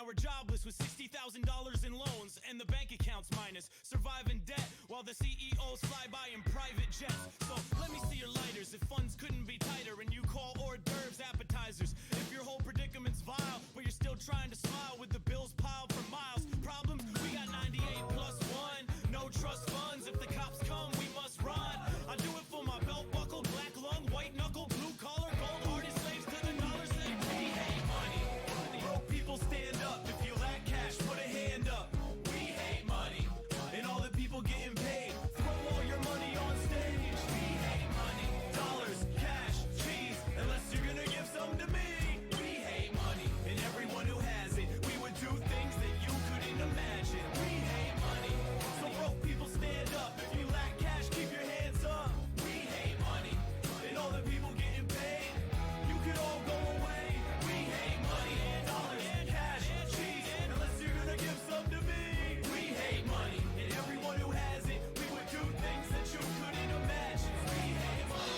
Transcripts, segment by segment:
are jobless with $60,000 in loans and the bank accounts minus. Survive in debt while the CEOs fly by in private jets. So let me see your lighters if funds couldn't be tighter and you call hors d'oeuvres appetizers. If your whole predicament's vile, but you're still trying to smile with the bills piled for miles. Problems? We got 98 plus 1. No trust funds. If the cops come, we must run. I do it for my belt buckle, black lung, white knuckle, blue collar, gold hearted slaves to the dollar. Say we hate money. Broke people stand up. If you lack cash, put a hand up. We hate money. And all the people getting paid. Throw all your money on stage. We hate money. Dollars, cash, cheese. Unless you're gonna give some to me. We hate money. And everyone who has it. We would do things that you couldn't imagine. We hate money. So broke people stand up. If you lack cash, keep your hands up. We hate money. And all the people getting paid. You could all go away. We hate money. Dollars, cash, cheese. Unless you're gonna give some to me. We hate money. And everyone who has it. We would do things that you couldn't imagine. We hate money.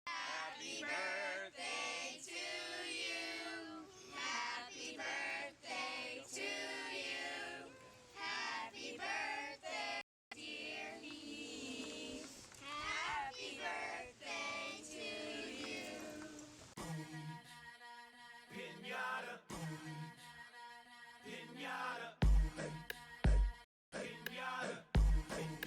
Happy birthday to you. Happy birthday to you. Happy birthday, dear Heath. Happy birthday to you. Pinata. Pinata. Pinata. Pinata. Pinata.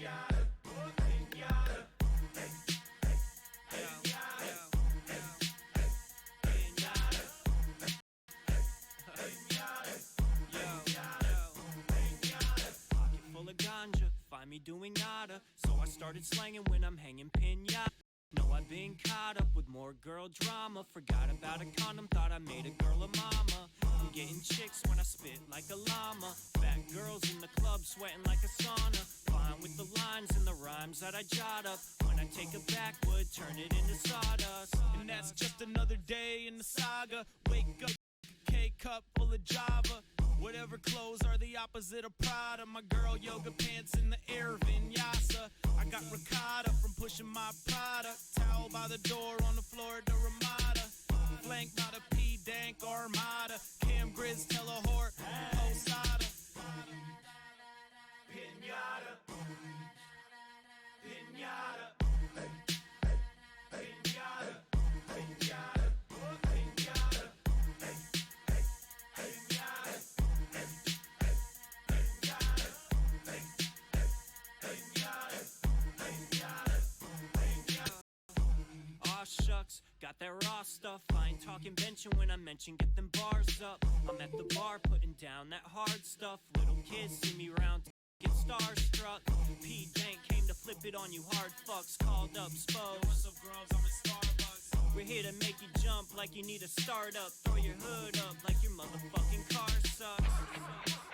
Pocket full of ganja, find me doing nada. So I started slanging when I'm hanging pinata. No, I've been caught up with more girl drama. Forgot about a condom, thought I made a girl a mama. I'm getting chicks when I spit like a llama. Fat girls in the club sweating like a sauna. Fine with the lines and the rhymes that I jot up. When I take a backwood, turn it into sawdust. And that's just another day in the saga. Wake up, K-cup full of Java. Whatever clothes are the opposite of Prada. My girl yoga pants in the air vinyasa. I got ricotta from pushing my product. Towel by the door on the Florida Ramada. Blank, not a P-dank armada. Cam Grizz, tell a whore, Posada. Pinata. Pinata. Pinata. Pinata. Aw shucks, got that raw stuff. I ain't talking benching when I mention get them bars up. I'm at the bar putting down that hard stuff. Little kids see me round, get starstruck. P Dank came to flip it on you hard fucks. Called up Spose. What's up girls, I'm at Starbucks. We're here to make you jump like you need a startup. Throw your hood up like your motherfucking car sucks.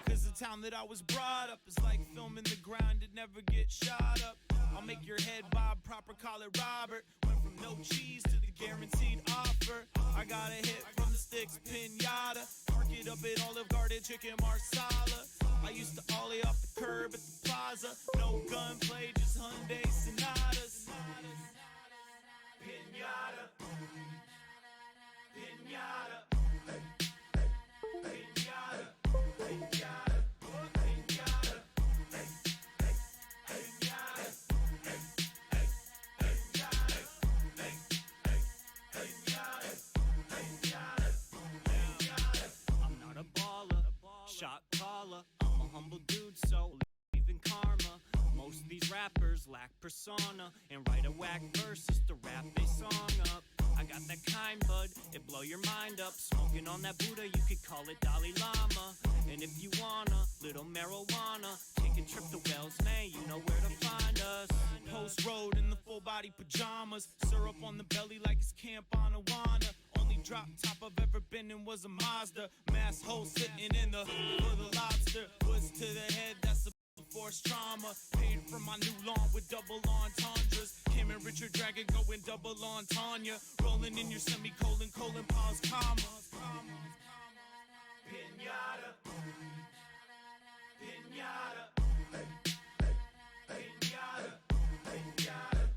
Cause the town that I was brought up is like filming the ground, it never gets shot up. I'll make your head bob, proper call it Robert. Went from no cheese to the guaranteed offer. I got a hit from the sticks, pinata. Park it up at Olive Garden, chicken marsala. I used to ollie off the curb at the plaza. No gunplay, just Hyundai Sonatas. Pinata. Pinata. Pinata. Pinata. I'm not a baller, shot caller. I'm a humble dude, so even karma. Most of these rappers lack persona and write a whack verse just to wrap they song up. I got that kind, bud, it blow your mind up. Smoking on that Buddha, you could call it Dalai Lama. And if you wanna, little marijuana, take a trip to Wells, man, you know where to find us. Post road in the full body pajamas. Syrup on the belly like it's Camp on Awana. Only drop top I've ever been in was a Mazda. Mass hole sitting in the for the lobster. Woods to the head, that's a forced trauma. Paid for my new lawn with double entendres. Kim and Richard Dragon going double on Tanya. Rolling in your semicolon, colon, pause, comma. Pinata. Pinata. Pinata. Pinata.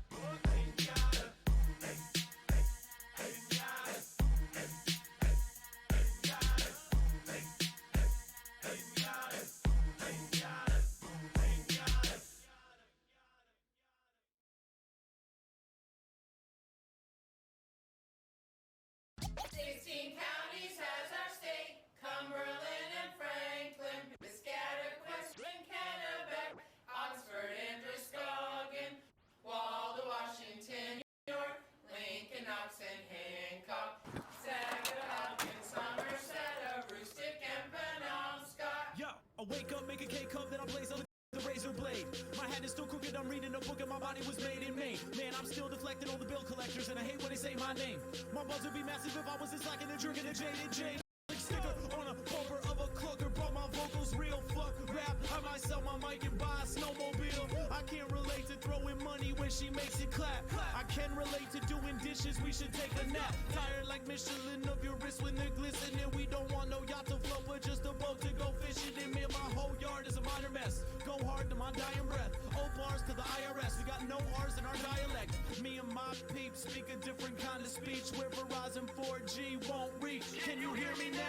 16 counties has our state. Cumberland and Franklin, Piscataqua, and Kennebec, Oxford and Muskegon, Waldo, Washington, York, Lincoln, Knox and Hancock, Saginaw, Somerset, Aroostook and Penobscot. Yo, I wake up, make a K-cup, then I blaze on the razor blade. My head is still crooked, I'm reading a book and my body was made in Maine. Man, I'm still deflecting all the bill collectors and I hate when they say my name. My buzz would be massive if I wasn't slacking and drinking a jaded Jane. Sticker on a bumper of a clucker, brought my vocals real. Fuck rap, I might sell my mic and buy a snowmobile. I can't relate to throwing money when she makes it clap. I can relate to doing dishes, we should take a nap. Tired like Michelin of your wrist when they're glistening. We don't want no yacht to float, but just a boat to go fishing in. Me and my whole yard is a minor mess. Go hard to my dying breath. Old bars to the IRS. We got no R's in our dialect. Me and my peeps speak a different kind of speech where Verizon 4G won't reach. Can you hear me now?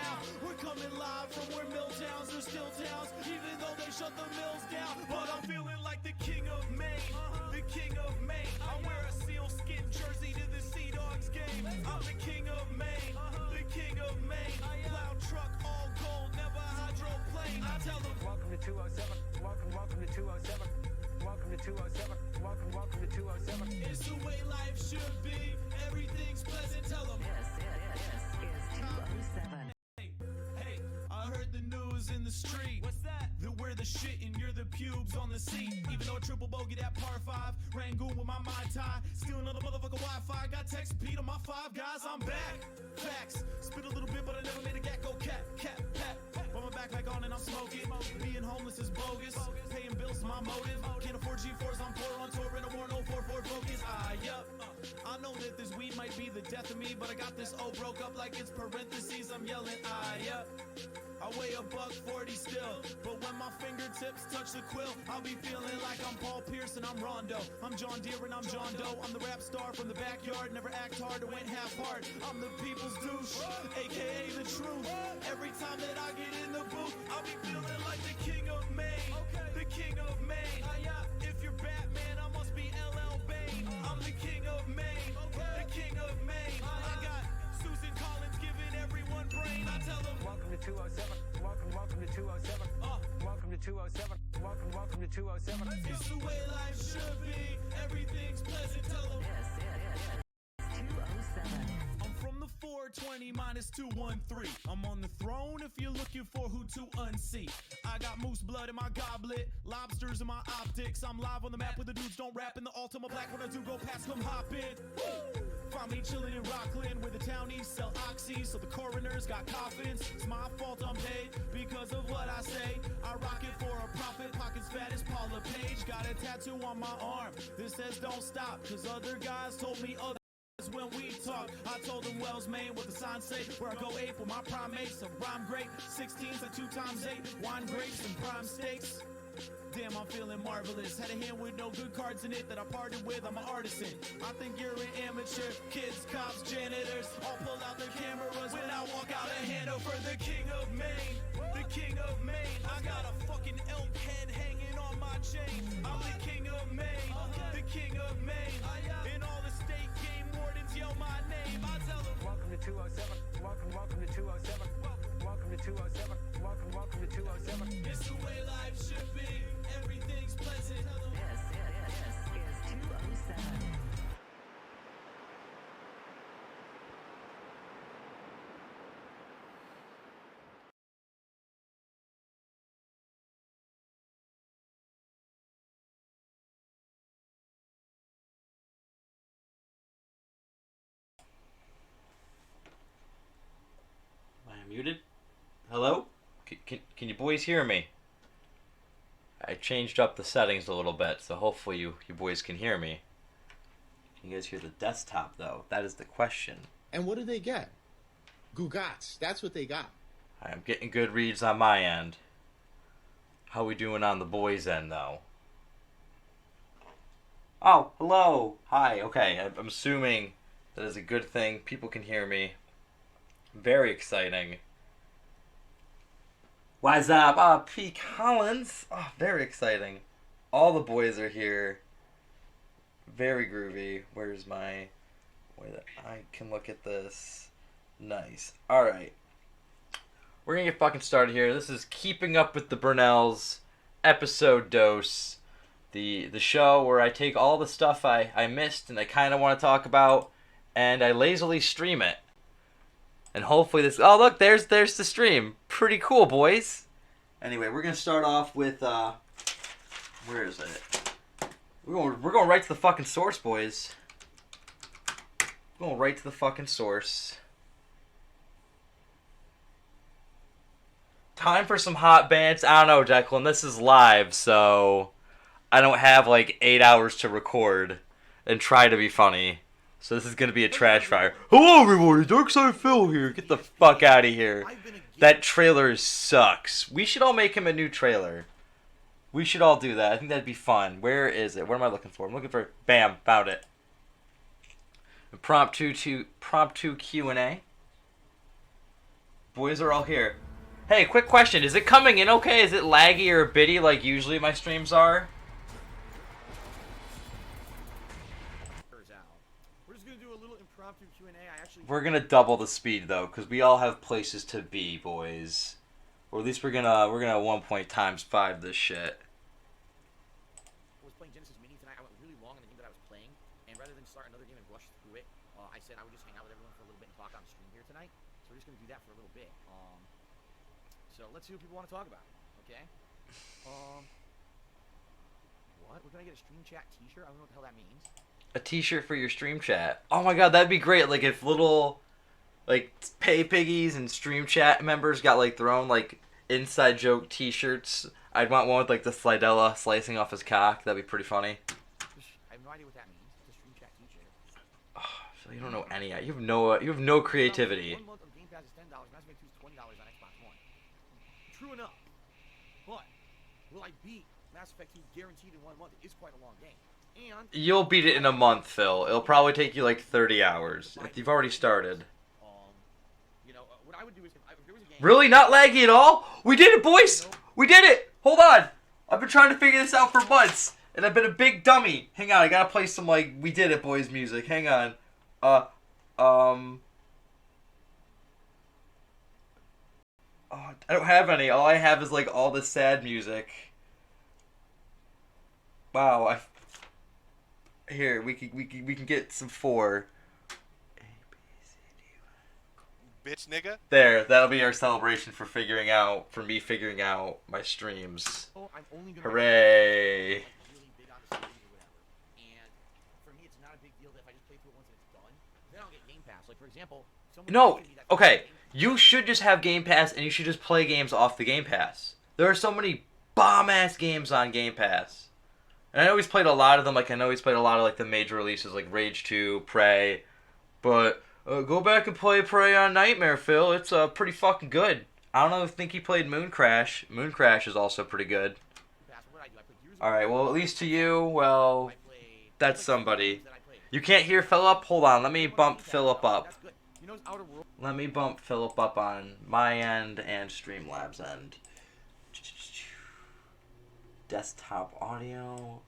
We're coming live from where mill towns are still towns, even though they shut the mills down. But I'm feeling like the king of Maine, the king of Maine. I wear a sealskin jersey to the Sea Dogs game. I'm the king of Maine, the king of Maine. Plow truck, all gold, never hydroplane. I tell them, welcome to 207. Welcome to 207. Welcome to 207. Welcome to 207. It's the way life should be. Everything's pleasant. Tell them. This is 207. Hey, I heard the news in the street. What's that? That we're the shit and you're the pubes on the seat. Even though a triple bogey that par 5, Rangoon with my Mai Tai, stealing another motherfucker Wi-Fi. Got text Pete on my 5 guys. I'm back. Facts. Spit a little bit, but I never made a gat go cat. Put my backpack on and I'm smoking. Being homeless is bogus. Paying bills is my motive. Can't afford G4s. I'm poor on tour and I want no 44 focus. Yup. I know that this weed might be the death of me, but I got this O broke up like it's parentheses. I'm yelling, yup. I weigh $140 still, but when my fingertips touch the quill, I'll be feeling like I'm Paul Pierce and I'm Rondo. I'm John Deere and I'm John Doe. I'm the rap star from the backyard, never act hard or went half hard. I'm the people's douche, aka the truth. Every time that I get in the booth, I'll be feeling like the king of Maine, the king of Maine. If you're Batman, I must be LL Bane. I'm the king of Maine, the king of Maine. I got Susan Collins giving everyone brain. I tell them, welcome to 207. Welcome to 207. Welcome to 207. Welcome to 207. It's the way life should be. Everything's pleasant. Tell them. This is 207. I'm from the 420 minus 213. I'm on the throne if you're looking for who to unseat. I got moose blood in my goblet, lobsters in my optics. I'm live on the map where the dudes don't rap in the Ultima Black. When I do go past, come hop in. Find me chilling in Rockland where the townies sell oxy, so the coroners got coffins. It's my fault I'm paid because of what I say. I rock it for a profit, pockets fat as Paula Page. Got a tattoo on my arm that says don't stop, cause other guys told me other. When we talk, I told them Wells, Maine, what the signs say. Where I go ape with my primates, a rhyme great. 16s are 2 times 8, wine grapes and prime steaks. Damn, I'm feeling marvelous. Had a hand with no good cards in it that I parted with. I'm an artisan. I think you're an amateur. Kids, cops, janitors, all pull out their cameras when I walk out and hand over the king of Maine. The king of Maine. I got a fucking elk head hanging on my chain. I'm the king of Maine. The king of Maine. And all the state game wardens yell my name. I tell them, welcome to 207. Welcome to 207. Welcome to 207. Welcome to 207. It's the way life should be. Everything's pleasant. This is 207. Am I muted? Hello? Can you boys hear me? I changed up the settings a little bit, so hopefully you boys can hear me. Can you guys hear the desktop, though? That is the question. And what do they get? Gugats. That's what they got. I'm getting good reads on my end. How we doing on the boys' end, though? Oh, hello! Hi, okay, I'm assuming that is a good thing. People can hear me. Very exciting. What's up? Oh, P. Collins. Oh, very exciting. All the boys are here. Very groovy. Where's my... Way that I can look at this. Nice. Alright. We're gonna get fucking started here. This is Keeping Up with the Burnells, episode dose. The show where I take all the stuff I missed and I kind of want to talk about, and I lazily stream it. And hopefully this... Oh, look, there's the stream. Pretty cool, boys. Anyway, we're gonna start off with, where is it? We're going right to the fucking source, boys. We're going right to the fucking source. Time for some hot bands. I don't know, Declan. This is live, so I don't have like 8 hours to record and try to be funny. So this is gonna be a trash fire. Hello, everybody. Darkside Phil here. Get the fuck out of here. That trailer sucks. We should all make him a new trailer. We should all do that. I think that'd be fun. Where is it? What am I looking for? I'm looking for... Bam. Found it. Impromptu Q&A. Boys are all here. Hey, quick question. Is it coming in okay? Is it laggy or bitty like usually my streams are? We're just gonna do a little impromptu Q&A. We're gonna double the speed though, because we all have places to be, boys. Or at least we're gonna 1 times 5 this shit. I was playing Genesis Mini tonight. I went really long in the game that I was playing, and rather than start another game and rush through it, I said I would just hang out with everyone for a little bit and talk on the stream here tonight. So we're just gonna do that for a little bit. So let's see what people want to talk about. Okay. What? We're gonna get a stream chat T-shirt. I don't know what the hell that means. A T-shirt for your stream chat. Oh my god, that'd be great. Like if little, like pay piggies and stream chat members got like their own like inside joke T-shirts. I'd want one with like the Slidella slicing off his cock. That'd be pretty funny. I have no idea what that means. It's a stream chat T-shirt. Oh, so you don't know any. You have no creativity. 1 month on Game Pass is $10. Mass Effect 2 is $20 on Xbox One. True enough. But will I beat Mass Effect 2 guaranteed in 1 month? It is quite a long game. And You'll beat it in a month, Phil. It'll probably take you like 30 hours. If you've already started. You know, what I would do is if there was a game. Really? Not laggy at all? We did it, boys! We did it! Hold on! I've been trying to figure this out for months, and I've been a big dummy. Hang on, I gotta play some, like, We Did It, boys music. Hang on. Oh, I don't have any. All I have is, like, all the sad music. Wow, Here, we can get some 4. Bitch, nigga. There, that'll be our celebration for me figuring out my streams. I'm only gonna Hooray! really big on the series or whatever. And for me, it's not a big deal that if I just play through it once and it's done, then I'll get Game Pass. Like for example, No, okay. You should just have Game Pass, and you should just play games off the Game Pass. There are so many bomb-ass games on Game Pass. And I know he's played a lot of them. Like, I know he's played a lot of, like, the major releases, like Rage 2, Prey. But, go back and play Prey on Nightmare, Phil. It's, pretty fucking good. I don't know if think he played Moon Crash. Moon Crash is also pretty good. Alright, well, at least to you, well, that's somebody. You can't hear Philip? Hold on, let me bump Philip up. Let me bump Philip up on my end and Streamlabs end. Desktop audio.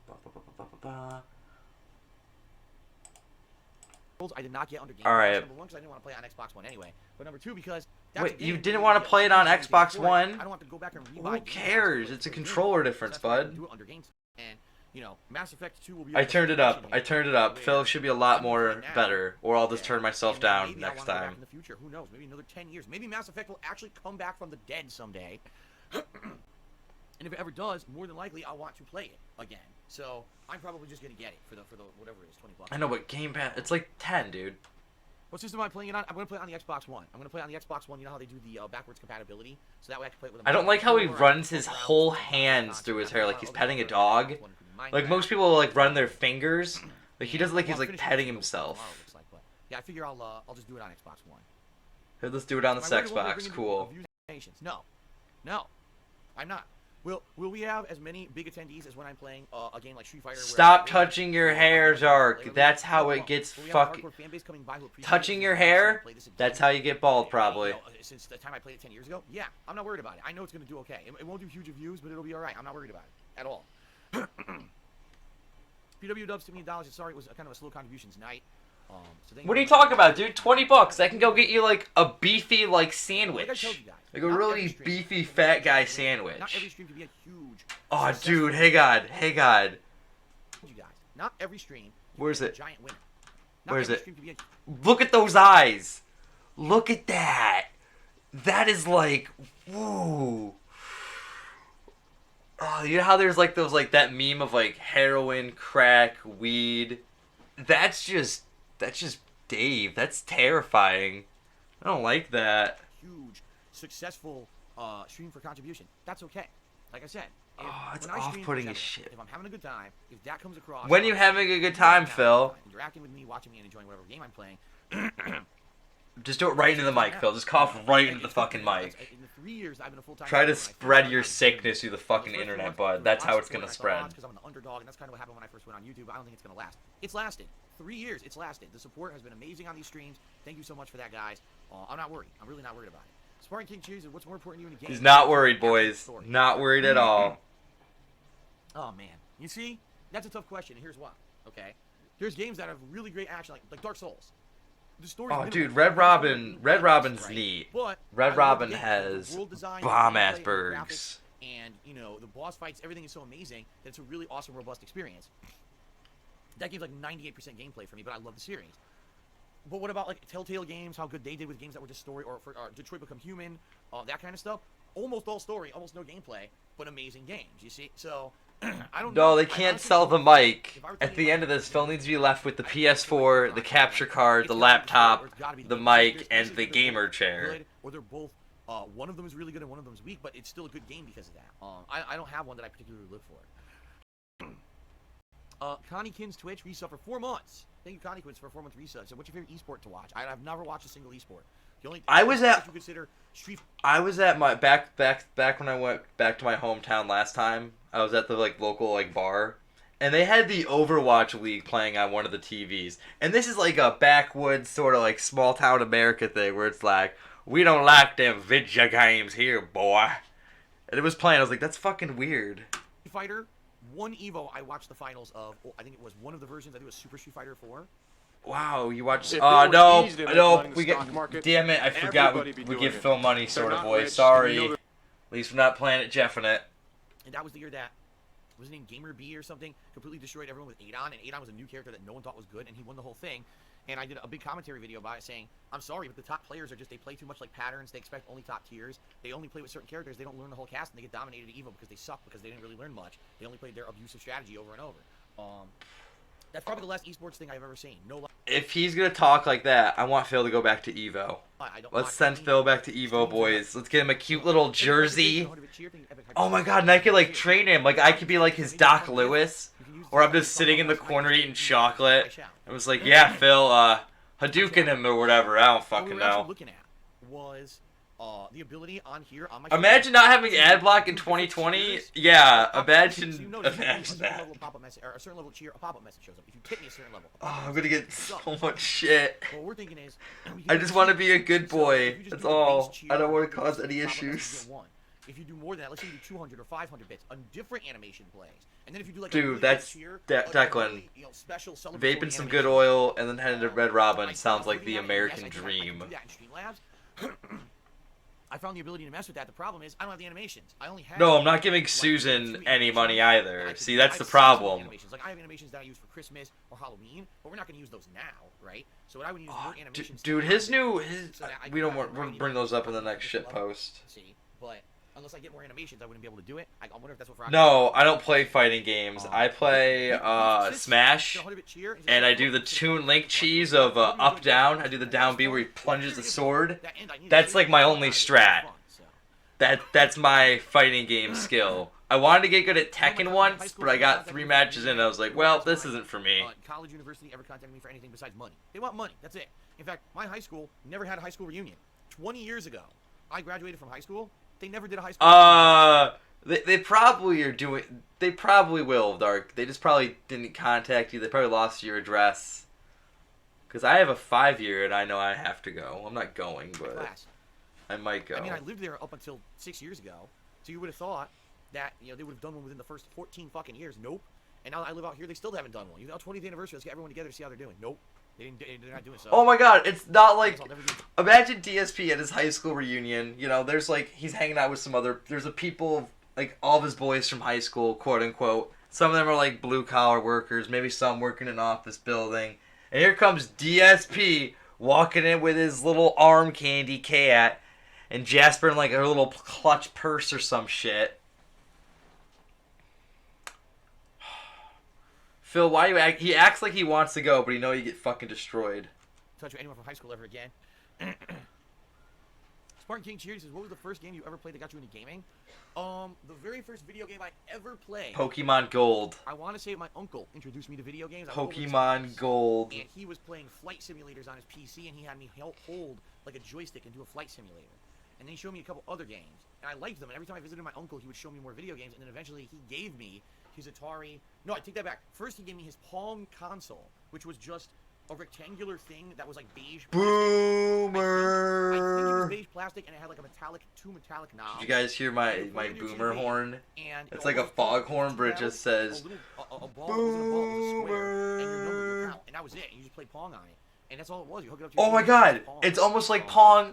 I did not get under Game All right. Pass. Number 1, because I didn't want to play it on Xbox One anyway. But number 2, because wait, you didn't want to play it on Xbox One? I don't have to go back and rebuy. Who cares? It's a controller difference, bud. Do it under Game and you know, Mass Effect 2 will be. I turned it up. I turned it up. Phil should be a lot more better, or I'll just turn myself down next time. In the future, who knows? Maybe another 10 years. Maybe Mass Effect will actually come back from the dead someday. And if it ever does, more than likely I'll want to play it again. So I'm probably just gonna get it for the whatever it is, $20. I know, but Game Pass, it's like 10, dude. What system am I playing it on? I'm gonna play it on the Xbox One. I'm gonna play it on the Xbox One. You know how they do the backwards compatibility, so that way I can play it with. I don't like how he runs his whole hands through his hair like he's petting a dog. Like most people like run their fingers. Like he does like he's like petting himself. Yeah, I figure I'll just do it on Xbox One. Here, let's do it on the Xbox. Cool. No, I'm not. Will we have as many big attendees as when I'm playing a game like Street Fighter? Stop touching your hair, Zark. That's how it gets fucking... Touching your hair? That's how you get bald, probably. Since the time I played it 10 years ago? Yeah, I'm not worried about it. I know it's going to do okay. It won't do huge views, but it'll be alright. I'm not worried about it at all. PW Dubs, $2 million. Sorry, it was kind of a slow contributions night. So thank What are you very much. talking about, dude? $20. I can go get you like a beefy like Like I sandwich, told you guys, like a not really every stream- beefy fat guy Not every sandwich. stream can be a huge. Oh, successful- dude, hey God, hey God. You guys, not every stream. can Where's be a it? Giant winner. Not Where's every it? stream can be a Look at those eyes. Look at that. That is like, woo. Oh, you know how there's like those like that meme of like heroin, crack, weed. That's just Dave. That's terrifying. I don't like that. huge, successful stream for contribution. That's okay. Like I said, if, Oh, it's when I stream, off-putting for as example, shit. If I'm having a good time, if that comes across, When you having a good time, Phil? interacting with me, watching me, and enjoying whatever game I'm playing. Just do it right into the mic, Phil. Just cough right into the fucking mic. In the 3 years I've been a full-time Try to gamer, when I first spread started, your I was sickness through the fucking first internet, months, bud. there was That's lots how of it's support, gonna and I thought, spread. "Oh, it's 'cause I'm an underdog, and that's kind of what happened when I first went on YouTube. I don't think it's gonna last. It's lasted. 3 years. It's lasted. The support has been amazing on these streams. Thank you so much for that, guys. I'm not worried. I'm really not worried about it. Sparring King Cheese is what's more important to you in a game. He's not worried, After the boys. story. Not worried at all. Oh man, you see, that's a tough question, and here's why. Okay, there's games that have really great action, like Dark Souls. The story's Oh, minimal. dude, Red Robin's Right? neat. But Red I love Robin the game. has The world design, the bomb-ass gameplay, the bergs. graphics, and you know the boss fights. Everything is so amazing that it's a really awesome, robust experience. That game's like 98% gameplay for me, but I love the series. But what about like Telltale Games? How good they did with games that were just story, or for Detroit Become Human, that kind of stuff. Almost all story, almost no gameplay, but amazing games. You see, so I don't know. No, they I can't honestly sell the don't- mic. if I were At to the name end of my this, Phil favorite needs to be left with the I think it's PS4, like the Rocket capture League. card, It's the gotta be the story, laptop, or it's gotta be the game. mic, There's and pieces the that are gamer both chair. good, or they're both. One of them is really good and one of them is weak, but it's still a good game because of that. I don't have one that I particularly look for. Connie Kin's Twitch resub for 4 months. Thank you, Connie Kins, for a 4-month resub. So, what's your favorite esport to watch? I've never watched a single esport. The only I was at- you consider Street. I was at my back when I went back to my hometown last time. I was at the like local like bar, and they had the Overwatch League playing on one of the TVs. And this is like a backwoods sort of like small town America thing where it's like, we don't like them video games here, boy. And it was playing. I was like, that's fucking weird. Fighter, one Evo I watched the finals of. I think it was one of the versions. I think it was Super Street Fighter 4. Wow, you watched? If it Oh was no, easy to make no, money in the we get. stock market, Damn it, I forgot. everybody be We doing give it. Phil money, They're sort of, not boys. rich, Sorry. and you know At least we're not Planet Jeff in it. And that was the year that was his name Gamer B or something, completely destroyed everyone with Adon, and Adon was a new character that no one thought was good, and he won the whole thing. And I did a big commentary video about it saying, I'm sorry, but the top players are just, they play too much like patterns, they expect only top tiers, they only play with certain characters, they don't learn the whole cast, and they get dominated at Evo because they suck, because they didn't really learn much. They only played their abusive strategy over and over. That's probably the last esports thing I've ever seen. No lie. If he's gonna talk like that, I want Phil to go back to Evo. I don't Let's watch send any Phil back to Evo, boys. Let's get him a cute little jersey. Oh Oh my god, and I could like train him. Like I could be like his Doc Lewis. Or I'm just sitting in the corner eating chocolate. I was like, yeah, Phil, Hadouken him or whatever. I don't What we fucking were actually know. looking at was the ability on here on my Imagine not having ad block in 2020. Yeah, imagine a certain that. level of pop-up message, or a certain level of cheer, a pop-up message shows up. If you hit me a certain level, a Oh, pop-up I'm gonna message get shows so up. much shit. What we're thinking is, I just want to be a good So, boy. if you just That's do the all. base cheer, I don't want you to do cause the any pop-up message, you issues. get 1. If you do more than that, let's say you do 200 or 500 bits, a different animation plays. And then if you do like a Dude, really big that's cheer, Declan. really, special celebratory Vaping some good animation. oil and then heading to Red Robin I sounds found like the looking at it, American yes, I can dream. do that in Streamlabs. I found the ability to mess with that. The problem is I don't have the animations. I only have. No, I'm not giving like, Susan 2 any animations money that I either. could See, do. that's I the have 6 of problem. animations. Like I have animations that I use for Christmas or Halloween, but we're not going to use those now, right? So what I would use more animations. Dude, his new his so that I we can don't have want a we'll variety bring of those up in the different next shit levels. post. See, but unless I get more animations, I wouldn't be able to do it. I wonder if that's what. For No, I don't play fighting games. I play Smash, The 100-bit cheer, and I do the Toon Link cheese of up down. I do the down B where he plunges the sword. That end, I need That's to like my only it's strat. fun, so. That's my fighting game skill. I wanted to get good at Tekken once, but I got 3 matches in and I was like, well, this isn't for me. College, university ever contacted me for anything besides money. They want money. That's it. In fact, my high school never had a high school reunion. 20 years ago, I graduated from high school. They never did a high school. They probably are doing. They probably will, Dark. They just probably didn't contact you. They probably lost your address. Cause I have a 5-year and I know I have to go. I'm not going, but class. I might go. I mean, I lived there up until 6 years ago. So you would have thought that they would have done one within the first 14 fucking years. Nope. And now that I live out here, they still haven't done one. 20th anniversary. Let's get everyone together to see how they're doing. Nope. They're not doing so. Oh my god, it's not like... I'll never do- Imagine DSP at his high school reunion. You know, there's like, he's hanging out with some other... There's a people, like, all of his boys from high school, quote unquote. Some of them are like blue-collar workers, maybe some working in an office building. And here comes DSP walking in with his little arm candy cat. And Jasper in like a little clutch purse or some shit. Phil, why you act? He acts like he wants to go, but he know you get fucking destroyed. Touch with anyone from high school ever again. Spartan King Cheers says, what was the first game you ever played that got you into gaming? The very first video game I ever played. Pokemon Gold. I want to say my uncle introduced me to video games. I went over to his Pokemon house, Gold. And he was playing flight simulators on his PC, and he had me hold like a joystick and do a flight simulator. And then he showed me a couple other games, and I liked them. And every time I visited my uncle, he would show me more video games. And then eventually, he gave me his Atari. No, I take that back. First, he gave me his Pong console, which was just a rectangular thing that was like beige. Boomer. I think it was beige plastic, and it had like two metallic knobs. Did you guys hear my And you put it in your boomer TV, horn? and It's it like a almost felt foghorn, but it two just valves, says, a ball that wasn't a ball, it was a square, and your number, your count, and that was it. And you just played Pong on it, and that's all it was. You hook it up to your oh my TV, god, and Pong. it's almost like Pong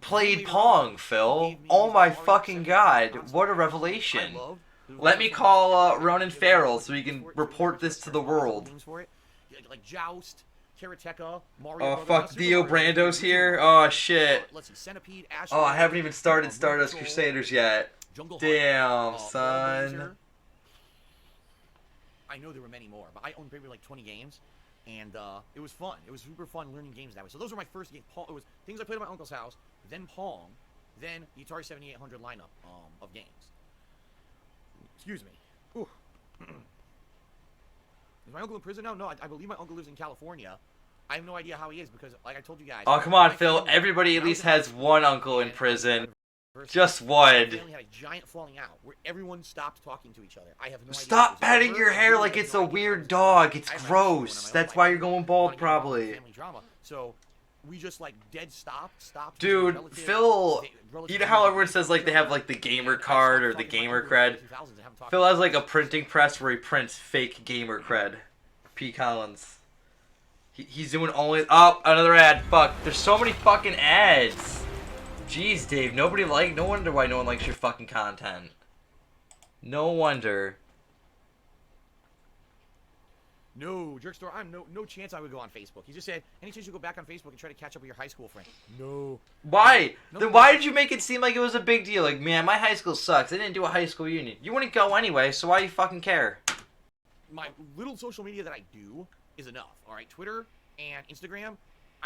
played Later Pong, on, Phil. he gave me Oh his my Atari fucking 76 god, console, what a which I revelation. loved. It was Let me awesome. call Ronan Farrell so he can For it, report this to the world. games for it. Like Joust, Karateka, Mario Oh Brothers, fuck, not Super Dio Mario Brando's Brothers, here? Mario Oh Brothers. shit. Let's see, Centipede, Oh, I haven't even started Room Stardust Control, Crusaders yet. Jungle Damn, Hunt, son. Ballblazer. I know there were many more, but I owned maybe like 20 games, and it was fun. It was super fun learning games that way. So those were my first games. It was things I played at my uncle's house, then Pong, then the Atari 7800 lineup of games. Excuse me. Ooh. Is my uncle in prison now? No, I believe my uncle lives in California. I have no idea how he is because, like I told you guys. Oh, come on, my Phil. family- Everybody at when I was least in high has school, one uncle in and I prison. was Just my one. family had a giant falling out where everyone stopped talking to each other. I have no idea. Stop what was petting over. your I hair really like have it's no a idea what weird was dog. going It's on. I have my gross. own That's life. why you're going Wanna bald, get involved in probably. family drama. So we just like dead stopped. Dude, Relative- Phil, relative you know how to everyone says like they have like the gamer I card stopped or the talking to my gamer uncle in cred? the 2000s and haven't talked Phil to has him like a since. printing press where he prints fake gamer cred. P. Collins. He's doing only... Oh, another ad. Fuck. There's so many fucking ads. Jeez, Dave. No wonder why no one likes your fucking content. No wonder. No, Jerkstore, I'm no chance I would go on Facebook. He just said, any chance you go back on Facebook and try to catch up with your high school friend? No. Why? No, Then no. why did you make it seem like it was a big deal? Like, man, my high school sucks. They didn't do a high school reunion. You wouldn't go anyway, so why you fucking care? My little social media that I do is enough, all right? Twitter and Instagram,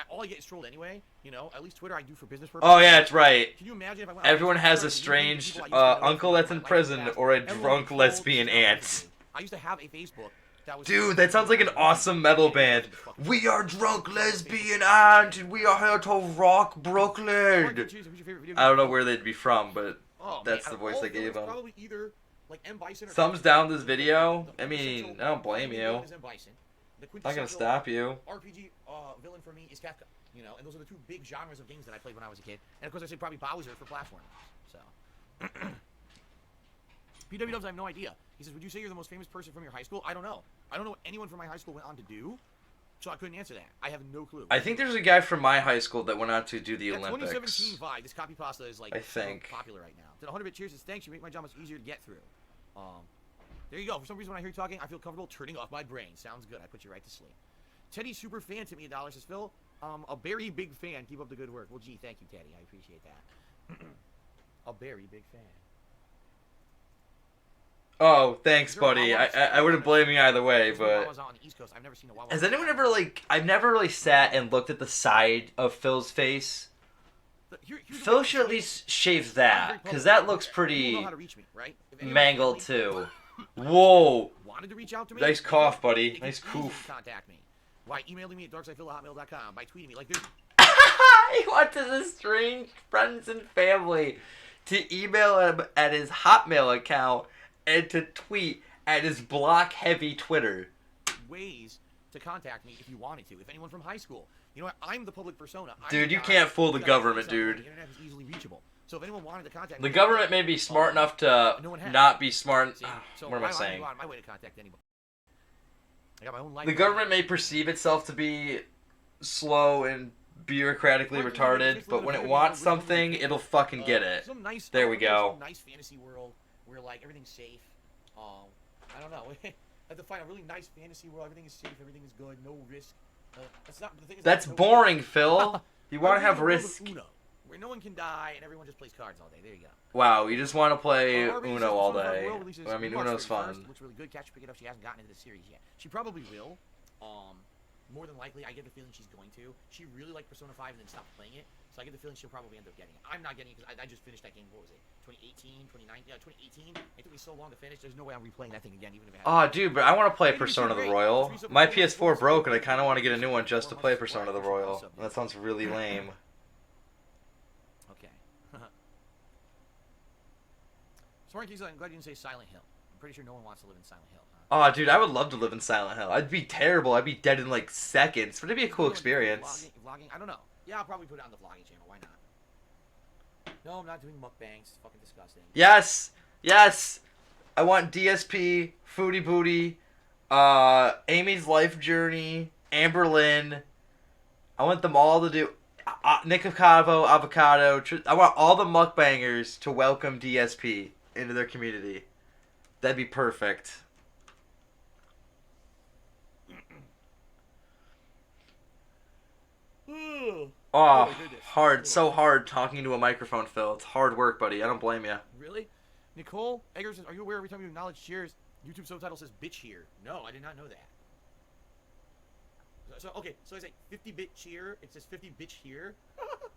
all I get is trolled anyway, you know? At least Twitter I do for business purposes. Oh, yeah, that's right. Can you imagine if I went on Everyone Facebook has a and started meeting strange people I used to know uncle from that's my in life prison past? or a Everyone drunk trolled lesbian shit out of aunt. me. I used to have a Facebook that was... Dude, that sounds like an awesome metal band. We are drunk lesbian aunt and we are here to rock Brooklyn. I don't know where they'd be from, but Oh, that's man, the out of voice all they gave villains, them. Probably either like M. Bison or Thumbs down this video. The I mean, quintessential I don't blame RPG you. villain is M. Bison. The I'm not gonna quintessential stop you. RPG villain for me is Kafka. You know, and those are the two big genres of games that I played when I was a kid. And of course, I say probably Bowser for platforming. So, PW Dubs, I have no idea. He says, "Would you say you're the most famous person from your high school?" I don't know. I don't know what anyone from my high school went on to do, so I couldn't answer that. I have no clue. I think there's a guy from my high school that went on to do the That Olympics. 2017 vibe, this copy pasta is like I so think. popular right now. Did 100-bit cheers says, "Thanks, you make my job much easier to get through." There you go. For some reason, when I hear you talking, I feel comfortable turning off my brain. Sounds good. I put you right to sleep. Teddy Super Fan tipped me $1. Says, "Phil, a very big fan. Keep up the good work." Well, gee, thank you, Teddy. I appreciate that. A very big fan. Oh, thanks, Is there a buddy. Wawa I wouldn't blame you either way, There's no but... Wawas out on the East Coast. I've never seen a Wawa. Has anyone ever, like... I've never really sat and looked at the side of Phil's face. Here's the Phil way- should at least shave I'm very that, public. because that looks People pretty know how to reach me, right? If anyone mangled, really too. Whoa. wanted to reach out to me, Nice they cough, can- buddy. they can Nice easily coof. Contact me. By emailing me at darksidefil@hotmail.com, by tweeting me. Like, there's He wants his estranged friends and family to email him at his Hotmail account and to tweet at his block-heavy Twitter. ways to contact me if you wanted to. If anyone from high school, you know what? I'm the public persona. I'm Dude, the you guy can't fool the who's got government, a cell phone. dude. The internet is easily reachable. So if anyone wanted to contact The me, government may be smart enough to no one has. not be smart... See? So What am I why would saying? go out of my way to contact anybody? I got my own life. The government may perceive itself to be slow and bureaucratically retarded, but when it wants something, it'll fucking get it. Some nice, There we go. Some nice fantasy world where like everything's safe. I don't know. I have to find a really nice fantasy world. Everything is safe. Everything is good. No risk. That's not the thing. That's no boring, risk. Phil. You want to have A world of risk. Uno, where no one can die and everyone just plays cards all day. There you go. Wow, you just want to play RB says Uno all Persona 5 day. World releases I mean, March Uno's 31st. fun. Looks really good. Catch her, pick it up. She hasn't gotten into the series yet. She probably will. More than likely, I get the feeling she's going to. She really liked Persona 5 and then stopped playing it, so I get the feeling she'll probably end up getting it. I'm not getting it because I just finished that game. What was it? 2018, 2019? Yeah, 2018. It took me so long to finish. There's no way I'm replaying that thing again, even if it has. Oh, dude, but I want to play Maybe Persona the great. Royal. It's My reasonable. PS4 broke, and I kind of want to get a new one just to play Persona the Royal. That sounds really lame. Okay. Sorry, Keith, I'm glad you didn't say Silent Hill. I'm pretty sure no one wants to live in Silent Hill. Oh, dude, I would love to live in Silent Hill. I'd be terrible. I'd be dead in like seconds, but it'd be a cool experience. Vlogging? I don't know. Yeah, I'll probably put it on the vlogging channel. Why not? No, I'm not doing mukbangs. It's fucking disgusting. Yes, yes. I want DSP, Foodie Booty, Amy's Life Journey, Amberlyn. I want them all to do Nick of Cavo, Avocado. I want all the mukbangers to welcome DSP into their community. That'd be perfect. Oh, hard, so hard talking to a microphone, Phil. It's hard work, buddy. I don't blame you. Really? Nicole Eggers says, are you aware every time you acknowledge cheers, YouTube subtitle says bitch here? No, I did not know that. So okay, so I say 50-bit cheer, it says 50 bitch here?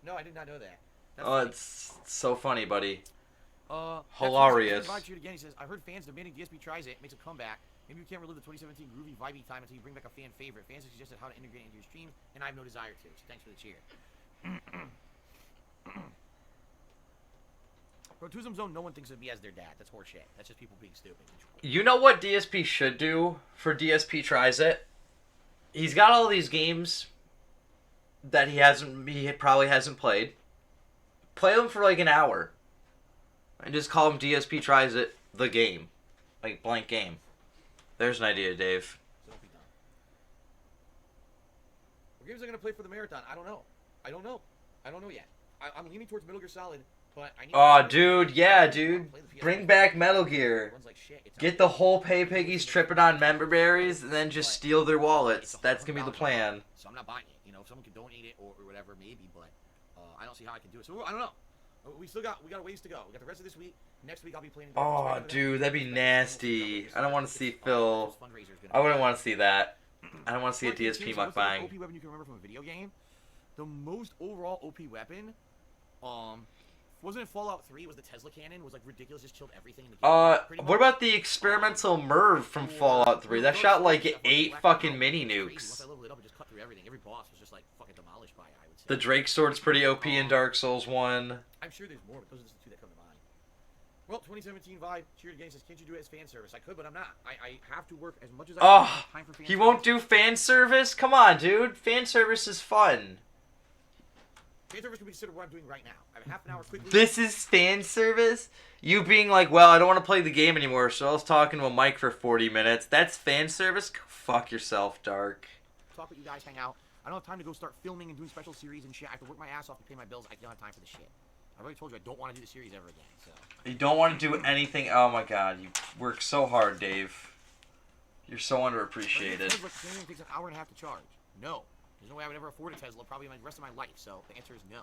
No, I did not know that. That's funny. It's so funny, buddy. Hilarious. Hilarious. Again, he says, I've heard fans demanding DSP tries it, makes a comeback. Maybe we can't relive the 2017 groovy, vibey time until you bring back a fan favorite. Fans have suggested how to integrate it into your stream, and I have no desire to. So thanks for the cheer. Rotusm Zone, no one thinks of me as their dad. That's horseshit. That's just people being stupid. You know what DSP should do for DSP Tries It? He's got all these games that he probably hasn't played. Play them for like an hour. And just call him DSP Tries It, the game. Like, blank game. There's an idea, Dave. So don't be dumb. What games am I going to play for the marathon? I don't know. I don't know yet. I'm leaning towards Metal Gear Solid, but I need... Oh, dude, yeah, dude. Bring back Metal Gear. Runs like shit. Get the whole pay piggies tripping on member berries and then just steal their wallets. That's going to be the plan. So I'm not buying it. You know, if someone can donate it or whatever, maybe, but I don't see how I can do it. So I don't know. We got a ways to go. We got the rest of this week. Next week I'll be playing. Oh, dude, that'd be nasty. I don't want to see Phil. I wouldn't want to see that. I don't want to see a DSP mukbang. OP weapon you can remember from a video game. The most overall OP weapon, wasn't it Fallout 3? Was the Tesla cannon? Was like ridiculous. Just killed everything in the game. What about the experimental Merv from Fallout 3? That shot like 8 fucking mini nukes. Once I leveled it up, it just cut through everything. Every boss was just like fucking demolished by it, I would say. The Drake sword's pretty OP in Dark Souls 1. I'm sure there's more, but those are just the two that come to mind. Well, 2017 vibe. Cheer again says, can't you do it as fan service? I could, but I'm not. I have to work as much as I can. Oh, Time for fan he service. won't do fan service? Come on, dude. Fan service is fun. Fan service can be considered what I'm doing right now. I have half an hour quickly. This is fan service? You being like, well, I don't want to play the game anymore, so I was talking to a mic for 40 minutes. That's fan service? Go fuck yourself, Dark. Talk with you guys, hang out. I don't have time to go start filming and doing special series and shit. I have to work my ass off to pay my bills. I don't have time for this shit. I've already told you I don't want to do the series ever again, so... You don't want to do anything? Oh my god, you work so hard, Dave. You're so underappreciated. Tesla takes an hour and a half to charge. No. There's no way I would ever afford a Tesla, probably the rest of my life, so the answer is no.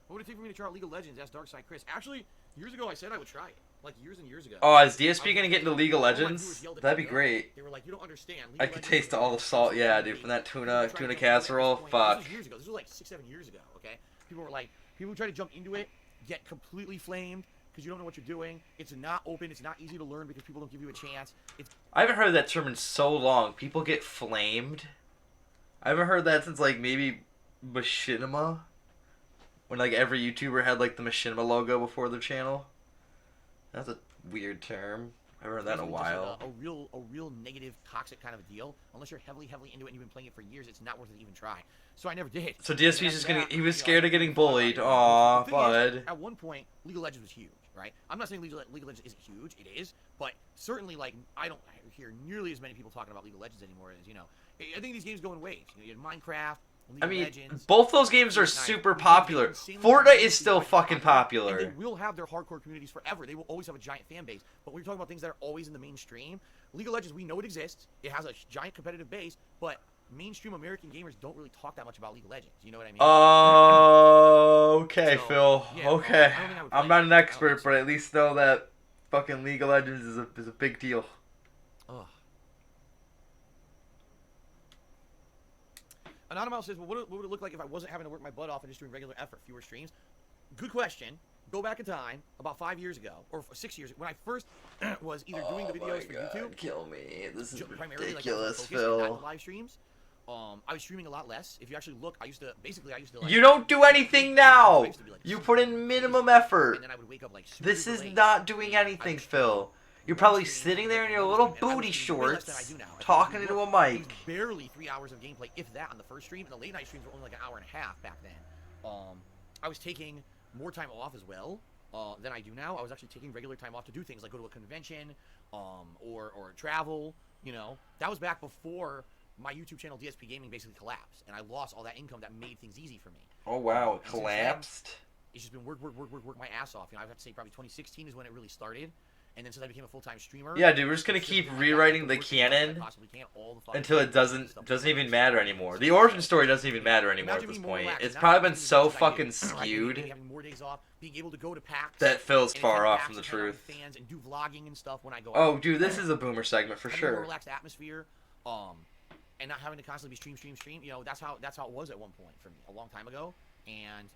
What would it take for me to try League of Legends? Asked Darkside Chris. Actually, years ago I said I would try it. Like, years and years ago. Oh, is DSP gonna get into League of Legends? That'd be great. They were like, you don't understand. I could taste all the salt, yeah, dude, from that tuna casserole. Fuck. This was like 6-7 years ago, okay? People were like, people who try to jump into it get completely flamed because you don't know what you're doing. It's not open. It's not easy to learn because people don't give you a chance. I haven't heard that term in so long. People get flamed. I haven't heard that since, like, maybe Machinima. When, like, every YouTuber had, like, the Machinima logo before their channel. That's a weird term. I haven't heard that in a while. A real negative, toxic kind of deal. Unless you're heavily into it and you've been playing it for years, it's not worth it to even try. So I never did. So DSP's just gonna... He was scared of getting bullied. Aw, bud. At one point, League of Legends was huge, right? I'm not saying League of Legends isn't huge. It is. But certainly, like, I don't hear nearly as many people talking about League of Legends anymore as, you know, I think these games go in waves. You had Minecraft. League I of mean, Legends, both those games are Fortnite. super These games popular. are insanely Fortnite popular, is still like, fucking And popular. they will have their hardcore communities forever. They will always have a giant fan base. But when you're talking about things that are always in the mainstream, League of Legends, we know it exists. It has a giant competitive base, but mainstream American gamers don't really talk that much about League of Legends. You know what I mean? Okay, So, Phil. yeah, Okay. I don't think I would I'm play not it. an I don't expert, think so. but at least know that fucking League of Legends is a big deal. Ugh. Anonymous says, well, what would it look like if I wasn't having to work my butt off and just doing regular effort, fewer streams? Good question. Go back in time, about 5 years ago, or 6 years, when I first was either doing the videos for YouTube. Kill me. This is Primarily, ridiculous, like, focused on Phil. live streams. I was streaming a lot less. If you actually look, I used to like, You don't do anything now. I used to be, like, You super put in crazy, minimum effort. And then I would wake up like super This is late. not doing I anything, would Phil. You're one probably stream, sitting there in another your little stream, and I would booty stream way less than I shorts, do now. If you talking look, into a it was mic. barely 3 hours of gameplay, if that, on the first stream, and the late night streams were only like an hour and a half back then. I was taking more time off as well than I do now. I was actually taking regular time off to do things like go to a convention or travel. You know, that was back before my YouTube channel DSP Gaming basically collapsed, and I lost all that income that made things easy for me. Oh wow, it And since then, collapsed. It's just been work my ass off. You know, I have to say probably 2016 is when it really started. And then since I became a full-time streamer, Yeah, dude, we're just gonna it's keep been like rewriting the working as much as I canon possibly can, all the fucking until it time, doesn't stuff. even matter anymore. The origin story doesn't even matter anymore at Imagine this being more point. relaxed, It's not probably doing been the so things I fucking did, right? Maybe skewed having more days off, being able to go to PAX that Phil's and far attend off PAX from the and hang out with truth. fans and do vlogging and stuff when I go Oh, out. dude, this is a boomer segment for Having a more sure. relaxed atmosphere, and not having to constantly be stream. You know, that's how it was at one point for me a long time ago, and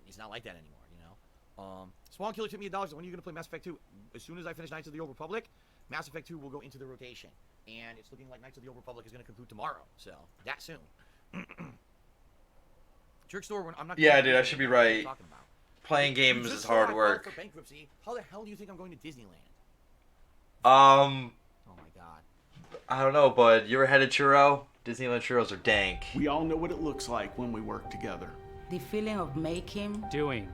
it's not like that anymore. You know, Spawn Killer took me $1. When are you gonna play Mass Effect 2? As soon as I finish Knights of the Old Republic, Mass Effect 2 will go into the rotation, and it's looking like Knights of the Old Republic is gonna conclude tomorrow. So that soon. Jerk store. I'm not. Yeah, dude, I should be What are you right. talking about? Playing You games just is said I hard filed work. For bankruptcy. How the hell do you think I'm going to Disneyland? Oh my god. I don't know, bud. You ever had a churro? Disneyland churros are dank. We all know what it looks like when we work together. The feeling of making. Doing.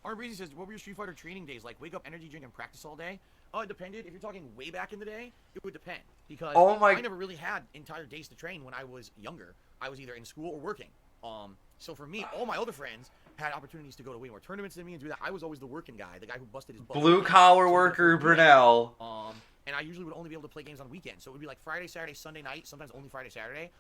Our Breezy says, what were your Street Fighter training days like? Wake up, energy drink, and practice all day? Oh, it depended. If you're talking way back in the day, it would depend. Because Oh my- I never really had entire days to train when I was younger. I was either in school or working. So for me, all my other friends had opportunities to go to way more tournaments than me and do that. I was always the working guy, the guy who busted his butt. Blue collar So worker therefore, Burnell. And I usually would only be able to play games on weekends. So it would be like Friday, Saturday, Sunday night, sometimes only Friday, Saturday.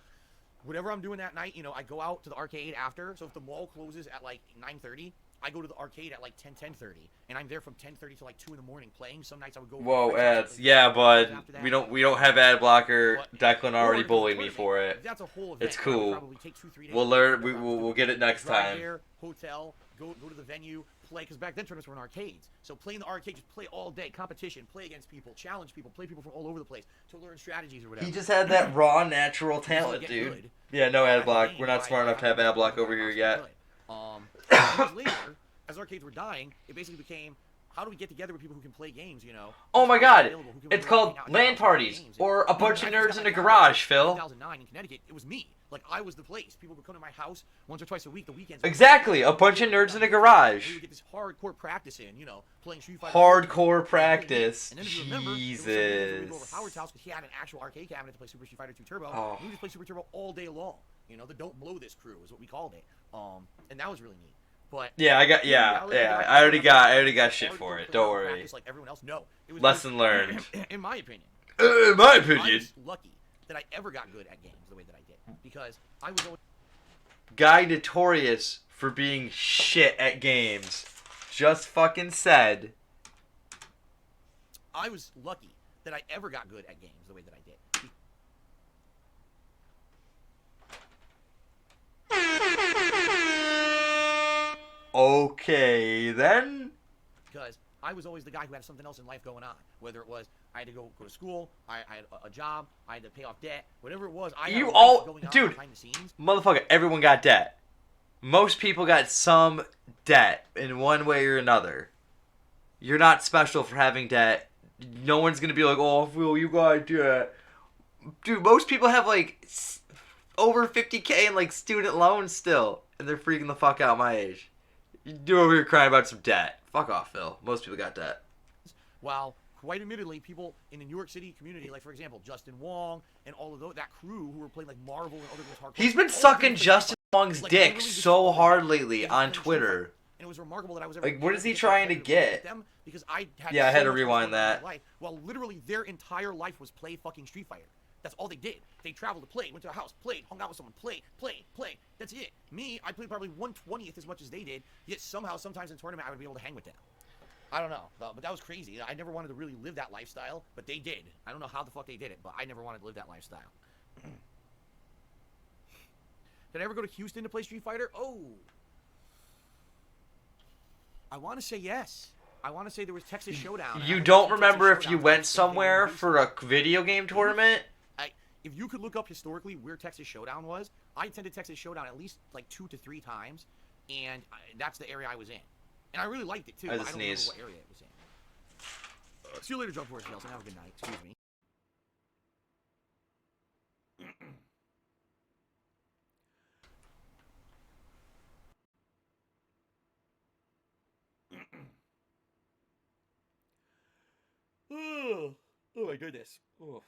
Whatever I'm doing that night, you know, I go out to the arcade after. So if the mall closes at like 9:30, I go to the arcade at like 10:30, and I'm there from 10:30 to like 2 in the morning playing. Some nights I would go. Whoa, with friends, ads. like, Yeah, bud. after that. We don't have ad blocker. But- Declan already or bullied me tournament. for it. That's a whole event. It's where I would cool. probably take 2-3 days We'll to learn. figure out what I'm We'll doing. get it next Drive time. there, hotel, go to the venue, play. Because back then tournaments were in arcades. So play in the arcade, just play all day, competition, play against people, challenge people, play people from all over the place to learn strategies or whatever. He just had that raw, natural talent, get dude. good Yeah, no at ad the block. game We're not by smart enough to have having ad block people over here who yet. possibly could. Years later, as arcades were dying, it basically became, how do we get together with people who can play games, you know? Oh my Who's god, available, who can it's really called hang out and LAN play parties games? or a And bunch I of just nerds got in my a car garage, in Phil. 2009 in Connecticut, it was me. Like, I was the place. People would come to my house once or twice a week, the weekends. Exactly, a bunch of nerds in a garage. We would get this hardcore practice in, you know, playing Street Fighter. Hardcore practice. And then if you remember, there was some days where we'd go over Jesus. Howard's house because he had an actual arcade cabinet to play Super Street Fighter 2 Turbo. Oh. And we would just play Super Turbo all day long. You know, the Don't Blow This crew is what we called it. And that was really neat. But Yeah, I got. Yeah. I already got shit for it. Don't worry. practice like everyone else. No, it was Lesson learned. in my opinion. In my I opinion, was lucky that I ever got good at games the way that I did because I was always guy notorious for being shit at games, just fucking said. lucky that I ever got good at games the way that I did. Okay, then. Because I was always the guy who had something else in life going on. Whether it was I had to go to school, I had a job, I had to pay off debt, whatever it was. I had You a life all- going on dude. behind the scenes. Motherfucker, everyone got debt. Most people got some debt in one way or another. You're not special for having debt. No one's gonna be like, oh, Phil, you got debt. Dude, most people have like over 50K in like student loans still, and they're freaking the fuck out my age. You're over here crying about some debt. Fuck off, Phil. Most people got debt. While quite admittedly, people in the New York City community, like for example, Justin Wong and all of that crew who were playing like Marvel and other games hardcore. He's been sucking Justin Wong's dick so hard lately on Twitter. And it was remarkable that I was ever Like, what is he trying to get? Them because I had Yeah, I had so to much rewind fun in my that. life, while literally their entire life was play fucking Street Fighter. That's all they did. They traveled to play, went to a house, played, hung out with someone, played. That's it. Me, I played probably 1/20th as much as they did, yet somehow, sometimes in tournament, I would be able to hang with them. I don't know, but that was crazy. I never wanted to really live that lifestyle, but they did. I don't know how the fuck they did it, but I never wanted to live that lifestyle. Did I ever go to Houston to play Street Fighter? Oh. I want to say yes. I want to say there was Texas Showdown. You don't remember if you went somewhere for a video game tournament? If you could look up historically where Texas Showdown was, I attended Texas Showdown at least like 2 to 3 times, and that's the area I was in. And I really liked it too. I don't remember what area it was in. See you later, Drunk Force Nelson. Have a good night. Excuse me. Oh my goodness. Oh.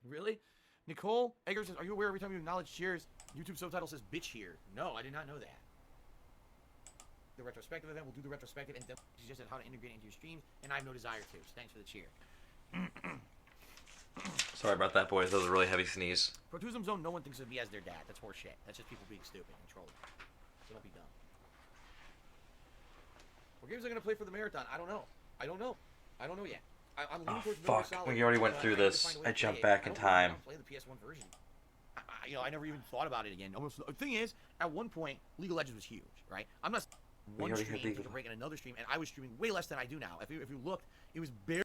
Really? Nicole Eggers says, are you aware every time you acknowledge cheers, YouTube subtitle says bitch here? No, I did not know that. The retrospective event will do the retrospective and suggested how to integrate it into your streams, and I have no desire to. So thanks for the cheer. Sorry about that, boys. That was a really heavy sneeze. Protusum Zone, no one thinks of me as their dad. That's horseshit. That's just people being stupid and trolling. So don't be dumb. What games are going to play for the marathon? I don't know. I don't know yet. I'm leaning towards Metal Gear Fuck. Solid, We already went but through I need to this. find a way I to jumped play it. back in I don't really time. wanna play the PS1 version. I never even thought about it again. Almost. The thing is, at one point, League of Legends was huge, right? I'm not one already stream had League to of- break in another stream, and I was streaming way less than I do now. If you looked, it was barely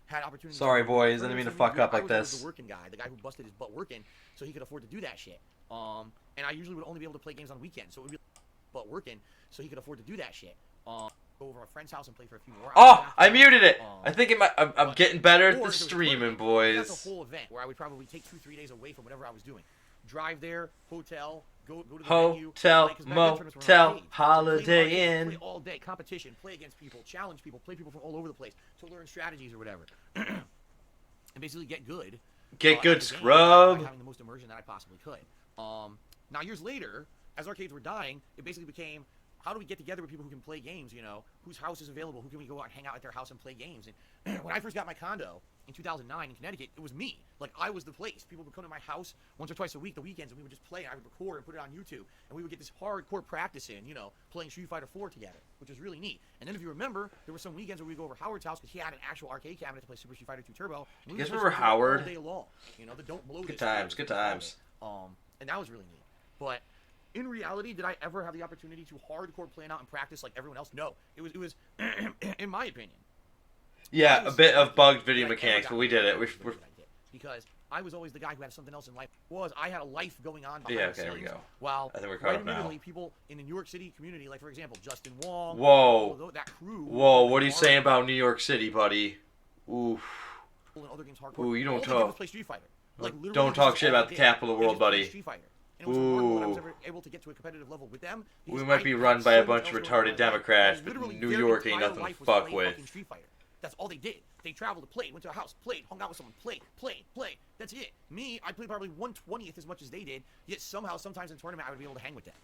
had opportunities. Sorry, boys. I didn't mean to fuck up like this. The working guy, the guy who busted his butt working, so he could afford to do that shit. And I usually would only be able to play games on weekends, so it would be butt working, so he could afford to do that shit. Go over to a friend's house and play for a few more hours. Oh, I muted it. I think it might. I'm getting better at the streaming, boys. That's a whole event where I would probably take 2-3 days away from whatever I was doing. Drive there, hotel, go to the venue. Hotel, play, 'cause back then tournaments were motel, arcades. So Holiday play Inn. Play all day, competition, play against people, challenge people, play people from all over the place to learn strategies or whatever, and basically get good. Get good, at the game scrub. by having the most immersion that I possibly could. Now years later, as arcades were dying, it basically became, how do we get together with people who can play games, you know? Whose house is available? Who can we go out and hang out at their house and play games? And when I first got my condo in 2009 in Connecticut, it was me. Like, I was the place. People would come to my house once or twice a week, the weekends, and we would just play. And I would record and put it on YouTube. And we would get this hardcore practice in, you know, playing Street Fighter 4 together, which was really neat. And then if you remember, there were some weekends where we'd go over Howard's house because he had an actual arcade cabinet to play Super Street Fighter 2 Turbo. And we You guys would remember just play all Howard? day long. You know, the don't blow Good this times, game. good times. And that was really neat. But in reality, did I ever have the opportunity to hardcore plan out and practice like everyone else? No. It was in my opinion. Yeah, a bit of bugged video mechanics, but we did it. We're Because I was always the guy who had something else in life. I had a life going on behind Yeah, the okay, there we scenes. go. While I think we're caught quite up now. admittedly, people in the New York City community, like for example, Justin Wong. Whoa. That crew. Whoa, what are you saying about New York City, buddy? Oof. And other games hardcore. Ooh, you don't all they did talk. was play Street Fighter. Like, literally, Don't this talk is shit all about they the did. capital of the They world, just played buddy. Street Fighter. And it was remarkable that I was Ooh. ever able to get to a competitive level with them. We because might I be had run by a so bunch much of else going on retarded in my life. Democrats, And but literally New their York ain't entire nothing to life was fuck playing with. fucking Street Fighter. That's all they did. They traveled to play, went to a house, played, hung out with someone, played. That's it. Me, I played probably 1/20th as much as they did, yet somehow, sometimes in tournament, I would be able to hang with them.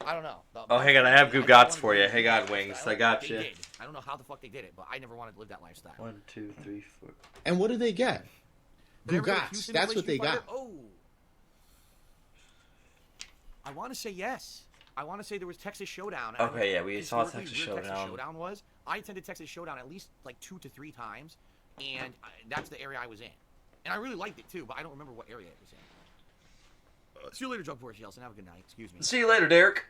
I don't know. Oh, hang on, I have Goo Gots for you. Hey, God Wings, I got They you. did. I don't know how the fuck they did it, but I never wanted to live that lifestyle. 1, 2, 3, 4. And what do they get? Did I ever go to Gugats. Houston to That's play what they Street Fighter? got. Oh. I want to say yes. I want to say there was Texas Showdown. I don't Okay, know yeah, we saw historically Texas where Showdown. Texas Showdown was. I attended Texas Showdown at least like 2 to 3 times, and that's the area I was in. And I really liked it too, but I don't remember what area it was in. See you later, Drunk Force Yelson. Have a good night. Excuse me. See you later, Derek.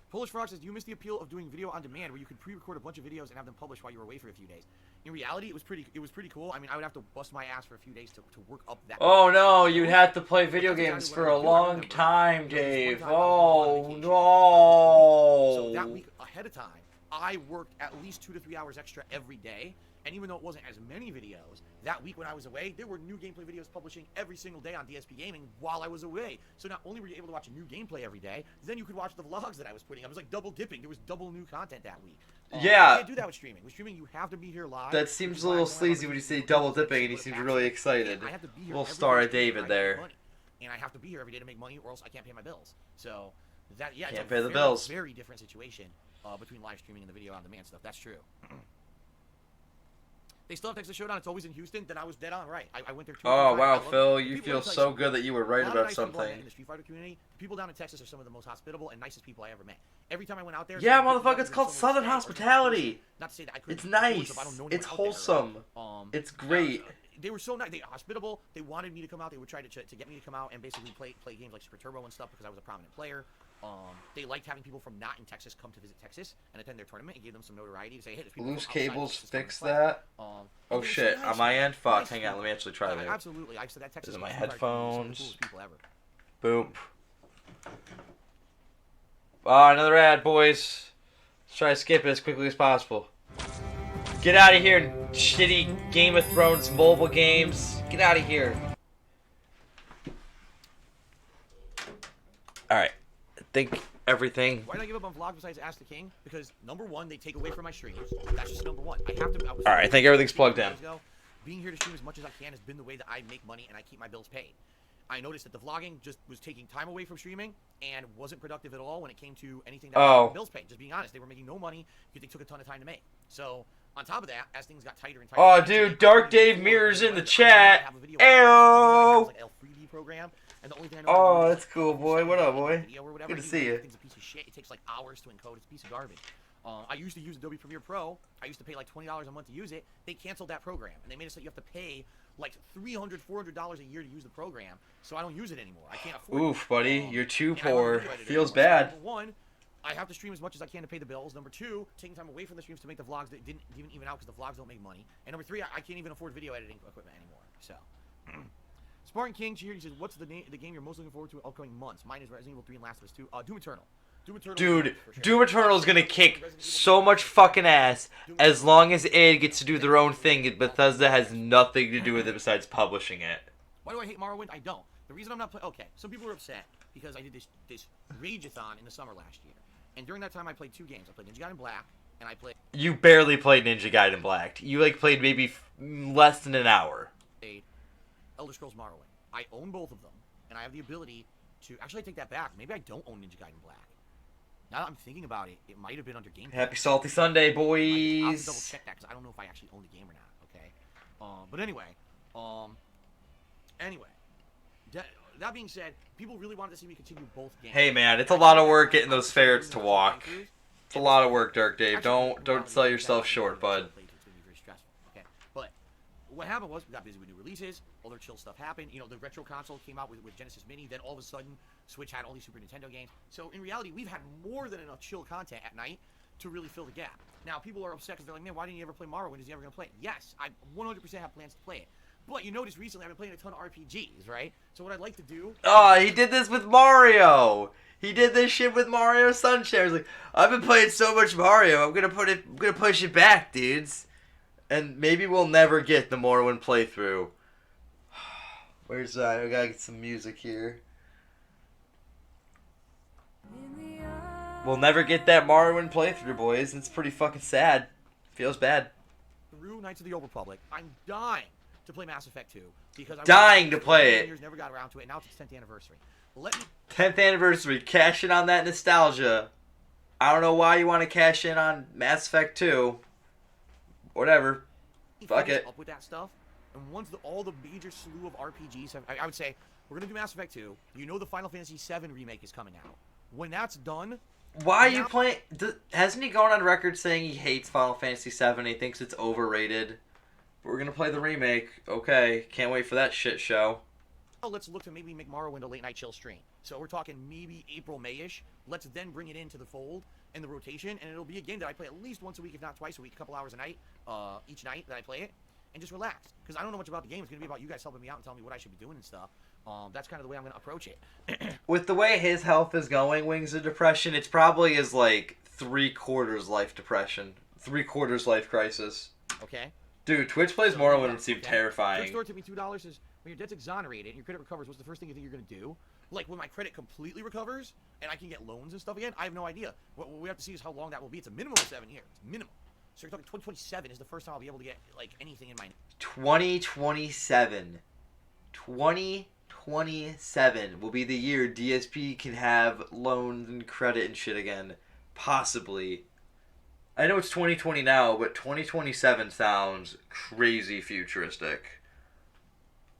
Polish Frog says, you missed the appeal of doing video on demand where you could pre-record a bunch of videos and have them published while you were away for a few days. In reality, it was pretty cool. I mean, I would have to bust my ass for a few days to work up that. Oh no, you'd have to play video games for a long time, Dave. Oh So no. that week ahead of time, I worked at least 2 to 3 hours extra every day. And even though it wasn't as many videos, that week when I was away, there were new gameplay videos publishing every single day on DSP Gaming while I was away. So not only were you able to watch new gameplay every day, then you could watch the vlogs that I was putting. I was like double dipping. There was double new content that week. Yeah. You can't do that with streaming. With streaming, you have to be here live. That seems a little sleazy when you say double dipping and he seems really excited. I have to be here Little every Star day of to make David money. there. And I have to be here every day to make money, or else I can't pay my bills. So that Can't it's a pay the very, bills. very different situation between live streaming and the video on demand stuff. That's true. They still have Texas Showdown. It's always in Houston. Then I was dead on right. I went there 2 Oh, times. wow, I love Phil, it. you People, feel let me tell so something. good that you were A right lot of about nice people I met something. in the Street Fighter community. People down in Texas are some of the most hospitable and nicest people I ever met. Every time I went out there, Yeah, some people motherfucker, it's were called so Southern upset or hospitality. Not to say that I couldn't It's afford nice. stuff. I don't know anyone It's out there, right? wholesome. It's great. They were so nice. They were hospitable. They wanted me to come out. They would try to get me to come out and basically play games like Super Turbo and stuff because I was a prominent player. They liked having people from not in Texas come to visit Texas and attend their tournament and gave them some notoriety to say, hey, there's people Loose from outside cables Texas coming to fix play. that. Oh, Oh shit, on my end? Fuck, hang on, let me actually try that. Absolutely. I've said that Texas These are my Street Fighter community is some of the headphones. coolest people ever. Boom. Ah, another ad, boys. Let's try to skip it as quickly as possible. Get out of here, shitty Game of Thrones mobile games. Get out of here. Alright. I think everything. Why did I give up on vlogs besides Ask the King? Because number one, they take away from my streams. That's just number one. I have to. Alright, I think everything's plugged in. Being here to stream as much as I can has been the way that I make money and I keep my bills paid. I noticed that the vlogging just was taking time away from streaming and wasn't productive at all when it came to anything that was bills paid. Just being honest, they were making no money because they took a ton of time to make. So on top of that, as things got tighter and tighter. Oh, dude, Dark Dave Mirrors in the chat. Ayo. Program. And the only thing I know Oh, that's cool, boy. What up, boy? Good to see you. It's a piece of shit. It takes like hours to encode. It's a piece of garbage. I used to use Adobe Premiere Pro. I used to pay like $20 a month to use it. They canceled that program, and they made it so you have to pay like $300, $400 a year to use the program. So I don't use it anymore. I can't afford it. Oof, buddy, you're too And I don't poor. enjoy it Feels anymore. So bad. number one, I have to stream as much as I can to pay the bills. Number two, taking time away from the streams to make the vlogs that didn't even out because the vlogs don't make money. And number three, I can't even afford video editing equipment anymore. So. Spartan King here, he says, what's the game you're most looking forward to in upcoming months? Mine is Resident Evil 3 and Last of Us 2. Doom Eternal. Dude, Doom Eternal is gonna kick so much fucking ass as long as id gets to do their own thing and Bethesda has nothing to do with it besides publishing it. Why do I hate Morrowind? I don't. The reason I'm not playing... Okay, some people are upset because I did this Rage-a-thon in the summer last year. And during that time, I played 2 games. I played Ninja Gaiden Black, and I played... You barely played Ninja Gaiden Black. You, like, played maybe less than an hour. Elder Scrolls Morrowind. I own both of them, and I have the ability to... Actually, I take that back. Maybe I don't own Ninja Gaiden Black. Now that I'm thinking about it, it might have been under Game Pass. Happy Salty Sunday, boys. I'll double check that because I don't know if I actually own the game or not. Okay. But anyway, that being said, people really wanted to see me continue both games. Hey man, it's a lot of work getting those ferrets to walk. It's a lot of work, Dark Dave. Don't sell yourself short, bud. Okay. But what happened was we got busy with new releases. Other chill stuff happened. You know, the retro console came out with Genesis Mini. Then all of a sudden, Switch had all these Super Nintendo games. So in reality, we've had more than enough chill content at night to really fill the gap. Now, people are upset because they're like, man, why didn't you ever play Morrowind? Is he ever going to play it? Yes, I 100% have plans to play it. But you notice recently I've been playing a ton of RPGs, right? So what I'd like to do... Oh, he did this with Mario! He did this shit with Mario Sunshine. He's like, I've been playing so much Mario, I'm gonna push it back, dudes. And maybe we'll never get the Morrowind playthrough. Where's that? I gotta get some music here. We'll never get that Morrowind playthrough, boys. It's pretty fucking sad. Feels bad. Through Knights of the Old Republic, I'm dying to play Mass Effect 2 because I dying to play it. Years, never got around to it. Now it's its 10th anniversary. Let me 10th anniversary, cash in on that nostalgia. I don't know why you want to cash in on Mass Effect 2. Whatever. Fuck it. Up with that stuff, and once all the major slew of RPGs have, I would say we're gonna do Mass Effect 2. You know the Final Fantasy VII remake is coming out. When that's done. Why are you playing? Hasn't he gone on record saying he hates Final Fantasy VII? He thinks it's overrated. We're gonna play the remake. Okay, can't wait for that shit show. Oh, let's look to maybe make Morrowind a late night chill stream. So we're talking maybe April, May-ish. Let's then bring it into the fold and the rotation, and it'll be a game that I play at least once a week, if not twice a week, a couple hours a night, each night that I play it, and just relax. Because I don't know much about the game. It's gonna be about you guys helping me out and telling me what I should be doing and stuff. That's kind of the way I'm gonna approach it. With the way his health is going, Wings of Depression, it's probably his like 3/4 life depression. 3/4 life crisis. Okay. Dude, Twitch plays So, Morrowind would okay. seem Quick terrifying. story took me $2 is when your debt's exonerated and your credit recovers, what's the first thing you think you're going to do? Like, when my credit completely recovers and I can get loans and stuff again, I have no idea. What we have to see is how long that will be. It's a minimum of 7 years. Minimum. So you're talking 2027 is the first time I'll be able to get, like, anything in my... 2027. 2027 will be the year DSP can have loans and credit and shit again. Possibly. I know it's 2020 now, but 2027 sounds crazy futuristic.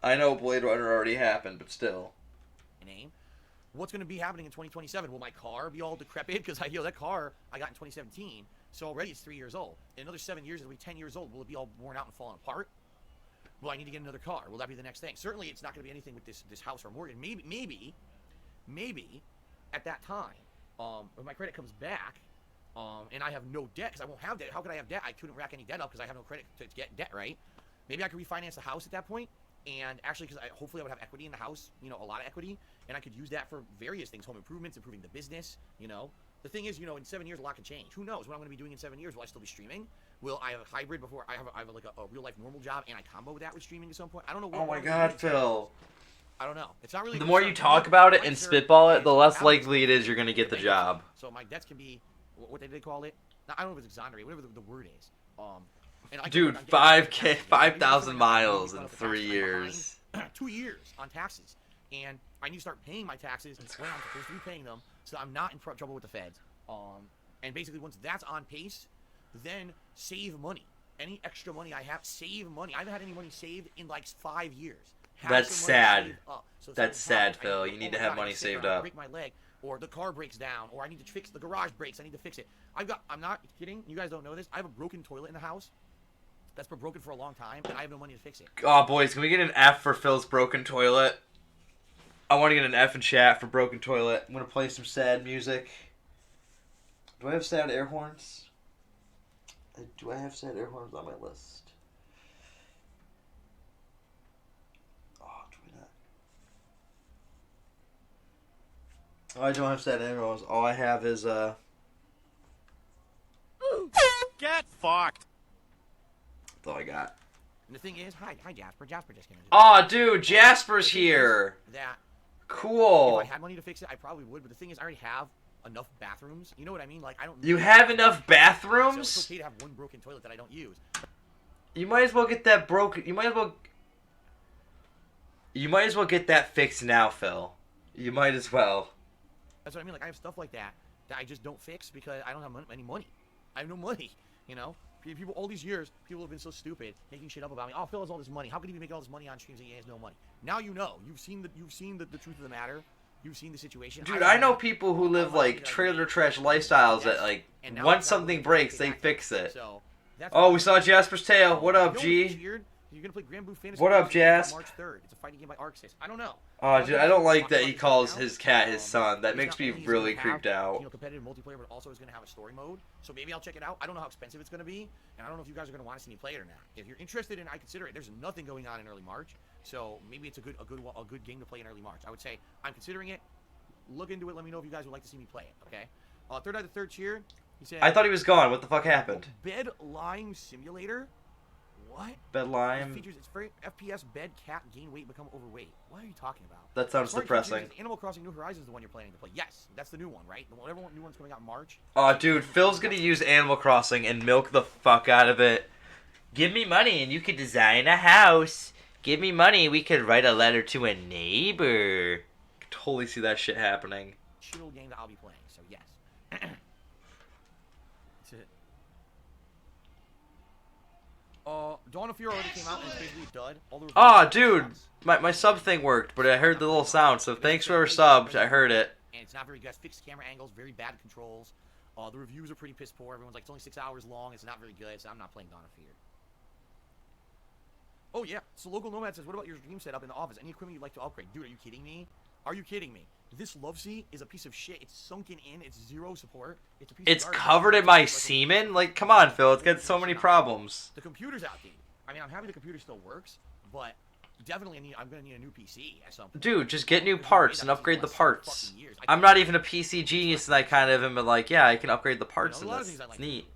I know Blade Runner already happened, but still. Name. What's going to be happening in 2027? Will my car be all decrepit? Because that car I got in 2017, so already it's 3 years old. In another 7 years, it'll be 10 years old. Will it be all worn out and falling apart? Will I need to get another car? Will that be the next thing? Certainly, it's not going to be anything with this house or mortgage. Maybe, at that time, when my credit comes back, and I have no debt, because I won't have debt. How could I have debt? I couldn't rack any debt up because I have no credit to get debt, right? Maybe I could refinance the house at that point, and actually, because hopefully I would have equity in the house, a lot of equity, and I could use that for various things, home improvements, improving the business, The thing is, in 7 years, a lot can change. Who knows what I'm going to be doing in 7 years? Will I still be streaming? Will I have a hybrid before I have like a real life normal job and I combo with that with streaming at some point? I don't know. Oh my god, Phil. I don't know. It's not really. The more you talk about it and spitball it, the less likely it is you're going to get the job. So my debts can be, what did they call it? I don't know if it's exonerated, whatever the word is. Dude, 5,000 miles in 3 years. 2 years on taxes. And I need to start paying my taxes when I'm supposed to be paying them, so I'm not in trouble with the feds. And basically, once that's on pace, then save money. Any extra money I have, save money. I haven't had any money saved in like 5 years. That's sad. That's sad, Phil. You need to have money saved up. Break my leg, or the car breaks down, or I need to fix the garage breaks. I need to fix it. I'm not kidding. You guys don't know this. I have a broken toilet in the house. That's been broken for a long time, and I have no money to fix it. Oh, boys, can we get an F for Phil's broken toilet? I want to get an F in chat for broken toilet. I'm going to play some sad music. Do I have sad air horns? Do I have sad air horns on my list? Oh, do we not? Oh, I don't have sad air horns. All I have is, Get fucked. That's all I got. And the thing is, hi Jasper. Jasper just came in. Oh, dude, Jasper's here. That cool. If I had money to fix it, I probably would. But the thing is, I already have enough bathrooms. You know what I mean? Like, I don't. You have enough bathrooms? So it's okay to have one broken toilet that I don't use. You might as well get that broken. You might as well get that fixed now, Phil. You might as well. That's what I mean. Like, I have stuff like that I just don't fix because I don't have any money. I have no money. People all these years, people have been so stupid, making shit up about me. Oh, Phil has all this money. How could he be making all this money on streams and he has no money? Now you know. You've seen the truth of the matter. You've seen the situation. Dude, I know people who live like trailer trash lifestyles that like once something breaks, they fix it. Oh, we saw Jasper's tail. What up, G? You're gonna play Grand Blue Fantasy. What up, Jas? March 3rd. It's a fighting game by Arxis. I don't know. Oh, dude, I don't like that he calls his cat his son. That makes me really creeped out. Competitive multiplayer, but also is gonna have a story mode. So maybe I'll check it out. I don't know how expensive it's gonna be, and I don't know if you guys are gonna want to see me play it or not. If you're interested in, I consider it. There's nothing going on in early March, so maybe it's a good game to play in early March. I would say I'm considering it. Look into it. Let me know if you guys would like to see me play it. Okay. Third Eye the Third Cheer. He said. I thought he was gone. What the fuck happened? Bed Lime Simulator. What? Bed Lime. Features its very FPS bed cat gain weight become overweight. What are you talking about? That sounds depressing. Animal Crossing New Horizons is the one you're planning to play. Yes, that's the new one, right? Whatever new one's coming out in March. Oh, dude, Phil's gonna use Animal Crossing and milk the fuck out of it. Give me money and you could design a house. Give me money, we could write a letter to a neighbor. I could totally see that shit happening. Chill game that I'll be playing, so yes. That's it. Dawn of Fear already came out and it's basically dud. Oh, dude, my sub thing worked, but I heard the little sound, so thanks for whoever subbed, I heard it. And it's not very good. Fixed camera angles, very bad controls. The reviews are pretty piss poor. Everyone's like, it's only 6 hours long. It's not very good, so I'm not playing Dawn of Fear. Oh, yeah. So Local Nomad says, what about your stream setup in the office? Any equipment you'd like to upgrade? Dude, are you kidding me? Are you kidding me? This love seat is a piece of shit. It's sunken in. It's zero support. It's a piece It's of garbage. covered in my semen? Like, come on, Phil. It's got so many problems. The computer's outdated. I mean, I'm happy the computer still works, but definitely I'm gonna need a new PC at some point. Dude, just get new parts and upgrade the parts. I'm not even a PC genius, and I kind of am like, yeah, I can upgrade the parts in this. It's neat.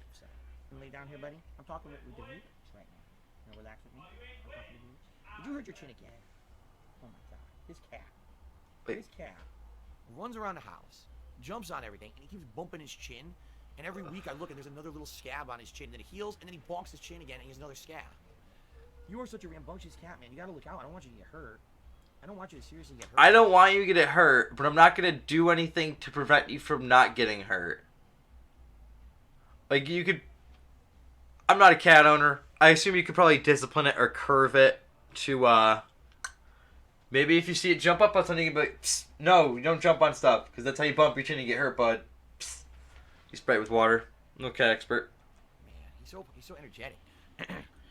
Lay down here, buddy. I'm talking with the Vooch right now. Relax with me. I'm talking to Vooch. Did you hurt your chin again? Oh my god. This cat. This cat runs around the house, jumps on everything, and he keeps bumping his chin. And every week I look and there's another little scab on his chin. And then it heals, and then he bonks his chin again, and he has another scab. You are such a rambunctious cat, man. You gotta look out. I don't want you to get hurt. I don't want you to seriously get hurt. I don't want you to get hurt, but I'm not gonna do anything to prevent you from not getting hurt. Like, you could... I'm not a cat owner. I assume you could probably discipline it or curve it to, maybe if you see it jump up on something, you can be like, psst, no, you don't jump on stuff, because that's how you bump your chin and get hurt, bud. Psst. You spray it with water. No cat expert. Man, he's so energetic.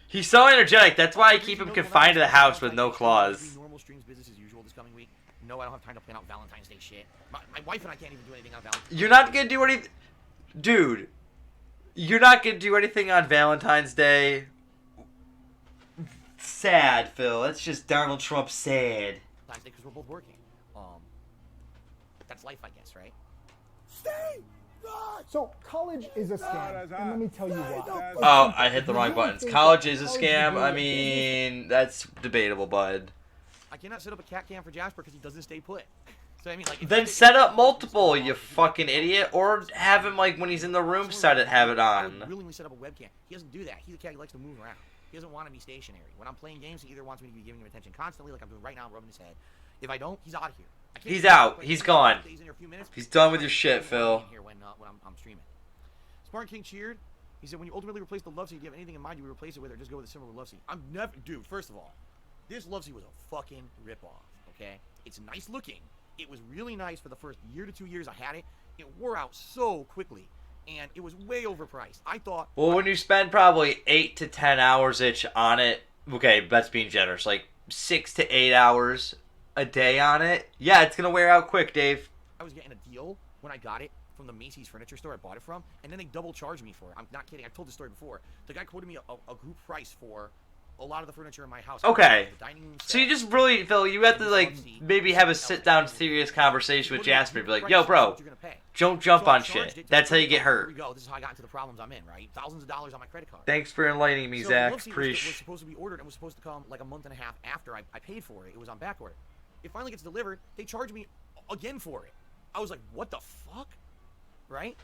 He's so energetic. That's why I keep him confined to the house with no claws. Normal streams, business as usual this coming week. No, I don't have time to plan out Valentine's Day shit. My wife and I can't even do anything on Valentine's Day. You're not gonna do anything, dude. You're not gonna do anything on Valentine's Day. Sad, Phil. That's just Donald Trump sad. Because we're both working. That's life, I guess, right? So college is a scam, and let me tell you why. Oh, I hit the wrong buttons. College is a scam. I mean, that's debatable, bud. I cannot set up a cat cam for Jasper because he doesn't stay put. So I mean, like, then set up multiple, you fucking idiot, or have him like when he's in the room, have it I on. would willingly set up a webcam. He doesn't do that. He's a cat. He likes to move around. He doesn't want to be stationary. When I'm playing games, he either wants me to be giving him attention constantly, like I'm doing right now, rubbing his head. If I don't, he's out of here. He's out. He's gone. He's done with your shit, Phil. Here when I'm streaming. Spartan King cheered. He said, when you ultimately replace the love seat, do you have anything in mind you would replace it with, or just go with a similar love seat? I'm never... Dude, first of all, this love seat was a fucking ripoff, okay? It's nice looking. It was really nice for the first year to 2 years I had it. It wore out so quickly, and it was way overpriced. I thought... Well, when you spend probably 8 to 10 hours each on it, okay, that's being generous, like 6 to 8 hours a day on it, yeah, it's gonna wear out quick, Dave. I was getting a deal when I got it from the Macy's furniture store I bought it from, and then they double charged me for it. I'm not kidding. I've told this story before. The guy quoted me a group price for a lot of the furniture in my house. Okay. The dining room set, So you just really, Phil, you have to, like, maybe have a sit-down, serious conversation with Jasper. Be like, yo, bro, don't jump on shit. That's how you get hurt. Here we go. This is how I got into the problems I'm in, right? Thousands of dollars on my credit card. Thanks for enlightening me, Zach. Was supposed to be ordered and was supposed to come like a month and a half after I paid for it. It was on back order. It finally gets delivered. They charge me again for it. I was like, what the fuck? Right?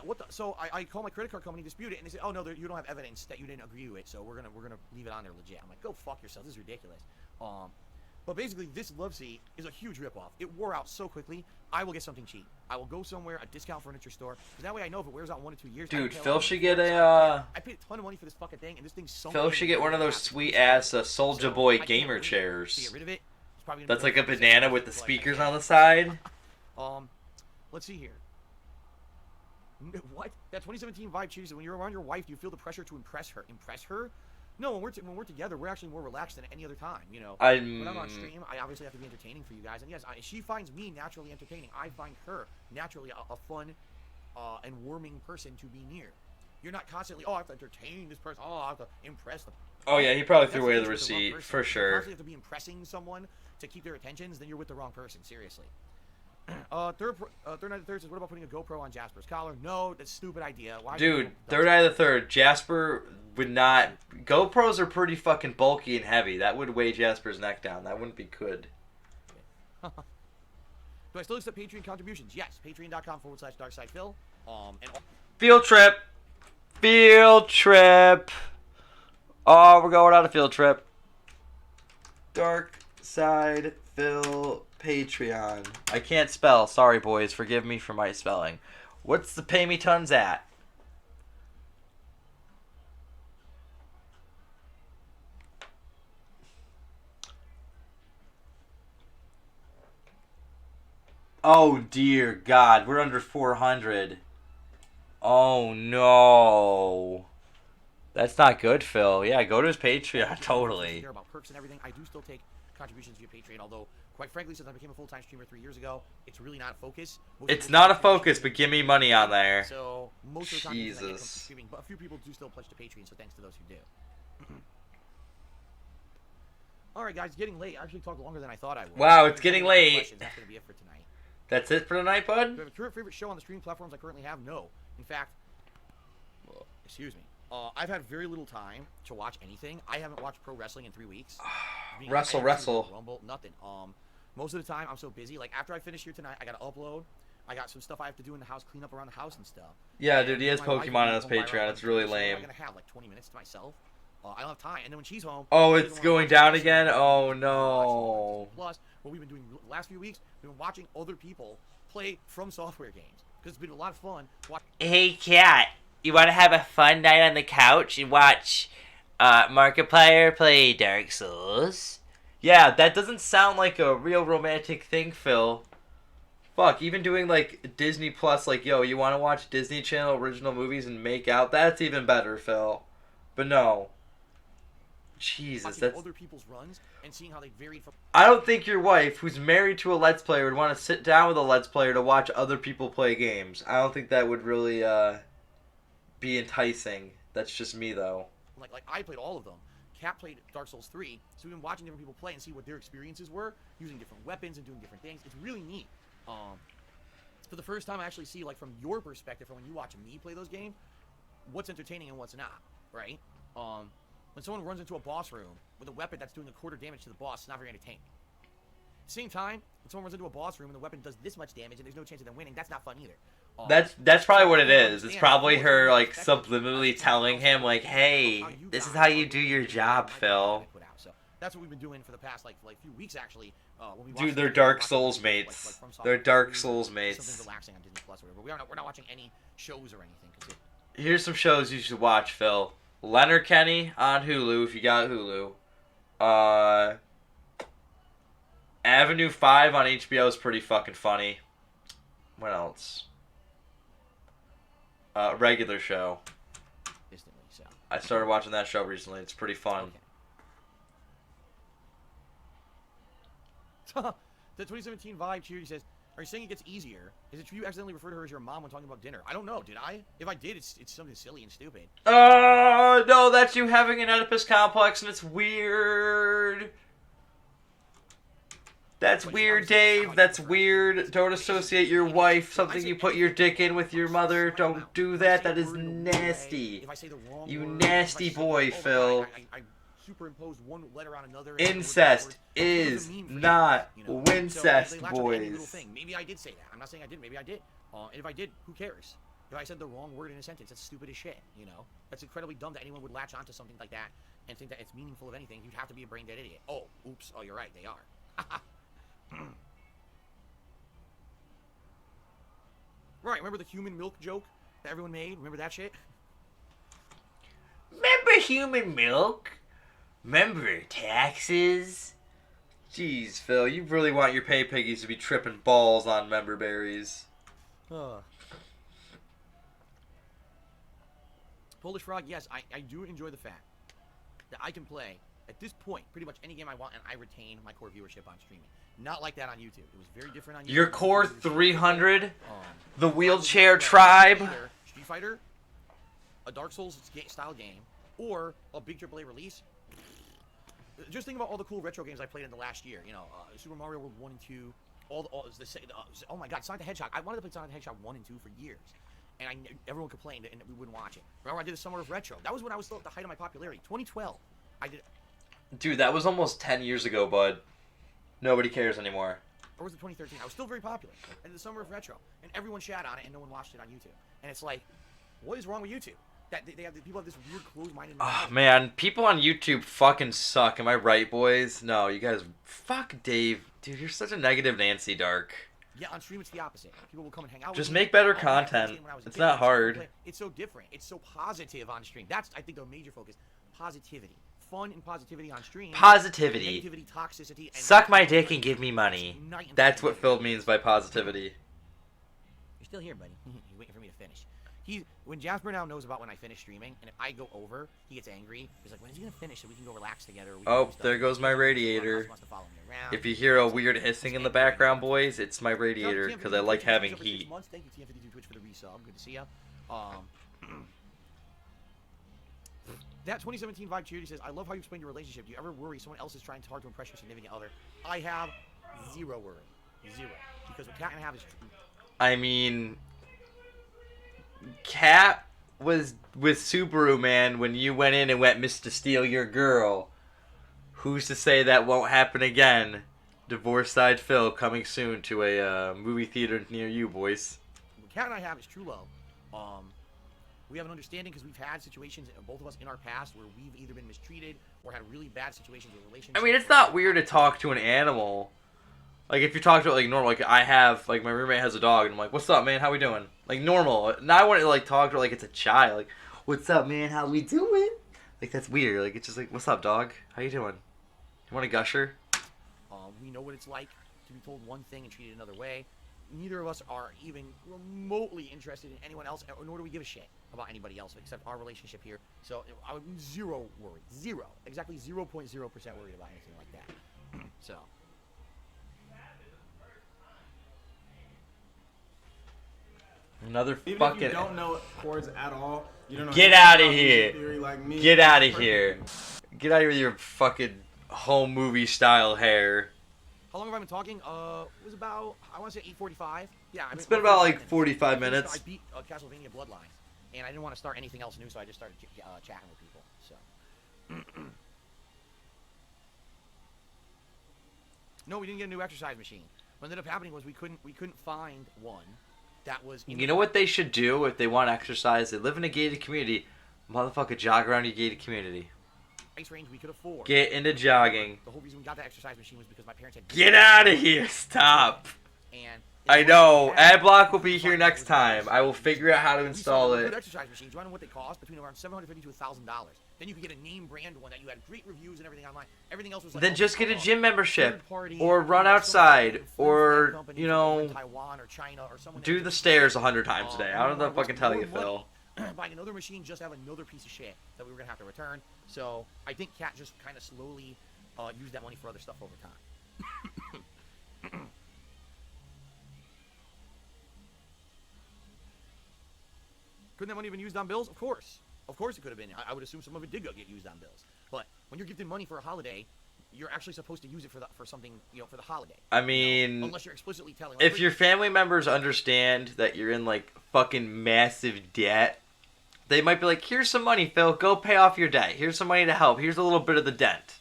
What the? So I call my credit card company, dispute it, and they say, oh no, you don't have evidence that you didn't agree to it, so we're gonna leave it on there legit. I'm like, go fuck yourself. This is ridiculous. But basically, this love seat is a huge ripoff. It wore out so quickly. I will get something cheap. I will go somewhere, a discount furniture store, because that way I know if it wears out in 1 to 2 years. Dude, Phil should get a. I paid a ton of money for this fucking thing, and this thing's so. Phil should get one of those sweet ass Soulja Boy gamer chairs. Get rid of it. That's like a banana with the speakers on the side. Let's see here. What? That 2017 vibe cheers. When you're around your wife, do you feel the pressure to impress her? Impress her? No, when we're together, we're actually more relaxed than any other time. You know, when I'm on stream, I obviously have to be entertaining for you guys. And yes, she finds me naturally entertaining. I find her naturally a fun and warming person to be near. You're not constantly, oh, I have to entertain this person. Oh, I have to impress them. Oh yeah, he probably threw away the receipt for sure. You constantly have to be impressing someone to keep their attentions. Then you're with the wrong person. Seriously. Third Night of the Third says, what about putting a GoPro on Jasper's collar? No, that's a stupid idea. Why? Dude, Third Night of the Third, Jasper would not. GoPros are pretty fucking bulky and heavy. That would weigh Jasper's neck down. That wouldn't be good. Do I still accept Patreon contributions? Yes, patreon.com/darksidephil. Field trip. Field trip. Oh, we're going on a field trip. Dark Side Phil Patreon. I can't spell. Sorry, boys. Forgive me for my spelling. What's the pay me tons at? Oh, dear God. We're under 400. Oh, no. That's not good, Phil. Yeah, go to his Patreon. Totally. About perks and everything. I do still take contributions via Patreon, although quite frankly, since I became a full-time streamer 3 years ago, it's really not a focus. It's not a focus, but give me money on there. So most of the contributions I get come from Jesus. streaming, but a few people do still pledge to Patreon, so thanks to those who do. All right, guys, getting late. I actually talked longer than I thought I would. Wow, it's getting late. That's going to be it for tonight. That's it for tonight, bud? Do I have a current favorite show on the streaming platforms I currently have? No. In fact, excuse me. I've had very little time to watch anything. I haven't watched pro wrestling in 3 weeks. Wrestle. Rumble, nothing. Most of the time, I'm so busy. Like, after I finish here tonight, I got to upload. I got some stuff I have to do in the house, clean up around the house and stuff. Yeah, dude, he has My wife Pokemon on will his come by Patreon. around It's really 10, so lame. I'm going to have, like, 20 minutes to myself. I don't have time. And then when she's home... Oh, she it's doesn't going wanna watch down anything. again? Oh, Watch no. Plus, what we've been doing the last few weeks, we've been watching other people play From Software games. Because it's been a lot of fun. Hey, Cat, you want to have a fun night on the couch and watch Markiplier play Dark Souls? Yeah, that doesn't sound like a real romantic thing, Phil. Fuck, even doing, like, Disney Plus, like, yo, you want to watch Disney Channel original movies and make out? That's even better, Phil. But no. Jesus, that's... other people's runs and seeing how they varied from... I don't think your wife, who's married to a Let's Player, would want to sit down with a Let's Player to watch other people play games. I don't think that would really, be enticing. That's just me, though. Like I played all of them. Kat played Dark Souls 3, so we've been watching different people play and see what their experiences were, using different weapons and doing different things. It's really neat. For the first time, I actually see, like, from your perspective, from when you watch me play those games, what's entertaining and what's not, right? When someone runs into a boss room with a weapon that's doing a quarter damage to the boss, it's not very entertaining. Same time, when someone runs into a boss room and the weapon does this much damage and there's no chance of them winning, that's not fun either. That's probably what it is. It's probably her, like, subliminally telling him, like, hey, this is how you do your job, Phil. So that's what we've been doing for the past, like few weeks, actually. When we Dude, they're Dark Souls mates. They're Dark Souls mates. Something relaxing on Disney Plus or whatever. We're not watching any shows or anything. Here's some shows you should watch, Phil. Leonard Kenny on Hulu, if you got Hulu. Avenue 5 on HBO is pretty fucking funny. What else? Regular Show. I started watching that show recently. It's pretty fun. Okay. The 2017 vibe cheer, he says, are you saying it gets easier? Is it true you accidentally refer to her as your mom when talking about dinner? I don't know, did I? If I did, it's something silly and stupid. Oh, no, that's you having an Oedipus complex, and it's weird. That's weird, Dave. That's weird. Don't associate your wife, something you put your dick in, with your mother. Don't do that. That is nasty. You nasty boy, Phil. I superimposed one letter on another. Incest is not wincest, boys. Maybe I did say that. I'm not saying I did. Maybe I did. And if I did, who cares? If I said the wrong word in a sentence, that's stupid as shit, you know? That's incredibly dumb that anyone would latch onto something like that and think that it's meaningful of anything. You'd have to be a brain-dead idiot. Oh, oops. Oh, you're right. They are. Right, remember the human milk joke that everyone made? Remember that shit? Remember human milk? Remember taxes? Jeez, Phil, you really want your pay piggies to be tripping balls on member berries. Polish Frog, yes, I do enjoy the fact that I can play, at this point, pretty much any game I want, and I retain my core viewership on streaming. Not like that on YouTube. It was very different on YouTube. Your core 300? The wheelchair tribe? Street Fighter, a Dark Souls style game, or a big AAA release. Just think about all the cool retro games I played in the last year. You know, Super Mario World 1 and 2. Oh my God, Sonic the Hedgehog. I wanted to play Sonic the Hedgehog 1 and 2 for years. And everyone complained and we wouldn't watch it. Remember, I did a Summer of Retro. That was when I was still at the height of my popularity. 2012. I did. Dude, that was almost 10 years ago, bud. Nobody cares anymore. Or was it 2013? I was still very popular. I did the Summer of Retro. And everyone shat on it and no one watched it on YouTube. And it's like, what is wrong with YouTube? That people have this weird closed-minded... Oh, man. People on YouTube fucking suck. Am I right, boys? No, you guys... Fuck Dave. Dude, you're such a negative Nancy Dark. Yeah, on stream it's the opposite. People will come and hang out with Just me. make better content. It's not hard. It's so different. It's so positive on stream. That's, I think, the major focus. Positivity. Fun and positivity on stream. Positivity. Negativity, toxicity, and... Suck my dick and give me money. That's what Phil means by positivity. You're still here, buddy. You're waiting for me to finish. When Jasper now knows about when I finish streaming, and if I go over, he gets angry. He's like, when is he going to finish so we can go relax together? Oh, there goes my radiator. If you hear a weird hissing in the background, boys, it's my radiator, because I like having heat. Thank you, TM52 Twitch, for the resub. Good to see ya. That 2017 vibe charity says, I love how you explained your relationship. Do you ever worry someone else is trying hard to impress your significant other? I have zero worry. Zero. Because what Kat and I have is true. I mean, Kat was with Subaru, man, when you went in and went Mr. Steal Your Girl. Who's to say that won't happen again? Divorce Side Phil coming soon to a movie theater near you, boys. What Kat and I have is true love. We have an understanding because we've had situations, both of us in our past, where we've either been mistreated or had really bad situations with relationships. I mean, it's not weird to talk to an animal. Like, if you talk to it like normal, like I have, like my roommate has a dog, and I'm like, what's up, man? How we doing? Like, normal. Now I want to, like, talk to her like it's a child. Like, what's up, man? How we doing? Like, that's weird. Like, it's just like, what's up, dog? How you doing? You want a gusher? We know what it's like to be told one thing and treated another way. Neither of us are even remotely interested in anyone else, nor do we give a shit about anybody else except our relationship here. So I would be zero worried. Zero. Exactly 0.0% worried about anything like that. So. Another Even fucking... if you don't know chords at all, you don't know Get out of about here. music theory like me, Get out of perfect. here. Get out of here with your fucking home movie style hair. How long have I been talking? It was about, I want to say 8:45. Yeah, I mean, It's been about like 45 minutes. I beat Castlevania Bloodlines, and I didn't want to start anything else new, so I just started chatting with people. So. No, we didn't get a new exercise machine. What ended up happening was we couldn't find one that was. You know what they should do if they want to exercise? They live in a gated community. Motherfucker, jog around your gated community. Ice range we could afford. Get into jogging. The whole reason we got that exercise machine was because my parents had. Get out of here! Stop. And I know. Adblock will be here next time. I will figure out how to install Good it. exercise machines. Do you know what they cost? Between around $750 to $1,000. Then you could get a name brand one that you had great reviews and everything online. Everything else was like. Then just get a gym membership, third-party, or run outside, or you know, Taiwan or China or someone do the stairs 100 times a day. I don't know if I can tell you, Phil. Buying another machine, just have another piece of shit that we were gonna have to return. So I think Kat just kind of slowly used that money for other stuff over time. Couldn't that money have been used on bills? Of course it could have been. I would assume some of it did go get used on bills. But when you're gifted money for a holiday, you're actually supposed to use it for something, you know, for the holiday. I mean, unless you're explicitly telling. If your family members understand that you're in like fucking massive debt, they might be like, "Here's some money, Phil. Go pay off your debt. Here's some money to help. Here's a little bit of the dent."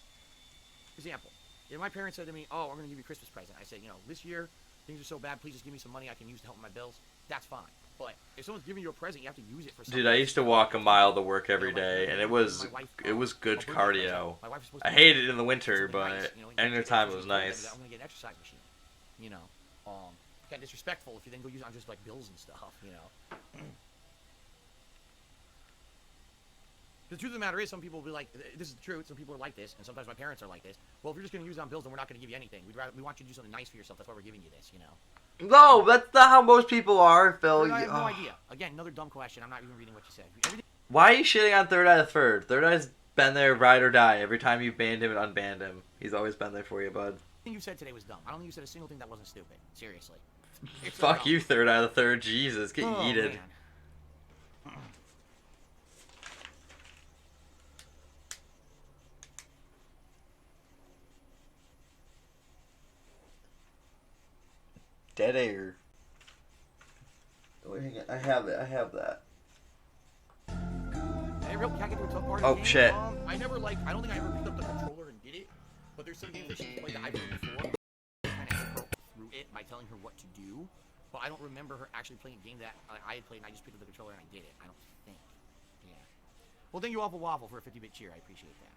Example: if my parents said to me, "Oh, we're gonna give you a Christmas present," I said, "You know, this year things are so bad. Please just give me some money I can use to help my bills." That's fine. But if someone's giving you a present, you have to use it for something. Dude, I used to walk a mile to work every day, and it was good cardio. I hated it in the winter, but any time it was nice. I'm gonna get an exercise machine. You know, kind of disrespectful if you then go use it on just like bills and stuff. You know. The truth of the matter is, some people will be like, "This is the truth." Some people are like this, and sometimes my parents are like this. Well, if you're just gonna use it on bills, then we're not gonna give you anything. We want you to do something nice for yourself. That's why we're giving you this. You know. No, that's not how most people are, Phil. I have no idea. Again, another dumb question. I'm not even reading what you said. Why are you shitting on Third Eye the Third? Third Eye's been there, ride or die. Every time you banned him and unbanned him, he's always been there for you, bud. Everything you said today was dumb. I don't think you said a single thing that wasn't stupid. Seriously. Fuck you, Third Eye the Third. Jesus, get yeeted. Man. Dead air. Wait, hang on. I have it. I have that. Oh shit. I never I don't think I ever picked up the controller and did it, but there's some games that she's played that I've played before. Kind of through it by telling her what to do, but I don't remember her actually playing a game that I had played and I just picked up the controller and I did it. I don't think. Yeah. Well, thank you, Awful Waffle, for a 50-bit cheer. I appreciate that.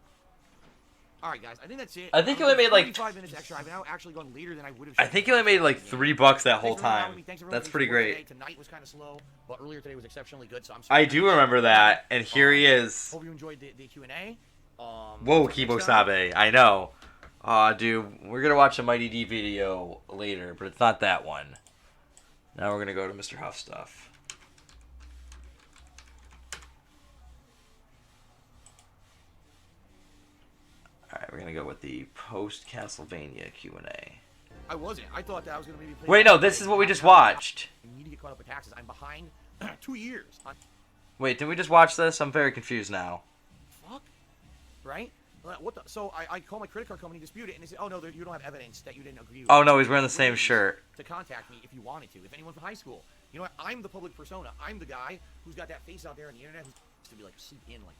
All right, guys. I think that's it. I think you only made like 5 minutes extra. I've now actually gone later than I would have. I think you only made like $3 that whole time. That's pretty great. Tonight was kind of slow, but earlier today was exceptionally good. So I do remember that, and here he is. Hope you enjoyed the Q&A. Whoa, Kibo Sabe. I know. Dude, we're gonna watch a Mighty D video later, but it's not that one. Now we're gonna go to Mr. Huff stuff. Alright, we're gonna go with the post-Castlevania Q&A. I wasn't. I thought that I was gonna maybe play. Wait, no, this is what we just watched. I need to get caught up with taxes. I'm behind 2 years. Wait, did we just watch this? I'm very confused now. Fuck. right? What the? So I call my credit card company, dispute it, and they say, oh no, you don't have evidence that you didn't agree. Oh no, he's wearing the same shirt. To contact me if you wanted to. If anyone from high school, you know what? I'm the public persona. I'm the guy who's got that face out there on the internet who's to be like sleep in like,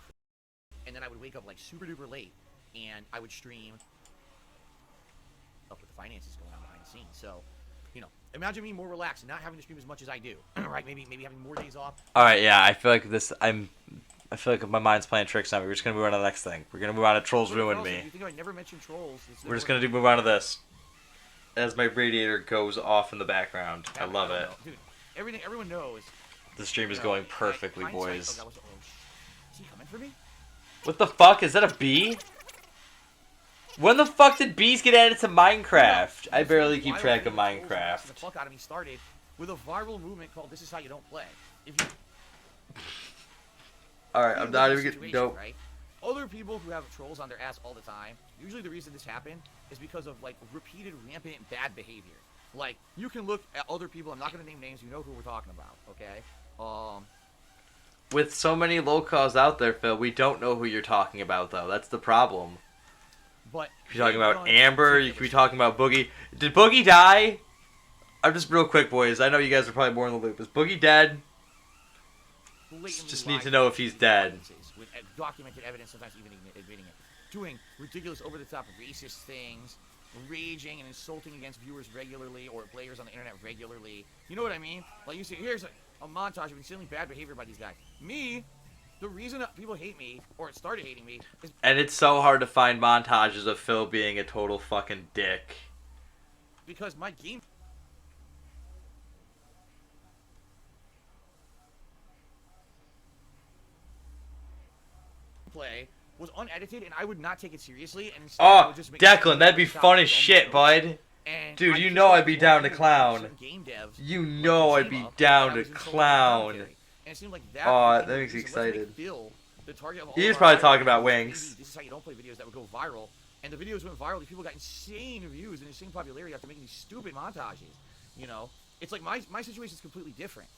and then I would wake up like super duper late, and I would stream up with the finances going on behind the scenes. So, you know, imagine me more relaxed and not having to stream as much as I do, right? Maybe having more days off. All right, yeah, I feel like I feel like my mind's playing tricks on me. We're just gonna move on to the next thing. We're gonna move on to Trolls Ruined Me. You think I never mentioned Trolls? We're just gonna move on to this. As my radiator goes off in the background, I love it. Dude, everyone knows. The stream is going perfectly, boys. Is he coming for me? What the fuck? Is that a bee? When the fuck did bees get added to Minecraft? I barely keep track of Minecraft. The fuck out of me started with a viral movement called "This Is How You Don't Play." If you Alright, I'm not even getting... Nope. Right? Other people who have trolls on their ass all the time, usually the reason this happened is because of, like, repeated, rampant, bad behavior. Like, you can look at other people, I'm not going to name names, you know who we're talking about, okay? With so many locals out there, Phil, we don't know who you're talking about, though. That's the problem. But you could be talking about Amber, you could be talking about Boogie. Did Boogie die? I'm just real quick, boys. I know you guys are probably more in the loop. Is Boogie dead? Just need to know if he's dead. With documented evidence, sometimes even admitting it. Doing ridiculous, over-the-top, racist things, raging and insulting against viewers regularly or players on the internet regularly. You know what I mean? Like you see, here's a montage of insanely bad behavior by these guys. Me, the reason that people hate me or started hating me is. And it's so hard to find montages of Phil being a total fucking dick. Because my game. Play was unedited and I would not take it seriously and instead I would just make Declan, that'd be fun as shit, bud. Dude, you know I'd be down to clown. You know I'd be down to clown. And it seemed like that that makes me excited. He's probably talking about wings. This is how you don't play videos that would go viral. And the videos went viral. These people got insane views and insane popularity after making these stupid montages. You know, it's like my situation is completely different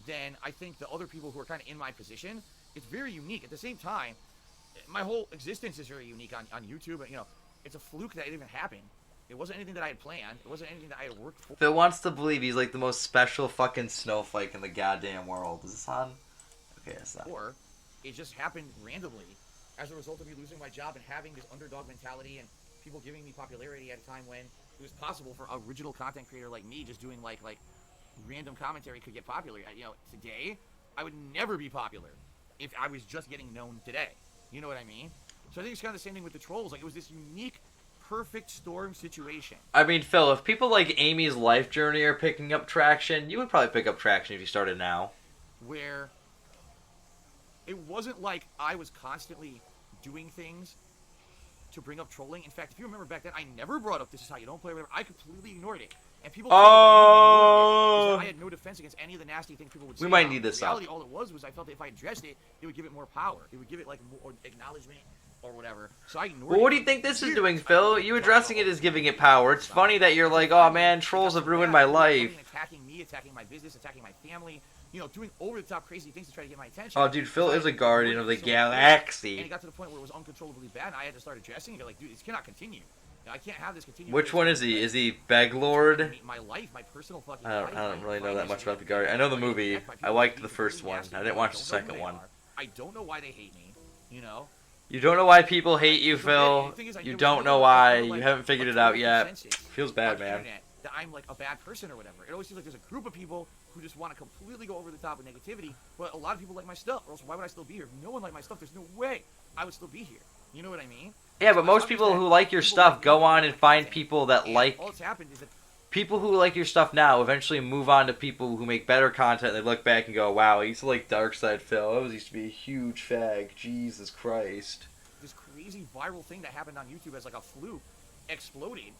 than I think the other people who are kind of in my position. It's very unique. At the same time, my whole existence is very unique on YouTube. You know, it's a fluke that it even happened. It wasn't anything that I had planned. It wasn't anything that I had worked for. Phil wants to believe he's like the most special fucking snowflake in the goddamn world. Is this on? Okay, it's not. Or it just happened randomly as a result of me losing my job and having this underdog mentality and people giving me popularity at a time when it was possible for an original content creator like me just doing like random commentary could get popular. You know, today I would never be popular if I was just getting known today. You know what I mean? So I think it's kind of the same thing with the trolls. Like, it was this unique, perfect storm situation. I mean, Phil, if people like Amy's life journey are picking up traction, you would probably pick up traction if you started now. Where it wasn't like I was constantly doing things to bring up trolling. In fact, if you remember back then, I never brought up "This Is How You Don't Play" or whatever. I completely ignored it. And people I had no defense against any of the nasty things people would say. We might need this in reality, all it was I felt that if I addressed it, it would give it more power. It would give it like more acknowledgement or whatever. So I ignored it. Well, what do you think this is doing, Phil? You addressing it is giving it power. It's funny that you're like, oh man, trolls have ruined my life. Attacking me, attacking my business, attacking my family. You know, doing over-the-top crazy things to try to get my attention. Oh, dude, Phil is a guardian of the galaxy. And it got to the point where it was uncontrollably bad, and I had to start addressing it. You're like, dude, this cannot continue. I can't have this continue. Which one is he? Is he Beglord? My life, my personal fucking life. I don't really know that much about the Guardian. I know the movie. I liked the first one. I didn't watch the second one. I don't know why they hate me, you know? You don't know why people hate you, Phil. You don't know why. You haven't figured it out yet. Feels bad, man. That I'm like a bad person or whatever. It always seems like there's a group of people who just want to completely go over the top with negativity, but a lot of people like my stuff, or else why would I still be here? If no one liked my stuff, there's no way I would still be here. You know what I mean? Yeah, but most people who like your stuff go on and find people that like... All that's happened is that people who like your stuff now eventually move on to people who make better content, and they look back and go, wow, I used to like Darkside Phil. I used to be a huge fag. Jesus Christ. This crazy viral thing that happened on YouTube as like a fluke exploded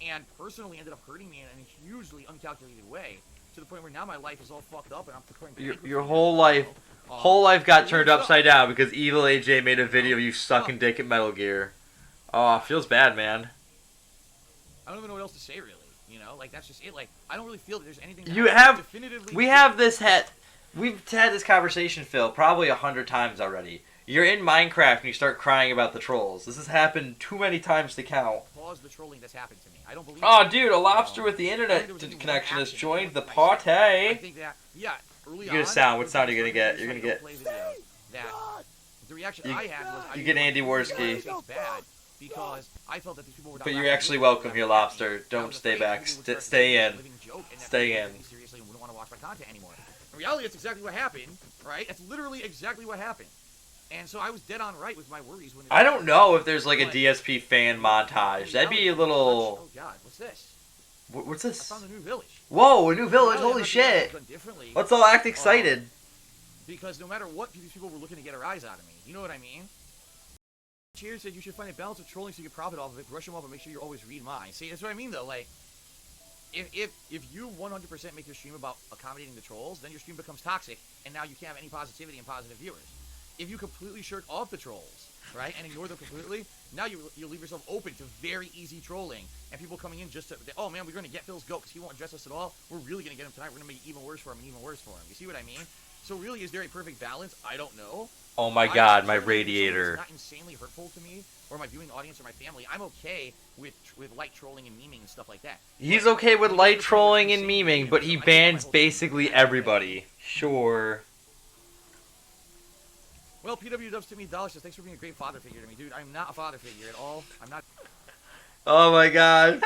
and personally ended up hurting me in a hugely uncalculated way, to the point where now my life is all fucked up and I'm preparing. Your whole life got turned upside down because Evil AJ made a video of you sucking dick at Metal Gear. Oh, feels bad, man. I don't even know what else to say, really. You know, like that's just it. Like I don't really feel that there's anything. We've had this conversation, Phil, probably 100 times already. You're in Minecraft and you start crying about the trolls. This has happened too many times to count. Pause the trolling that's happened to me. I don't believe. Oh, dude, a lobster with the internet connection has joined the party. I think that, yeah, early You get a sound. What sound are you gonna get? You're gonna get. That the reaction I had was you get Andy Worski. It's bad because I felt that these people were. But you're actually welcome here, lobster. Don't stay back. Stay in. Stay in. Seriously, and wouldn't want to watch my content anymore. In reality, that's exactly what happened, right? That's literally exactly what happened. And so I was dead on right with my worries. When I don't know if there's like a DSP fan montage. That'd be a little. Oh God, what's this? What's this? I found a new village. Whoa, a new village! Holy shit! Let's all act excited. Because no matter what, these people were looking to get a rise out of me. You know what I mean? Cheers said you should find a balance of trolling so you can profit off of it, brush them off, and make sure you always read mine. See, that's what I mean though. Like, if you 100% make your stream about accommodating the trolls, then your stream becomes toxic, and now you can't have any positivity and positive viewers. If you completely shirk off the trolls, right, and ignore them completely, now you leave yourself open to very easy trolling, and people coming in just to, oh man, we're going to get Phil's goat because he won't address us at all. We're really going to get him tonight. We're going to make it even worse for him and even worse for him. You see what I mean? So really, is there a perfect balance? I don't know. Oh my God, my radiator. It's not insanely hurtful to me or my viewing audience or my family. I'm okay with light trolling and memeing and stuff like that. He's okay with light trolling and memeing, but he bans basically everybody. Sure. Well, PW Dubs to me, Dollar says, thanks for being a great father figure to me. Dude, I'm not a father figure at all. I'm not. Oh my God.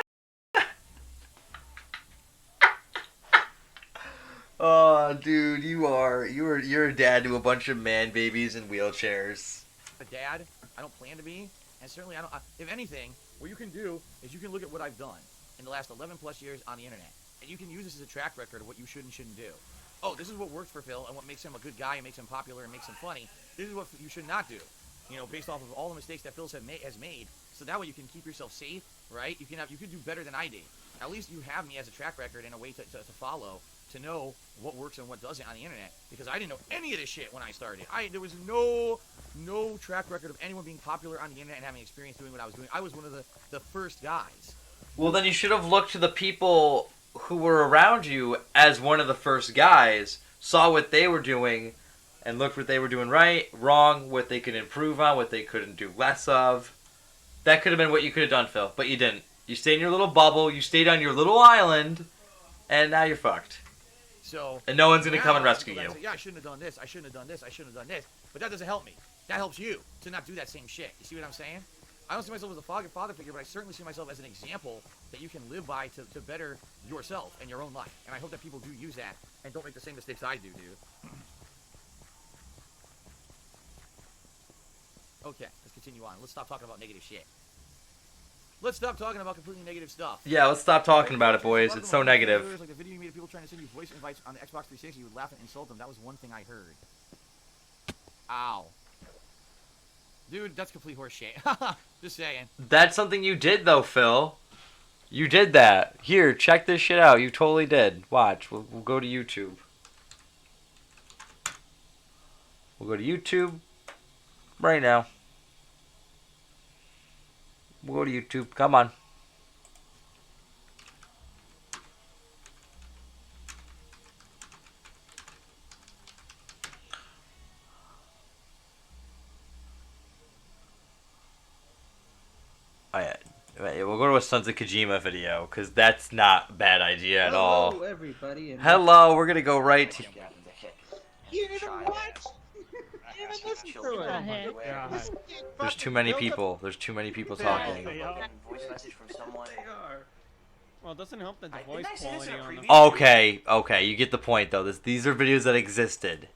Oh, dude, you're a dad to a bunch of man babies in wheelchairs. A dad, I don't plan to be, and certainly I don't. If anything, what you can do is you can look at what I've done in the last 11 plus years on the internet, and you can use this as a track record of what you should and shouldn't do. Oh, this is what works for Phil, and what makes him a good guy, and makes him popular, and makes him funny. This is what you should not do. You know, based off of all the mistakes that Phil has made, so that way you can keep yourself safe, right? You can do better than I did. At least you have me as a track record and a way to follow, to know what works and what doesn't on the internet, because I didn't know any of this shit when I started. There was no track record of anyone being popular on the internet and having experience doing what I was doing. I was one of the first guys. Well, then you should have looked to the people who were around you as one of the first guys, saw what they were doing, and looked what they were doing right, wrong, what they could improve on, what they couldn't do less of. That could have been what you could have done, Phil, but you didn't. You stayed in your little bubble, you stayed on your little island, and now you're fucked. So, and no one's going to come and rescue you. Say, yeah, I shouldn't have done this, I shouldn't have done this, I shouldn't have done this. But that doesn't help me. That helps you to not do that same shit. You see what I'm saying? I don't see myself as a father figure, but I certainly see myself as an example that you can live by to better yourself and your own life. And I hope that people do use that and don't make the same mistakes I do, dude. Okay, let's continue on. Let's stop talking about negative shit. Let's stop talking about completely negative stuff. Yeah, let's stop talking about it, boys. It's so negative. Like the video you made of people trying to send you voice invites on the Xbox 360, you would laugh and insult them. That was one thing I heard. Ow. Dude, that's complete horse shit. Just saying. That's something you did, though, Phil. You did that. Here, check this shit out. You totally did. Watch. We'll go to YouTube. We'll go to YouTube right now. We'll go to YouTube. Come on. Oh, yeah. We'll go to a Sons of Kojima video, because that's not a bad idea at all. Hello, everybody. And hello, we're going to go right to... You didn't even watch? You didn't even listen to it. There's too many people. There's too many people talking. Voice message from someone. Well, it doesn't help that the voice quality on them. Okay, you get the point, though. These are videos that existed.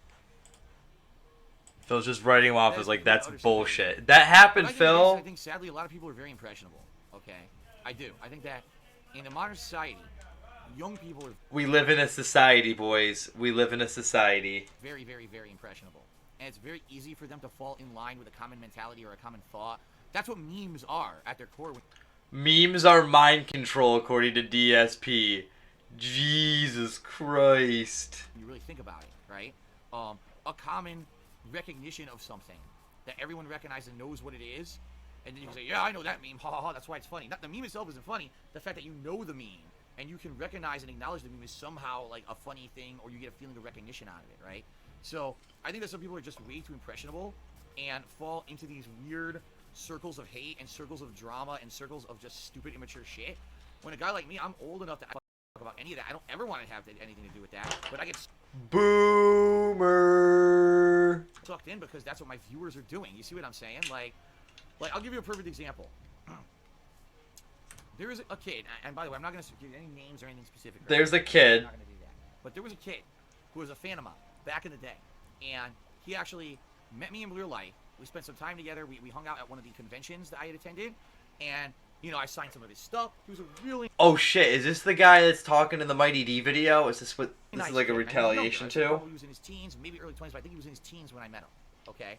Phil's just writing them off as like, that's bullshit. That happened, Phil. I think, sadly, a lot of people are very impressionable. Okay? I do. I think that in a modern society, young people are... We live in a society, boys. We live in a society. Very, very, very impressionable. And it's very easy for them to fall in line with a common mentality or a common thought. That's what memes are at their core. Memes are mind control, according to DSP. Jesus Christ. You really think about it, right? A common recognition of something that everyone recognizes and knows what it is. And then you can say, yeah, I know that meme. Ha ha ha, that's why it's funny. Not the meme itself isn't funny. The fact that you know the meme and you can recognize and acknowledge the meme is somehow like a funny thing, or you get a feeling of recognition out of it, right? So I think that some people are just way too impressionable and fall into these weird circles of hate and circles of drama and circles of just stupid, immature shit. When a guy like me, I'm old enough to talk about any of that. I don't ever want to have anything to do with that, but I get Boomer sucked in because that's what my viewers are doing. You see what I'm saying? Like I'll give you a perfect example. There is a kid, and by the way, I'm not going to give any names or anything specific. There's a kid. I'm not going to do that. But there was a kid who was a fan of mine back in the day, and he actually met me in real life. We spent some time together. We hung out at one of the conventions that I had attended, and you know, I signed some of his stuff. He was a really Oh shit! Is this the guy that's talking in the Mighty D video? Is this what this nice is like a kid. retaliation I to? probably he was in his teens, maybe early 20s, but I think he was in his teens when I met him. Okay,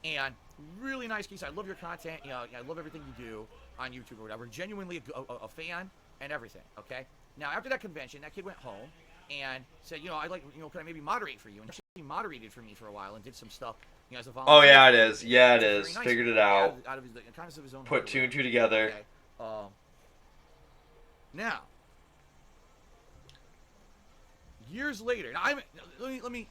and really nice kid. I love your content. You know, I love everything you do on YouTube or whatever. Genuinely a fan and everything. Okay. Now after that convention, that kid went home and said, you know, I'd like, you know, can I maybe moderate for you? And he moderated for me for a while and did some stuff. You know, as a volunteer. Oh yeah, it is. Yeah, it is. Nice. Figured it out. Out of his, kind of his own Put 2 and 2 together. Okay. Now, years later, now let me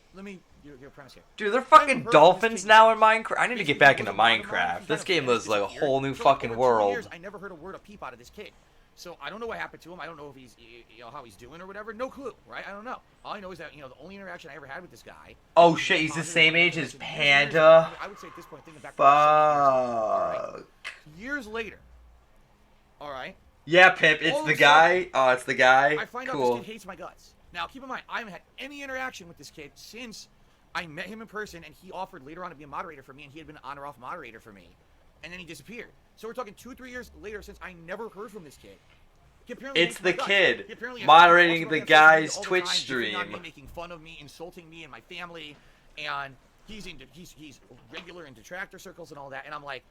your premise here. Dude, they're fucking dolphins now in Minecraft. I need to get back into Minecraft. This game was like a whole new fucking world. I never heard a word of peep out of this kid. So I don't know what happened to him. I don't know if he's, you know, how he's doing or whatever. No clue, right? I don't know. All I know is that, you know, the only interaction I ever had with this guy. Oh shit, he's the same age as Panda. I would say at this point, thinking back. Fuck. Years later. All right. Yeah, Pimp, it's the guy. Oh, it's the guy. I find out Cool. this kid hates my guts. Now, keep in mind, I haven't had any interaction with this kid since I met him in person, and he offered later on to be a moderator for me, and he had been an on or off moderator for me, and then he disappeared. So we're talking 2-3 years later since I never heard from this kid. It's the kid moderating the guy's Twitch stream. Making fun of me, insulting me and my family, and he's regular in detractor circles and all that, and I'm like,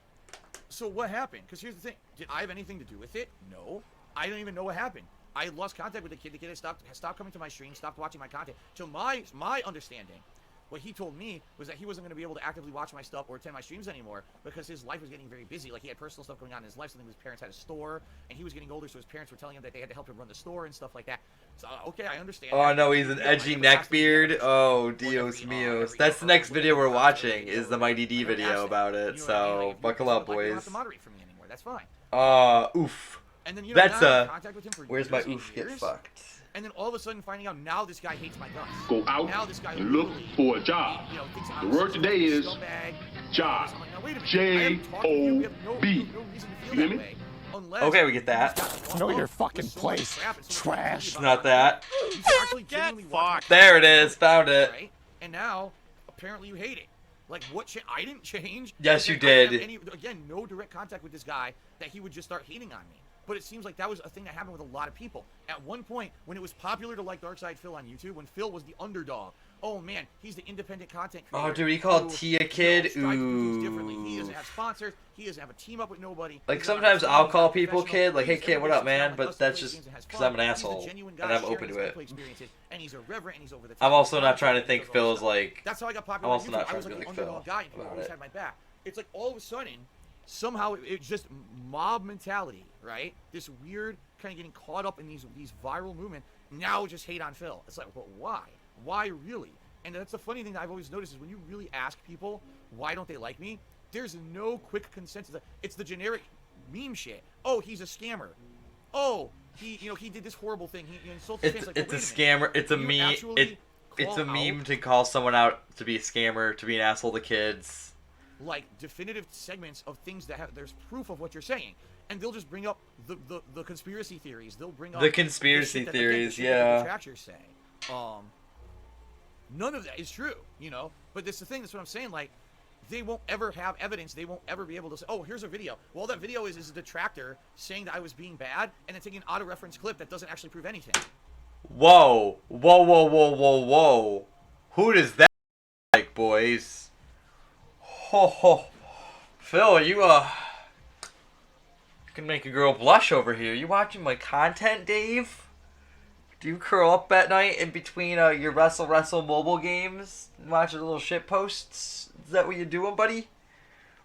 so what happened? Because here's the thing: did I have anything to do with it? No, I don't even know what happened. I lost contact with the kid. The kid had stopped coming to my stream, stopped watching my content. So my understanding, what he told me was that he wasn't going to be able to actively watch my stuff or attend my streams anymore because his life was getting very busy. Like, he had personal stuff going on in his life. Something his parents had a store, and he was getting older, so his parents were telling him that they had to help him run the store and stuff like that. So, okay, I understand. Oh no, he's an edgy neckbeard. Oh, Dios míos. That's the next video we're watching, is the Mighty D video about it. So, buckle up, boys. You don't have to moderate for me anymore. That's fine. Oof. And then, you know, That's now I'm in contact with him for where's my years and oof get years. fucked? And then all of a sudden finding out now this guy hates my guts. Go out now this guy and look for a job. You know, thinks The I'm word a today is scumbag. job. I'm like, now, wait a minute. J-O-B. You hear me? Okay, we get that. Know your fucking place. Trash. Not that. Get fucked. There it is. Found it. Right? And now, apparently you hate it. Like, what? I didn't change. Yes, you I didn't did. have again, no direct contact with this guy that he would just start hating on me. But it seems like that was a thing that happened with a lot of people. At one point, when it was popular to like Darkside Phil on YouTube, when Phil was the underdog, oh man, he's the independent content creator. Oh, dude, he called Tia Kid. Differently. He Ooh. doesn't have sponsors. He doesn't have a team up with nobody. Like, sometimes I'll call people kid, like, hey kid, what up, man? But that's just because I'm an asshole, and I'm open to it. And he's irreverent, and he's over the top. I'm also not trying to think Phil's like. That's how I got I'm popular. also not I trying was to be like the like Phil underdog guy, and people about always it. had my back. It's like all of a sudden, somehow it's just mob mentality, right? This weird kind of getting caught up in these viral movements. Now just hate on Phil. It's like, well, why? Why really? And that's the funny thing that I've always noticed is when you really ask people why don't they like me, there's no quick consensus. It's the generic meme shit. Oh, he's a scammer. Oh, he did this horrible thing. He insulted fans. Like, It's well, a wait minute. scammer. It's a meme. It's a meme to call someone out to be a scammer, to be an asshole to kids. Like definitive segments of things that have there's proof of what you're saying, and they'll just bring up the conspiracy theories. They'll bring up The conspiracy theories, yeah. The detractors say. None of that is true, you know. But that's the thing. That's what I'm saying. Like, they won't ever have evidence. They won't ever be able to say, "Oh, here's a video." Well, that video is a detractor saying that I was being bad, and then taking an auto-reference clip that doesn't actually prove anything. Whoa, whoa, whoa, whoa, whoa, whoa! Who does that like, boys? Ho ho, Phil, you can make a girl blush over here. You watching my content, Dave? Do you curl up at night in between your Wrestle mobile games and watch little shit posts? Is that what you're doing, buddy?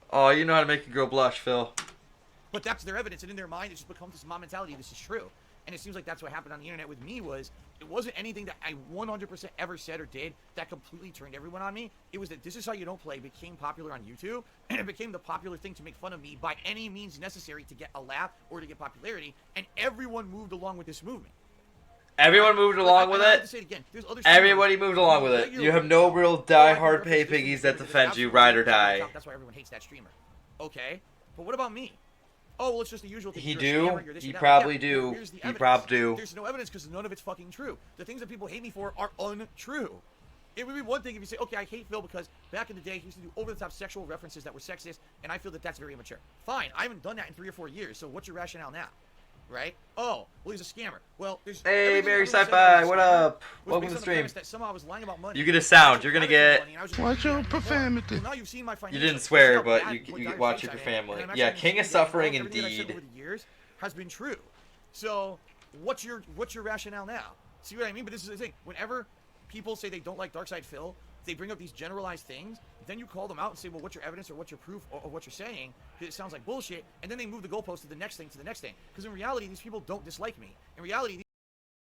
Oh, you know how to make a girl blush, Phil. But that's their evidence, and in their mind, it just becomes this mob mentality. This is true. And it seems like that's what happened on the internet with me. Was it wasn't anything that I 100% ever said or did that completely turned everyone on me. It was that This Is How You Don't Play became popular on YouTube, and it became the popular thing to make fun of me by any means necessary to get a laugh or to get popularity, and everyone moved along with this movement. Everyone moved along with it. Everybody moved along with it. You have no real die-hard pay piggies that defend you, ride or die. That's why everyone hates that streamer. Okay, but what about me? Oh, well, it's just the usual thing. He You're a do. scammer, you're this He and that. probably Yeah, do. here's the He evidence. prob do. There's no evidence because none of it's fucking true. The things that people hate me for are untrue. It would be one thing if you say, okay, I hate Phil because back in the day he used to do over-the-top sexual references that were sexist, and I feel that that's very immature. Fine, I haven't done that in 3 or 4 years, so what's your rationale now? Right? Oh, well, he's a scammer. Well, there's Hey, everything Mary everyone said Sci-Fi, about what a scammer up? was Welcome based to the on stream. premise that somehow I was lying about money. You get a sound. You're gonna I didn't get. have money, and I was just Watch your lying about more. profanity. Well, now you've seen my You financials. didn't See swear, how but bad you what you dire watch shape it for I am, family. and I'm Yeah, actually King of seeing that Suffering everything that I've said indeed. over the years has been true. So, what's your rationale now? See what I mean? But this is the thing. Whenever people say they don't like Darkside Phil, they bring up these generalized things, then you call them out and say, well, what's your evidence or what's your proof of what you're saying? Because it sounds like bullshit, and then they move the goalpost to the next thing, Because in reality, these people don't dislike me. In reality,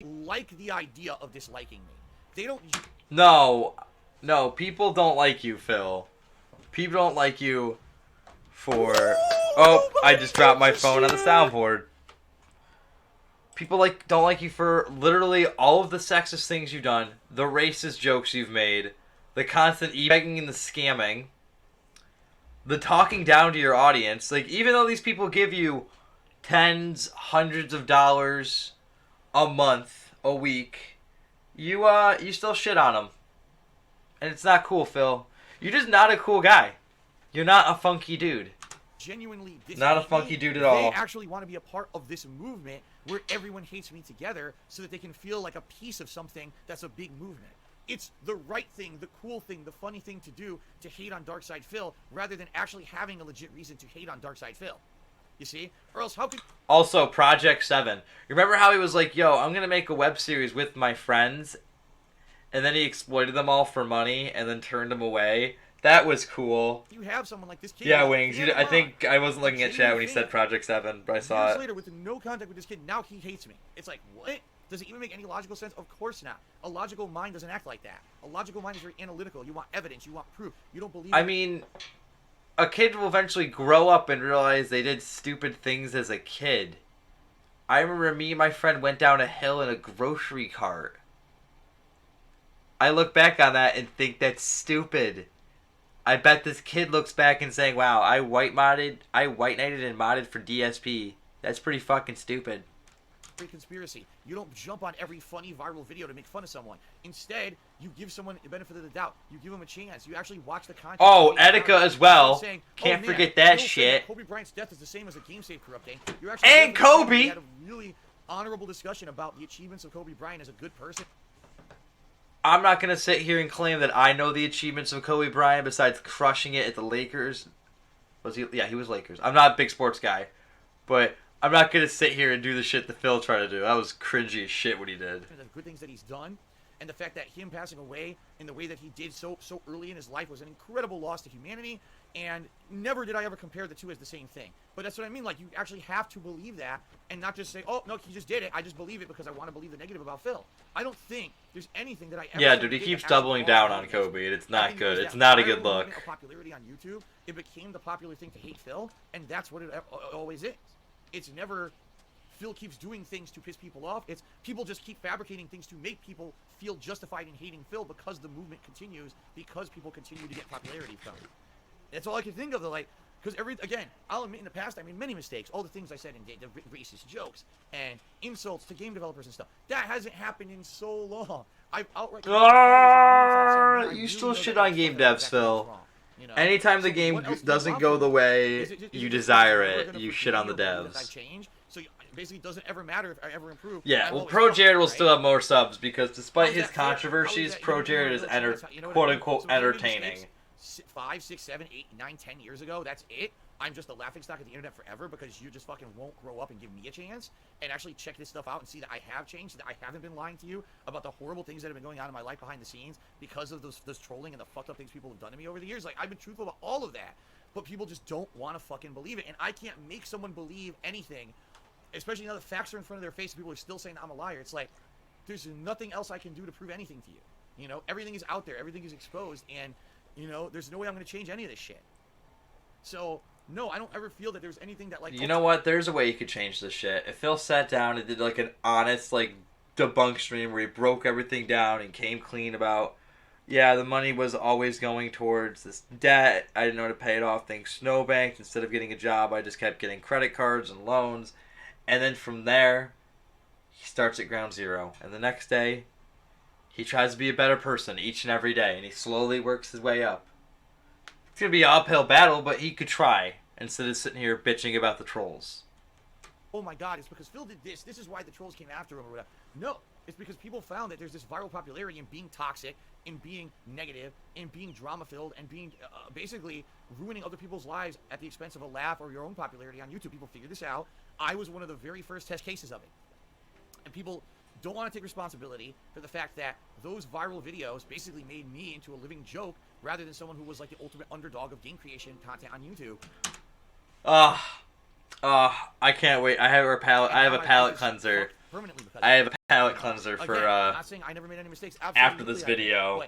they like the idea of disliking me. They don't... No, people don't like you, Phil. People don't like you for... Oh, I just dropped my phone on the soundboard. People don't like you for literally all of the sexist things you've done, the racist jokes you've made, the constant e-begging and the scamming, the talking down to your audience. Like, even though these people give you tens, hundreds of dollars a month, a week, you still shit on them. And it's not cool, Phil. You're just not a cool guy. You're not a funky dude. Genuinely not a funky dude at all. They actually want to be a part of this movement where everyone hates me together so that they can feel like a piece of something that's a big movement. It's the right thing, the cool thing, the funny thing to do to hate on Darkside Phil rather than actually having a legit reason to hate on Darkside Phil. You see? Or else how could... Also, Project 7. Remember how he was like, yo, I'm going to make a web series with my friends, and then he exploited them all for money and then turned them away? That was cool. You have someone like this kid. Yeah, Wings. I think I wasn't looking at chat when he said Project 7, but I saw years it. later, with no contact with this kid, now he hates me. It's like, what? Does it even make any logical sense? Of course not. A logical mind doesn't act like that. A logical mind is very analytical. You want evidence. You want proof. You don't believe... I mean, a kid will eventually grow up and realize they did stupid things as a kid. I remember me and my friend went down a hill in a grocery cart. I look back on that and think that's stupid. I bet this kid looks back and saying, wow, I white knighted and modded for DSP. That's pretty fucking stupid. Conspiracy. You don't jump on every funny viral video to make fun of someone. Instead, you give someone the benefit of the doubt. You give them a chance. You actually watch the content. Oh, Etika as well. Saying, Can't man, forget that say shit. That Kobe Bryant's death is the same as the game save corrupting. You're actually and Kobe. We had a really honorable discussion about the achievements of Kobe Bryant as a good person. I'm not going to sit here and claim that I know the achievements of Kobe Bryant besides crushing it at the Lakers. Was he? Yeah, he was Lakers. I'm not a big sports guy, but I'm not going to sit here and do the shit that Phil tried to do. That was cringy as shit what he did. The good things that he's done, and the fact that him passing away in the way that he did so early in his life was an incredible loss to humanity, and never did I ever compare the two as the same thing. But that's what I mean, like, you actually have to believe that, and not just say, oh, no, he just did it, I just believe it because I want to believe the negative about Phil. I don't think there's anything that I ever... Yeah, dude, he keeps doubling down on Kobe, and it's not good. It's not a good look. Popularity on YouTube, it became the popular thing to hate Phil, and that's what it always is. It's never... Phil keeps doing things to piss people off. It's people just keep fabricating things to make people feel justified in hating Phil because the movement continues, because people continue to get popularity from it. That's all I can think of. Because again, I'll admit in the past I made many mistakes. All the things I said in the racist jokes and insults to game developers and stuff. That hasn't happened in so long. I've outright... You still shit on game devs, Phil. You know? Anytime the game doesn't go the way you desire it, you shit on the devs. So basically, it doesn't ever matter if I ever improve. Yeah, well, Pro Jared will still have more subs because despite his controversies, Pro Jared is quote-unquote entertaining. 5, 6, 7, 8, 9, 10 years ago, that's it. I'm just a laughingstock of the internet forever because you just fucking won't grow up and give me a chance and actually check this stuff out and see that I have changed, that I haven't been lying to you about the horrible things that have been going on in my life behind the scenes because of those trolling and the fucked up things people have done to me over the years. Like, I've been truthful about all of that, but people just don't want to fucking believe it, and I can't make someone believe anything especially now the facts are in front of their face, people are still saying I'm a liar. It's like, there's nothing else I can do to prove anything to you. You know, everything is out there, everything is exposed, and, you know, there's no way I'm going to change any of this shit. So, no, I don't ever feel that there's anything that, like... You know what? There's a way you could change this shit. If Phil sat down and did, like, an honest, like, debunk stream where he broke everything down and came clean about, yeah, the money was always going towards this debt. I didn't know how to pay it off. Things snowbanked. Instead of getting a job, I just kept getting credit cards and loans. And then from there, he starts at ground zero. And the next day, he tries to be a better person each and every day. And he slowly works his way up. It's going to be an uphill battle, but he could try. Instead of sitting here bitching about the trolls. Oh my god, it's because Phil did this. This is why the trolls came after him or whatever. No, it's because people found that there's this viral popularity in being toxic, in being negative, in being drama-filled, and being basically ruining other people's lives at the expense of a laugh or your own popularity on YouTube. People figured this out. I was one of the very first test cases of it. And people don't want to take responsibility for the fact that those viral videos basically made me into a living joke rather than someone who was like the ultimate underdog of game creation content on YouTube. I can't wait. I have a palate cleanser. I have a palate cleanser for I'm not saying I never made any mistakes. After this video,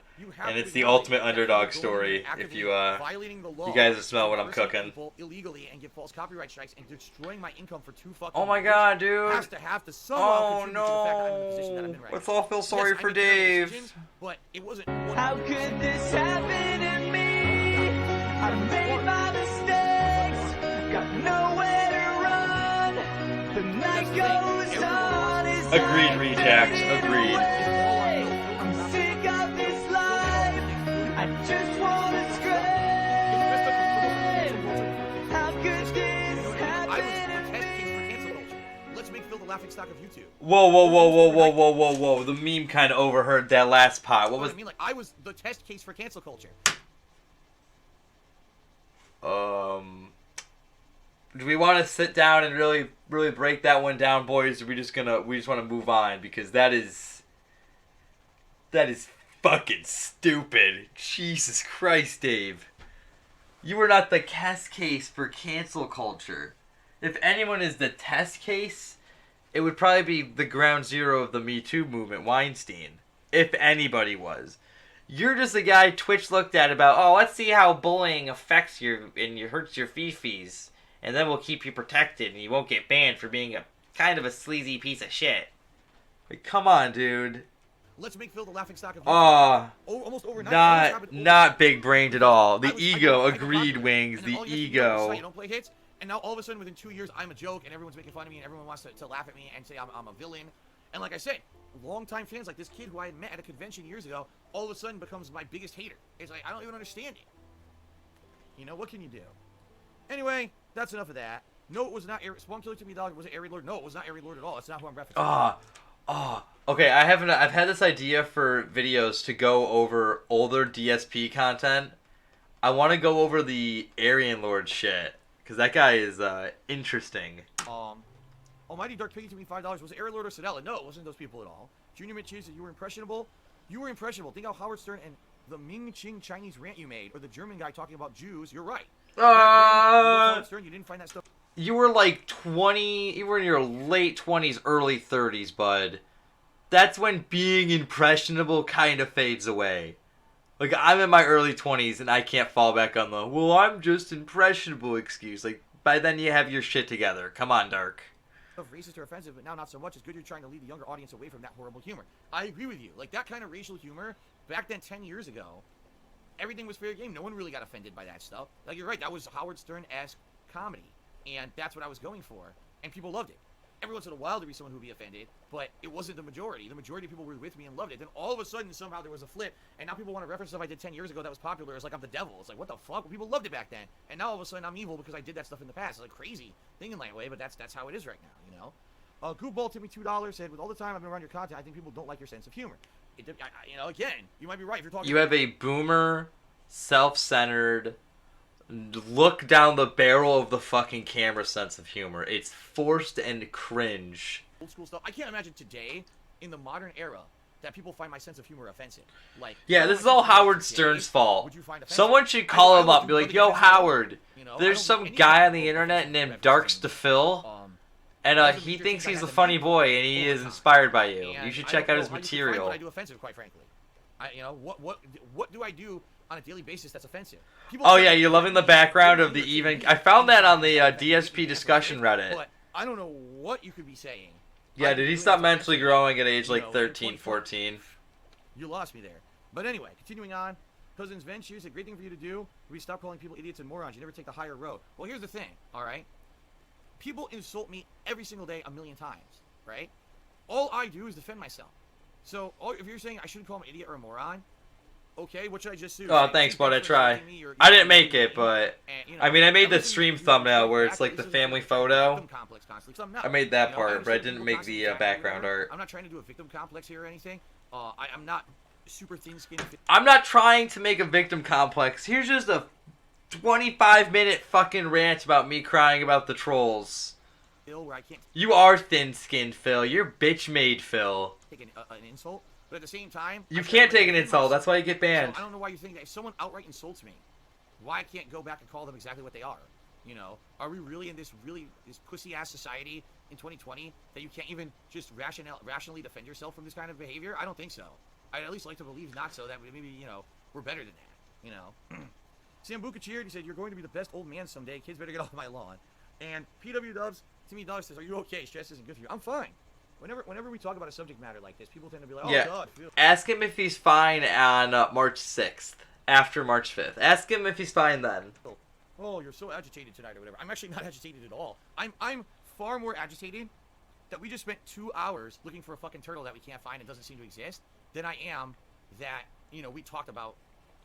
and it's the ultimate underdog story. If you you guys smell what I'm cooking. Illegally and get false copyright strikes and destroying my income for 2 fucking Oh my god, dude! Has to have to somehow contribute to the fact that I'm in the position that I'm in right Let's now. all feel sorry for Dave. But it wasn't. How could this happen to me? I made my mistakes, got nowhere to run. The night goes on. Agreed, Rejax. Agreed. I'm sick of this life. I just wanna scream. How could this happen to me? Let's make Phil the laughing stock of YouTube. Whoa. The meme kind of overheard that last part. What was... I mean, like, I was the test case for cancel culture. Do we want to sit down and really break that one down, boys? Or we just want to move on because that is fucking stupid. Jesus Christ, Dave. You were not the test case for cancel culture. If anyone is the test case, it would probably be the ground zero of the Me Too movement, Weinstein. If anybody was. You're just a guy Twitch looked at about, oh, let's see how bullying affects you and hurts your fifis. And then we'll keep you protected and you won't get banned for being a kind of a sleazy piece of shit. Like, come on, dude. Let's make Phil the laughing stock of YouTube. Almost overnight. Not big brained at all. The ego, agreed, Wings. The ego. You don't play hits, and now all of a sudden within 2 years I'm a joke and everyone's making fun of me and everyone wants to laugh at me and say I'm a villain. And like I said, longtime fans like this kid who I had met at a convention years ago all of a sudden becomes my biggest hater. It's like, I don't even understand it. You know, what can you do? Anyway, that's enough of that. No, it was not Spawn Killer to me, dog. Was it Airy Lord? No, it was not Airy Lord at all. That's not who I'm referencing. Okay, I've had this idea for videos to go over older DSP content. I want to go over the Aryan Lord shit. Because that guy is interesting. Almighty Dark Piggy to me $5. Was it Airy Lord or Sedella? No, it wasn't those people at all. Junior Mitch said you were impressionable. You were impressionable. Think how Howard Stern and the Ming Ching Chinese rant you made, or the German guy talking about Jews. You're right. Stern, you didn't find that stuff. You were like 20. You were in your late 20s, early 30s, bud. That's when being impressionable kind of fades away. Like, I'm in my early 20s and I can't fall back on the, well, I'm just impressionable excuse. Like, by then you have your shit together. Come on, Dark. Racist or offensive, but now not so much. It's good you're trying to lead the younger audience away from that horrible humor. I agree with you. Like, that kind of racial humor, back then 10 years ago, everything was fair game. No one really got offended by that stuff. Like, you're right. That was Howard Stern-esque comedy. And that's what I was going for. And people loved it. Every once in a while there'd be someone who'd be offended, but it wasn't the majority. The majority of people were with me and loved it. Then all of a sudden, somehow there was a flip, and now people want to reference stuff I did 10 years ago that was popular. It's like I'm the devil. It's like, what the fuck? Well, people loved it back then. And now all of a sudden I'm evil because I did that stuff in the past. It's like crazy thing in that way, but that's how it is right now, you know? Goofball tipped me $2, said, with all the time I've been around your content, I think people don't like your sense of humor. You know, again, you might be right if you're talking. You have a boomer, self-centered, look down the barrel of the fucking camera sense of humor. It's forced and cringe. Old school stuff. I can't imagine today, in the modern era, that people find my sense of humor offensive. Like, yeah, this is all Howard Stern's fault. Someone should call him up and be like, yo, Howard, there's some guy on the internet named Darks to Phil. And he thinks he's a funny boy, and he is inspired by you. You should check out his material. What I do offensive, quite frankly. What do I do on a daily basis that's offensive? Oh yeah, you're loving the background of the even. I found that on the DSP discussion Reddit. But I don't know what you could be saying. Yeah, did he stop mentally growing at age like 13, 14? You lost me there. But anyway, continuing on. Cousins Vince, here's a great thing for you to do. We stop calling people idiots and morons. You never take the higher road. Well, here's the thing, all right? People insult me every single day a million times, right? All I do is defend myself. So if you're saying I shouldn't call him an idiot or a moron, okay, what should I just do? Oh, thanks, bud. I try. I didn't make it, but I mean, I made the stream thumbnail where it's like the family photo. I made that part, but I didn't make the background art. I'm not trying to do a victim complex here or anything. I'm not super thin-skinned. I'm not trying to make a victim complex. Here's just a 25-minute fucking rant about me crying about the trolls. Where I can't You are thin-skinned, Phil. You're bitch-made, Phil. take an insult, but at the same time, You can't take an insult. That's why you get banned. So I don't know why you think that if someone outright insults me, why I can't go back and call them exactly what they are. You know, are we really in this pussy-ass society in 2020 that you can't even just rationally defend yourself from this kind of behavior? I don't think so. I'd at least like to believe not so, that maybe, you know, we're better than that, you know. Sam Buka cheered. He said, you're going to be the best old man someday. Kids better get off my lawn. And PW Dubs, Timmy Dog says, are you okay? Stress isn't good for you. I'm fine. Whenever we talk about a subject matter like this, people tend to be like, oh, yeah. God. Ask him if he's fine on March 6th, after March 5th. Ask him if he's fine then. Oh, you're so agitated tonight or whatever. I'm actually not agitated at all. I'm far more agitated that we just spent 2 hours looking for a fucking turtle that we can't find and doesn't seem to exist than I am that, you know, we talked about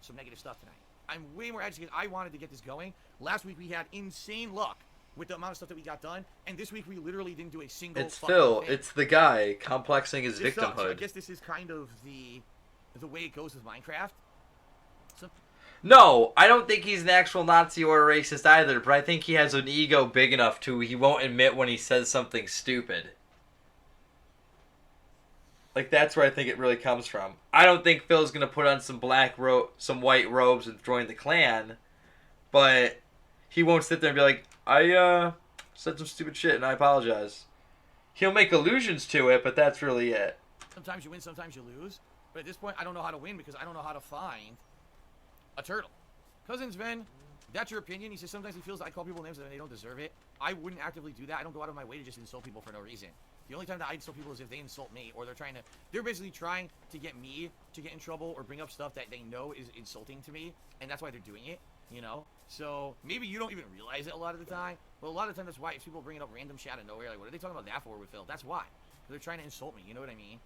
some negative stuff tonight. I'm way more agitated. I wanted to get this going. Last week we had insane luck with the amount of stuff that we got done, and this week we literally didn't do a single It's fucking Phil. thing. It's the guy complexing his This sucks. victimhood. I guess this is kind of the way it goes with Minecraft. So, No, I don't think he's an actual Nazi or a racist either, but I think he has an ego big enough to he won't admit when he says something stupid. Like, that's where I think it really comes from. I don't think Phil's gonna put on some some white robes and join the clan, but he won't sit there and be like, I said some stupid shit and I apologize. He'll make allusions to it, but that's really it. sometimes you win, sometimes you lose. But at this point, I don't know how to win because I don't know how to find a turtle. Cousins Ven, that's your opinion. He says sometimes he feels I call people names and they don't deserve it. I wouldn't actively do that. I don't go out of my way to just insult people for no reason. The only time that I insult people is if they insult me or they're basically trying to get me to get in trouble or bring up stuff that they know is insulting to me, and that's why they're doing it, you know? So maybe you don't even realize it a lot of the time, but a lot of the time that's why if people bring up random shit out of nowhere, like what are they talking about that for with Phil? That's why. They're trying to insult me, you know what I mean?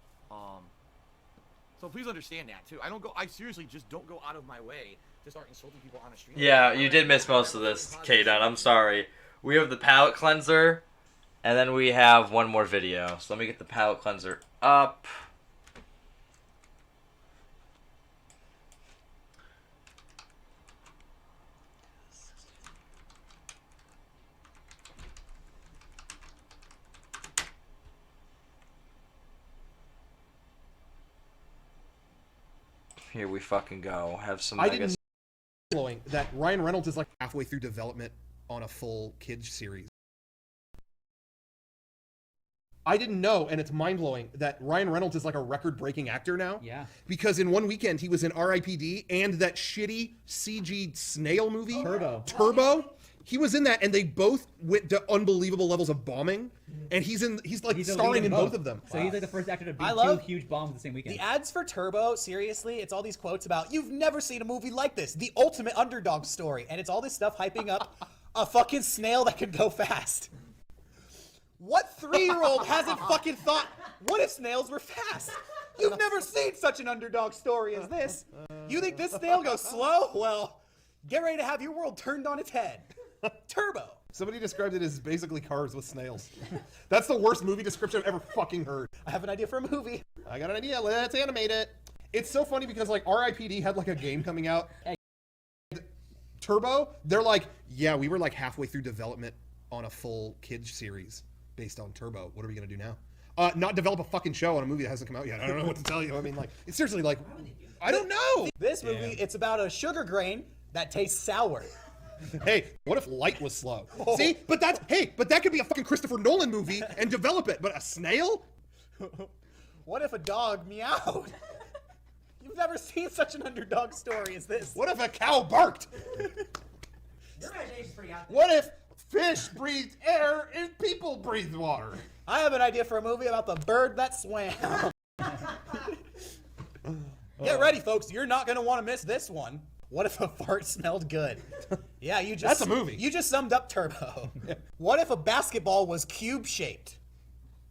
So please understand that too. I seriously just don't go out of my way to start insulting people on a stream. Yeah, you did miss most of this, K-Dun. I'm sorry. We have the palette cleanser, and then we have one more video. So let me get the palette cleanser up. Here we fucking go. Have some. I didn't know that Ryan Reynolds is like halfway through development on a full kids series. I didn't know, and it's mind-blowing, that Ryan Reynolds is like a record-breaking actor now. Yeah. Because in one weekend, he was in R.I.P.D. and that shitty CG snail movie. Turbo. He was in that, and they both went to unbelievable levels of bombing, and he's starring in both of them. So he's like the first actor to beat two huge bombs the same weekend. The ads for Turbo, seriously, it's all these quotes about, you've never seen a movie like this, the ultimate underdog story, and it's all this stuff hyping up a fucking snail that can go fast. What 3-year-old hasn't fucking thought, what if snails were fast? You've never seen such an underdog story as this. You think this snail goes slow? Well, get ready to have your world turned on its head. Turbo. Somebody described it as basically cars with snails. That's the worst movie description I've ever fucking heard. I have an idea for a movie. I got an idea. Let's animate it. It's so funny because like R.I.P.D. had like a game coming out. Turbo, they're like, yeah, we were like halfway through development on a full kids series based on Turbo. What are we gonna do now? Not develop a fucking show on a movie that hasn't come out yet. I don't know what to tell you. I mean, like, it's seriously like, I don't know. This movie, it's about a sugar grain that tastes sour. Hey, what if light was slow? See, but that could be a fucking Christopher Nolan movie and develop it. But a snail? What if a dog meowed? You've never seen such an underdog story as this. What if a cow barked? Your imagination's pretty out there. What if fish breathed air and people breathed water? I have an idea for a movie about the bird that swam. Get ready, folks. You're not going to want to miss this one. What if a fart smelled good? Yeah, you just... That's a movie. You just summed up Turbo. What if a basketball was cube-shaped?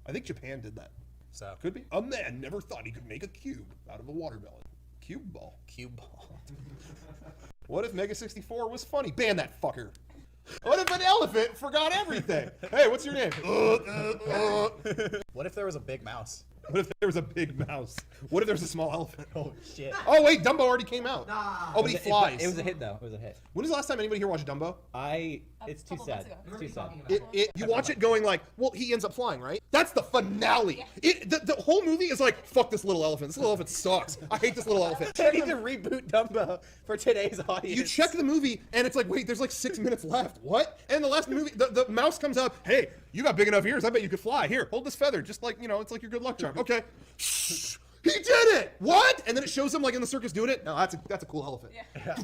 I think Japan did that. So could be. A man never thought he could make a cube out of a watermelon. Cube ball. Cube ball. What if Mega 64 was funny? Ban that fucker. What if an elephant forgot everything? Hey, what's your name? What if there was a big mouse? What if there was a big mouse? What if there's a small elephant? Oh, shit. Oh, wait, Dumbo already came out. Nah. Oh, but he flies. It was a hit, though. It was a hit. When was the last time anybody here watched Dumbo? It's too sad. It's too sad. You watch it going like, well, he ends up flying, right? That's the finale. The whole movie is like, fuck this little elephant. This little elephant sucks. I hate this little elephant. They need to reboot Dumbo for today's audience. You check the movie, and it's like, wait, there's like 6 minutes left. What? And the last movie, the mouse comes up, hey, you got big enough ears, I bet you could fly. Here, hold this feather, just like, it's like your good luck charm. Okay. Shh. He did it! What? And then it shows him like in the circus doing it. No, that's a cool elephant. Yeah.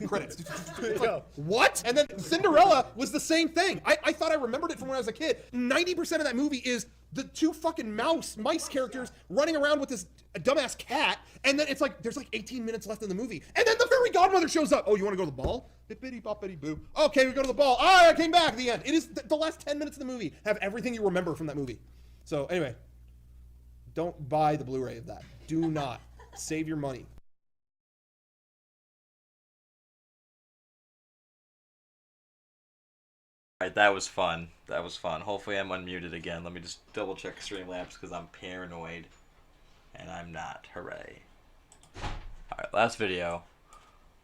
Credits. It's like, what? And then Cinderella was the same thing. I thought I remembered it from when I was a kid. 90% of that movie is the two fucking mice characters running around with this dumbass cat, and then it's like there's like 18 minutes left in the movie, and then the fairy godmother shows up. Oh, you want to go to the ball? Bippity boppity boo. Okay, we go to the ball. Ah, I came back. The end. It is the last 10 minutes of the movie have everything you remember from that movie. So anyway. Don't buy the Blu-ray of that. Do not. Save your money. Alright, that was fun. That was fun. Hopefully I'm unmuted again. Let me just double check Streamlabs because I'm paranoid. And I'm not. Hooray. Alright, last video.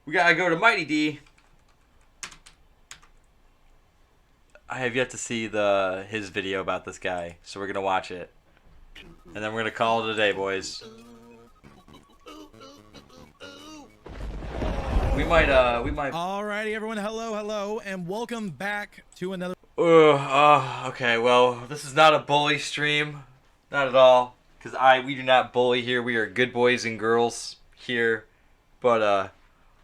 We gotta go to Mighty D. I have yet to see his video about this guy, so we're gonna watch it. And then we're gonna call it a day, boys. We might. Alrighty, everyone. Hello, and welcome back to another. Okay. Well, this is not a bully stream, not at all. Cause we do not bully here. We are good boys and girls here. But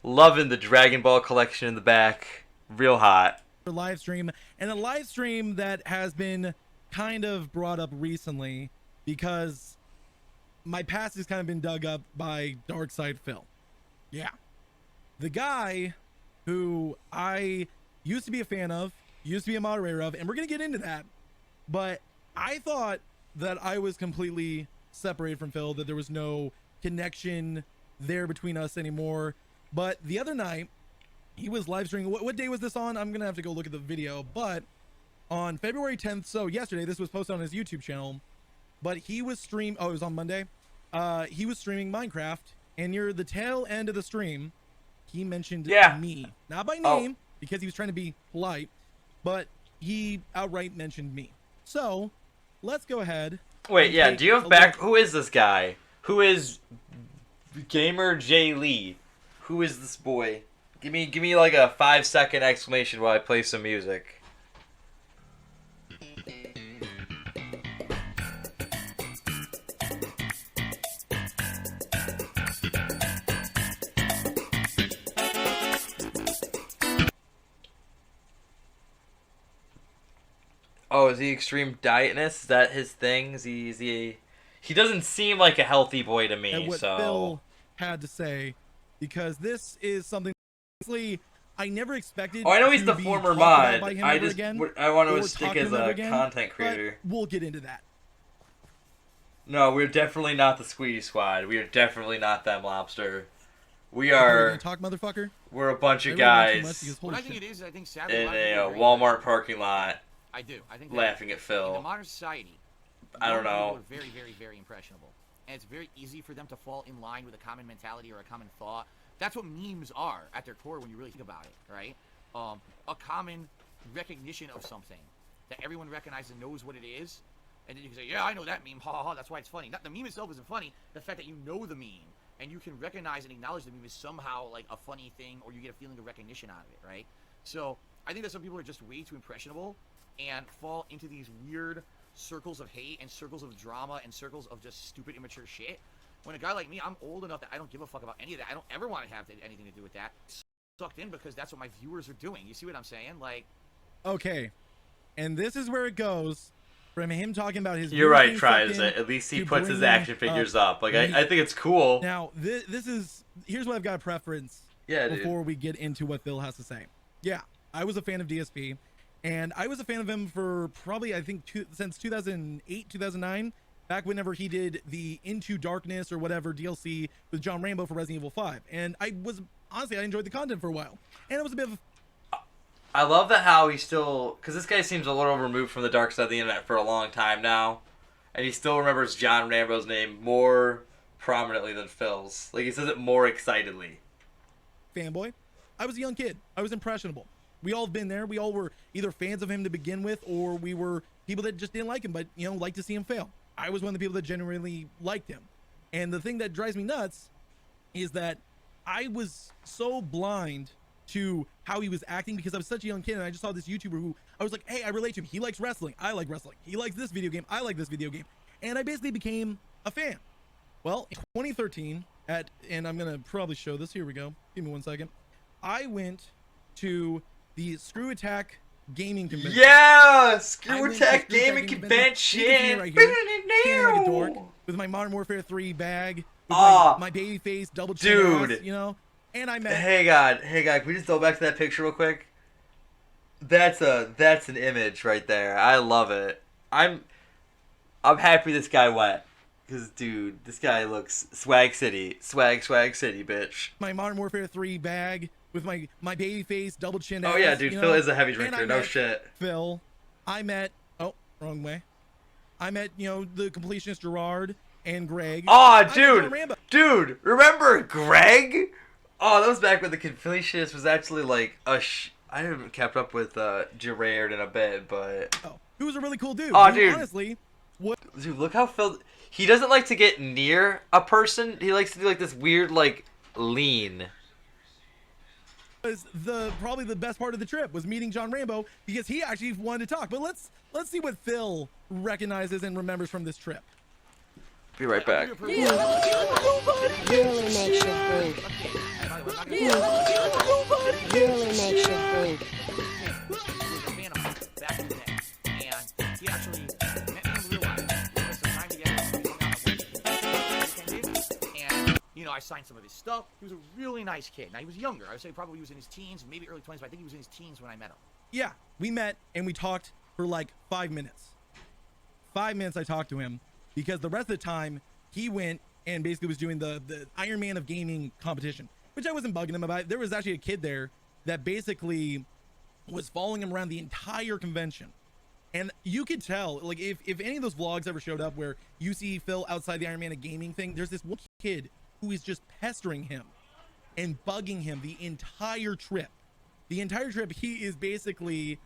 loving the Dragon Ball collection in the back, real hot. Live stream, and a live stream that has been kind of brought up recently. Because my past has kind of been dug up by Darkside Phil. Yeah. The guy who I used to be a fan of, used to be a moderator of, and we're going to get into that. But I thought that I was completely separated from Phil, that there was no connection there between us anymore. But the other night, he was live streaming. What day was this on? I'm going to have to go look at the video. But on February 10th, so yesterday, this was posted on his YouTube channel. But he was it was on Monday. He was streaming Minecraft, and near the tail end of the stream, he mentioned me. Not by name, because he was trying to be polite, but he outright mentioned me. So, let's go ahead. Wait, yeah, do you have back... Who is this guy? Who is Gamer J. Lee? Who is this boy? Give me like a 5-second exclamation while I play some music. Oh, is he extreme dietness? Is that his thing? Is he doesn't seem like a healthy boy to me, and what so... Phil had to say, because this is something I never expected. Oh, I know he's the former mod. I want to stick as a again, content creator. We'll get into that. No, we're definitely not the Squeedy Squad. We are definitely not that lobster. We are... are... Talk, motherfucker? We're a bunch of guys What I think it is, I think sadly in a Walmart parking lot. I do. I think laughing at Phil. In modern society, I don't know. People are very, very, very impressionable, and it's very easy for them to fall in line with a common mentality or a common thought. That's what memes are at their core when you really think about it, right? A common recognition of something that everyone recognizes and knows what it is, and then you can say, "Yeah, I know that meme. Ha ha ha. That's why it's funny." Not the meme itself isn't funny. The fact that you know the meme and you can recognize and acknowledge the meme is somehow like a funny thing, or you get a feeling of recognition out of it, right? So I think that some people are just way too impressionable and fall into these weird circles of hate and circles of drama and circles of just stupid, immature shit. When a guy like me, I'm old enough that I don't give a fuck about any of that. I don't ever want to have anything to do with that. Sucked in because that's what my viewers are doing. You see what I'm saying? Like, okay, and this is where it goes from him talking about his. You're right, tries it. At least he puts his action figures up. Like I think it's cool. Now this is here's what I've got a preference. Yeah, before we get into what Phil has to say. Yeah, I was a fan of DSP, and I was a fan of him for probably I think since 2008, 2009. Back whenever he did the Into Darkness or whatever DLC with John Rambo for Resident Evil 5. And I enjoyed the content for a while. And it was a bit of I love that how he still, because this guy seems a little removed from the dark side of the internet for a long time now. And he still remembers John Rambo's name more prominently than Phil's. Like, he says it more excitedly. Fanboy. I was a young kid. I was impressionable. We all have been there. We all were either fans of him to begin with, or we were people that just didn't like him, but, liked to see him fail. I was one of the people that genuinely liked him. And the thing that drives me nuts is that I was so blind to how he was acting because I was such a young kid, and I just saw this YouTuber who I was like, hey, I relate to him. He likes wrestling. I like wrestling. He likes this video game. I like this video game. And I basically became a fan. Well, in 2013, and I'm going to probably show this. Here we go. Give me 1 second. I went to the Screw Attack Gaming Convention. Yeah! Screw Attack Gaming Convention! Right here, like a dork, with my Modern Warfare 3 bag, with my baby face, double chin dude, ass, and I met. Hey God, can we just go back to that picture real quick? That's an image right there. I love it. I'm happy this guy went. Cause dude, this guy looks swag city, swag city, bitch. My Modern Warfare 3 bag with my baby face, double chin ass. Oh yeah, dude, Phil is a heavy drinker. No shit. Phil, I met. Oh, wrong way. I met the completionist Gerard and Greg. Oh, dude, remember Greg? Oh, that was back when the completionist was actually like I haven't kept up with Gerard in a bit, but he was a really cool dude. Oh, dude, honestly, dude, look how Phil. He doesn't like to get near a person. He likes to do like this weird like lean. Was probably the best part of the trip was meeting John Rambo because he actually wanted to talk. But let's see what Phil recognizes and remembers from this trip. Be right back. I signed some of his stuff. He was a really nice kid. Now, he was younger. I would say probably he was in his teens, maybe early 20s, but I think he was in his teens when I met him. Yeah, we met and we talked for like 5 minutes. 5 minutes I talked to him because the rest of the time he went and basically was doing the Iron Man of gaming competition, which I wasn't bugging him about. There was actually a kid there that basically was following him around the entire convention. And you could tell, like, if any of those vlogs ever showed up where you see Phil outside the Iron Man of gaming thing, there's this one kid who is just pestering him and bugging him the entire trip. The entire trip, he is basically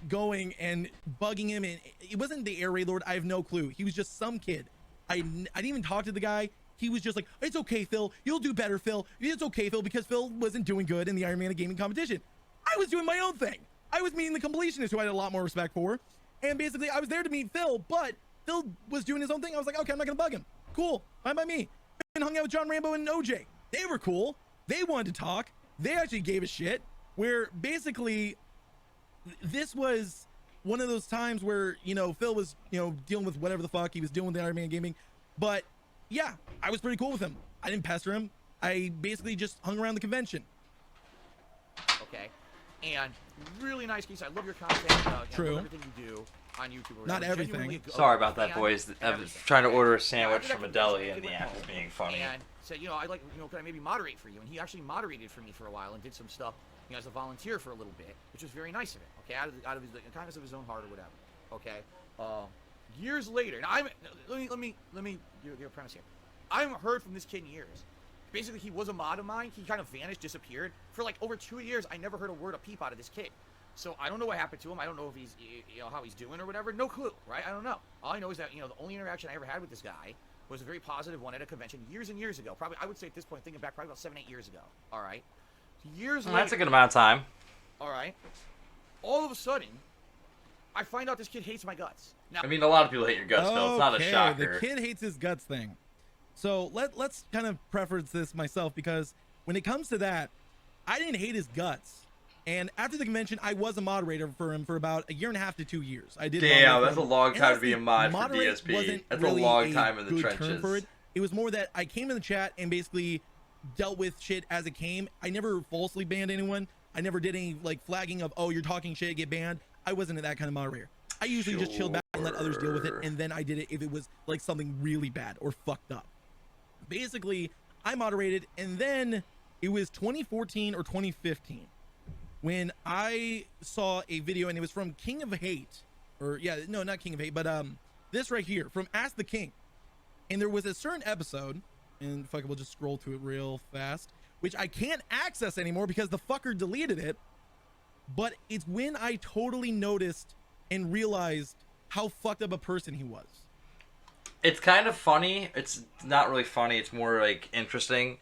going and bugging him. And it wasn't the Air Raid Lord. I have no clue. He was just some kid. I didn't even talk to the guy. He was just like, it's okay, Phil. You'll do better, Phil. It's okay, Phil, because Phil wasn't doing good in the Iron Man of gaming competition. I was doing my own thing. I was meeting the completionist who I had a lot more respect for. And basically, I was there to meet Phil, but Phil was doing his own thing. I was like, okay, I'm not going to bug him. Cool. Fine by me. And hung out with John Rambo and OJ. They were cool. They wanted to talk. They actually gave a shit. Where basically, this was one of those times where, Phil was, dealing with whatever the fuck he was doing with the Iron Man gaming. But yeah, I was pretty cool with him. I didn't pester him. I basically just hung around the convention. Okay. And really nice piece. I love your content. True. Everything you do on YouTube. Not everything. Sorry about that, boys. I was trying to order a sandwich from a deli and the app was being funny. And said, I like, can I maybe moderate for you? And he actually moderated for me for a while and did some stuff, as a volunteer for a little bit, which was very nice of him. Okay, out of his kindness of his own heart or whatever. Okay. Years later, now let me give a premise here. I haven't heard from this kid in years. Basically, he was a mod of mine. He kind of vanished, disappeared for like over 2 years. I never heard a word, a peep out of this kid. So I don't know what happened to him. I don't know if he's, how he's doing or whatever. No clue, right? I don't know. All I know is that, the only interaction I ever had with this guy was a very positive one at a convention years and years ago. Probably, I would say at this point, thinking back, probably about 7-8 years ago. All right. Years later. That's a good amount of time. All right. All of a sudden, I find out this kid hates my guts. Now, I mean, a lot of people hate your guts, Phil. It's not a Okay, shocker. the kid hates his guts thing. So let's kind of preference this myself, because when it comes to that, I didn't hate his guts. And after the convention, I was a moderator for him for about 1.5 to 2 years. I did. Damn, that's a long And time to be honestly, a mod for moderate DSP. wasn't That's really a long time in the good term trenches. for it. It was more that I came in the chat and basically dealt with shit as it came. I never falsely banned anyone. I never did any like flagging of, oh, you're talking shit, get banned. I wasn't that kind of moderator. I usually just chilled back and let others deal with it, and then I did it if it was like something really bad or fucked up. Basically, I moderated, and then it was 2014 or 2015 when I saw a video, and it was from King of Hate, or yeah, no, not King of Hate, but this right here from Ask the King, and there was a certain episode, and fuck it, we'll just scroll to it real fast, which I can't access anymore because the fucker deleted it. But it's when I totally noticed and realized how fucked up a person he was. It's kind of funny. It's not really funny. It's more like interesting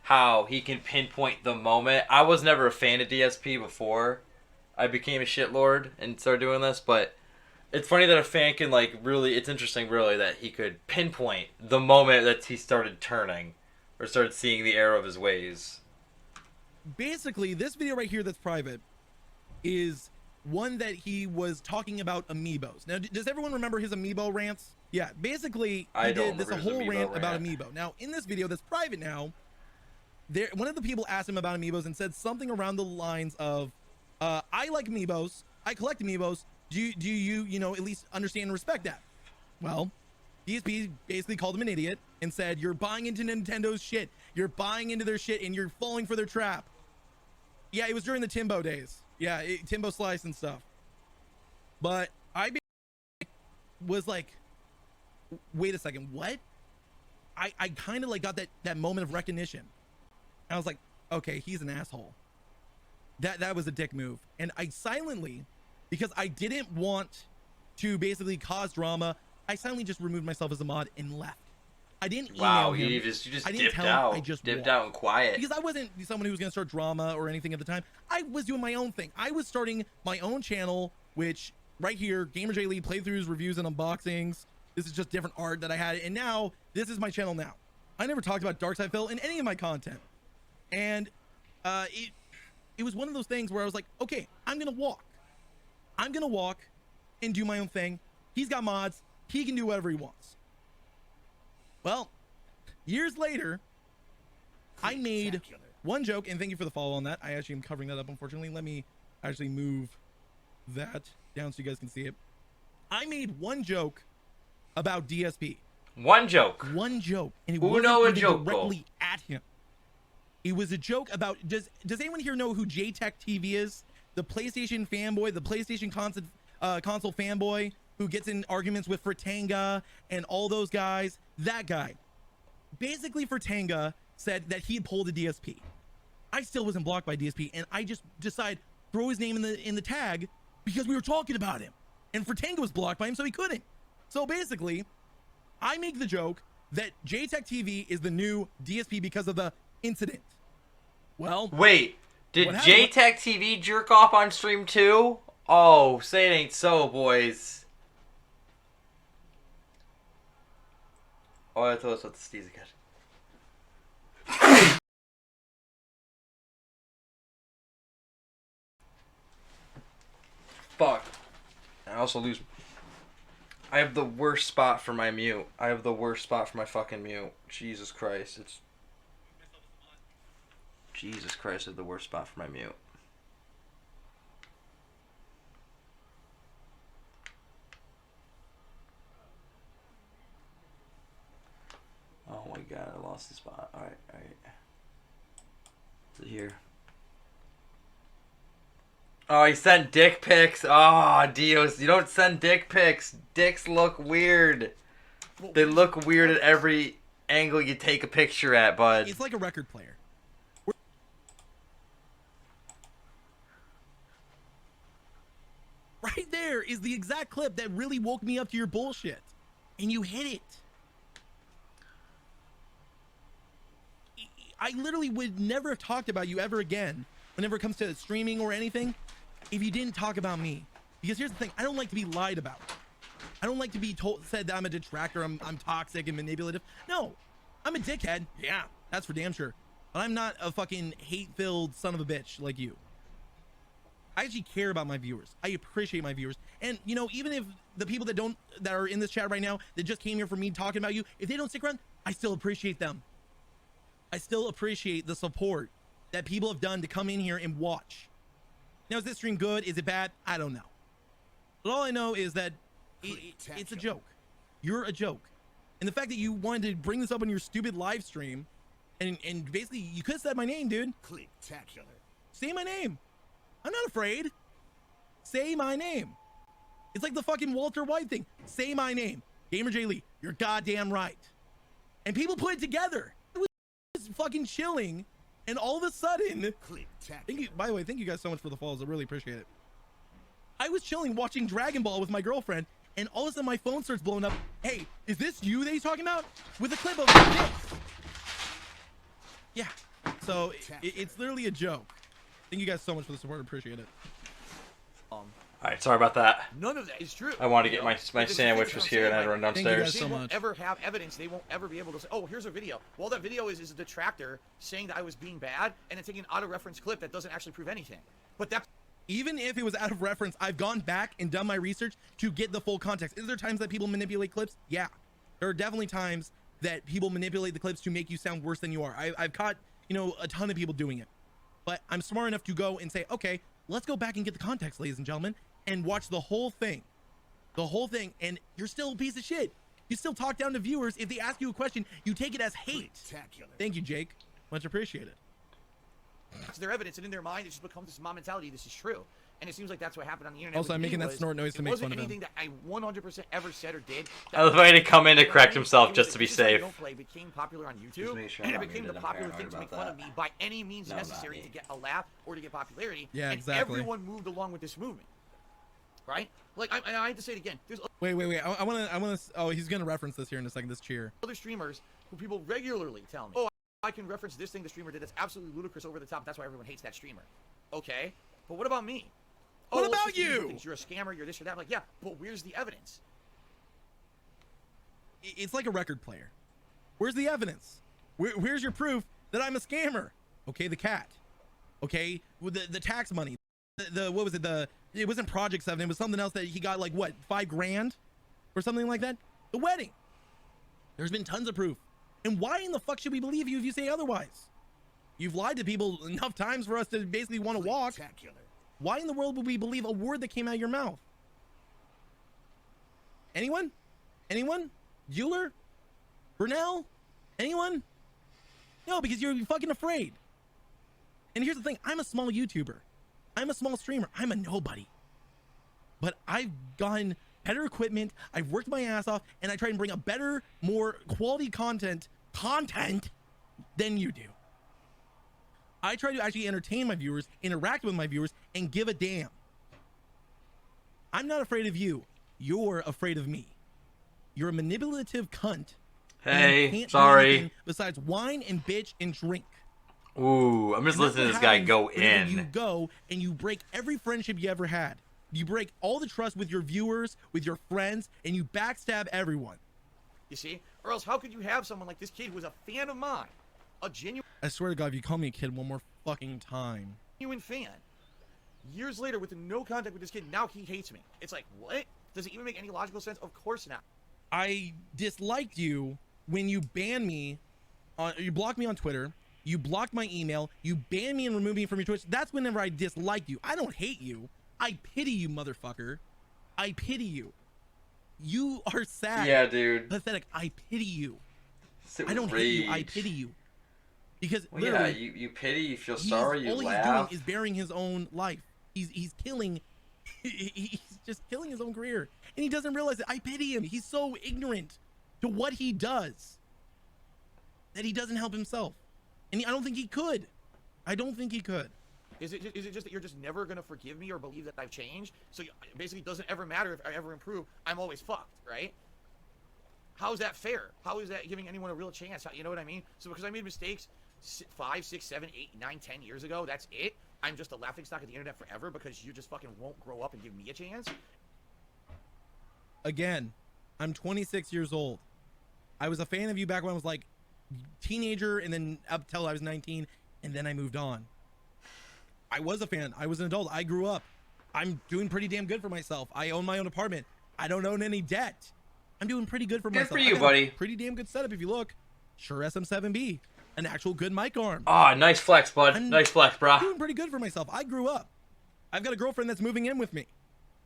how he can pinpoint the moment. I was never a fan of DSP before I became a shitlord and started doing this, but it's funny that a fan can like really, it's interesting really that he could pinpoint the moment that he started turning or started seeing the error of his ways. Basically, this video right here that's private is one that he was talking about amiibos. Now, does everyone remember his amiibo rants? Yeah, basically, he did this whole rant about amiibo. Now, in this video that's private now, one of the people asked him about amiibos and said something around the lines of, I like amiibos, I collect amiibos, do you, you know, at least understand and respect that? Well, DSP basically called him an idiot and said, you're buying into Nintendo's shit, you're buying into their shit, and you're falling for their trap. Yeah, it was during the Timbo days. Yeah, Timbo Slice and stuff. But I was like, wait a second, what? I kind of like got that moment of recognition. I was like, okay, he's an asshole. That was a dick move. And I silently, because I didn't want to basically cause drama, I silently just removed myself as a mod and left. I didn't email him. You just I didn't dipped tell him, out. I just dipped walked. out and quiet. Because I wasn't someone who was going to start drama or anything at the time. I was doing my own thing. I was starting my own channel, which right here, Gamer J Lee playthroughs, reviews, and unboxings. This is just different art that I had. And now, this is my channel now. I never talked about Darkside Phil in any of my content. And it was one of those things where I was like, okay, I'm going to walk. I'm going to walk and do my own thing. He's got mods. He can do whatever he wants. Well, years later, I made one joke, and thank you for the follow on that. I actually am covering that up, unfortunately. Let me actually move that down so you guys can see it. I made one joke about DSP. One joke. One joke. And it Uno wasn't a even joke. directly at him. It was a joke about, does anyone here know who JTech TV is? The PlayStation fanboy, the PlayStation console fanboy who gets in arguments with Fratanga and all those guys. That guy. Basically, Fratanga said that he had pulled a DSP. I still wasn't blocked by DSP, and I just decided throw his name in the tag because we were talking about him. And Fratanga was blocked by him, so he couldn't. So basically, I make the joke that JTech TV is the new DSP because of the incident. Well, wait, did JTech TV jerk off on stream too? Oh, say it ain't so, boys. Oh, I thought it was what the Steez again. Fuck. I also lose. I have the worst spot for my mute. I have the worst spot for my fucking mute. Jesus Christ. Jesus Christ, I have the worst spot for my mute. Oh my god, I lost the spot. Alright. Is it here? Oh, he sent dick pics. Oh, Dios. You don't send dick pics. Dicks look weird. They look weird at every angle you take a picture at, bud. It's like a record player. Right there is the exact clip that really woke me up to your bullshit. And you hit it. I literally would never have talked about you ever again whenever it comes to streaming or anything if you didn't talk about me. Because here's the thing, I don't like to be lied about. I don't like to be said that I'm a detractor, I'm toxic and manipulative. No, I'm a dickhead. Yeah, that's for damn sure. But I'm not a fucking hate-filled son of a bitch like you. I actually care about my viewers. I appreciate my viewers. And you know, even if the people that are in this chat right now that just came here for me talking about you, if they don't stick around, I still appreciate them. I still appreciate the support that people have done to come in here and watch. Now, is this stream good? Is it bad? I don't know. But all I know is that it's a joke. You're a joke. And the fact that you wanted to bring this up on your stupid live stream and basically you could have said my name, dude. Clicktacular. Say my name. I'm not afraid. Say my name. It's like the fucking Walter White thing. Say my name. Gamer J Lee, you're goddamn right. And people put it together. It was fucking chilling. And all of a sudden, thank you, by the way, thank you guys so much for the follows. I really appreciate it. I was chilling watching Dragon Ball with my girlfriend, and all of a sudden my phone starts blowing up. Hey, is this you that he's talking about? With a clip of this. Yeah. So it's literally a joke. Thank you guys so much for the support. I appreciate it. All right, sorry about that. None of that is true. I wanted to get my sandwich was here and I had to run downstairs. They won't ever have evidence. They won't ever be able to say, oh, here's a video. Well, that video is a detractor saying that I was being bad and then taking an out-of-reference clip that doesn't actually prove anything. But that's... Even if it was out of reference, I've gone back and done my research to get the full context. Is there times that people manipulate clips? Yeah. There are definitely times that people manipulate the clips to make you sound worse than you are. I've caught, you know, a ton of people doing it. But I'm smart enough to go and say, okay, let's go back and get the context, ladies and gentlemen, and watch the whole thing. The whole thing, and you're still a piece of shit. You still talk down to viewers. If they ask you a question, you take it as hate. Thank you, Jake. Much appreciated. It's their evidence, and in their mind, it just becomes this mom mentality. This is true. And it seems like that's what happened on the internet. Also, I'm making that snort noise to make fun of him. It wasn't anything that I 100% ever said or did. I was waiting to come in to correct himself just to be safe. Play became popular on YouTube, and it became the popular thing to make fun of me by any means necessary to get a laugh or to get popularity. Yeah, and exactly. Everyone moved along with this movement, right? Like I have to say it again. There's wait. I want to. Oh, he's gonna reference this here in a second. This cheer. Other streamers who people regularly tell me, oh, I can reference this thing the streamer did that's absolutely ludicrous, over the top. That's why everyone hates that streamer. Okay, but what about me? What about you? You're a scammer, you're this or that. I'm like, yeah, but where's the evidence? It's like a record player. Where's the evidence? Where's your proof that I'm a scammer? Okay, the cat. Okay, with the tax money. The what was it? It wasn't Project 7. It was something else that he got, like, what, $5 grand or something like that. The wedding. There's been tons of proof. And why in the fuck should we believe you if you say otherwise? You've lied to people enough times for us to basically want to walk. Why in the world would we believe a word that came out of your mouth? Anyone? Anyone? Bueller? Burnell? Anyone? No, because you're fucking afraid. And here's the thing. I'm a small YouTuber. I'm a small streamer. I'm a nobody. But I've gotten better equipment. I've worked my ass off, and I try and bring a better, more quality content than you do. I try to actually entertain my viewers, interact with my viewers, and give a damn. I'm not afraid of you. You're afraid of me. You're a manipulative cunt. Hey, can't sorry. Besides whine and bitch and drink. Ooh, I'm just listening to this guy go in. You go and you break every friendship you ever had. You break all the trust with your viewers, with your friends, and you backstab everyone. You see? Or else how could you have someone like this kid who was a fan of mine? A genuine... I swear to God, if you call me a kid one more fucking time. Genuine fan. Years later, with no contact with this kid, now he hates me. It's like, what? Does it even make any logical sense? Of course not. I disliked you when you banned me. You blocked me on Twitter. You blocked my email. You banned me and removed me from your Twitch. That's whenever I disliked you. I don't hate you. I pity you, motherfucker. I pity you. You are sad. Yeah, dude. Pathetic. I pity you. I don't hate you. I pity you. Because well, yeah, you pity, you feel sorry, you laugh. All he's doing is bearing his own life. He's killing. He's just killing his own career, and he doesn't realize it. I pity him. He's so ignorant to what he does that he doesn't help himself, and I don't think he could. I don't think he could. Is it just that you're just never gonna forgive me or believe that I've changed? So basically, it doesn't ever matter if I ever improve. I'm always fucked, right? How is that fair? How is that giving anyone a real chance? You know what I mean? So because I made mistakes 5, 6, 7, 8, 9, 10 years ago, that's it? I'm just a laughingstock of the internet forever because you just fucking won't grow up and give me a chance? Again, I'm 26 years old. I was a fan of you back when I was like teenager, and then up till I was 19, and then I moved on. I was a fan. I was an adult. I grew up. I'm doing pretty damn good for myself. I own my own apartment. I don't own any debt. I'm doing pretty good for myself. Good for you, I got a buddy. pretty damn good setup if you look. Sure SM7B. An actual good mic arm. Ah, nice flex, bud. Nice flex, brah. I'm doing pretty good for myself. I grew up. I've got a girlfriend that's moving in with me,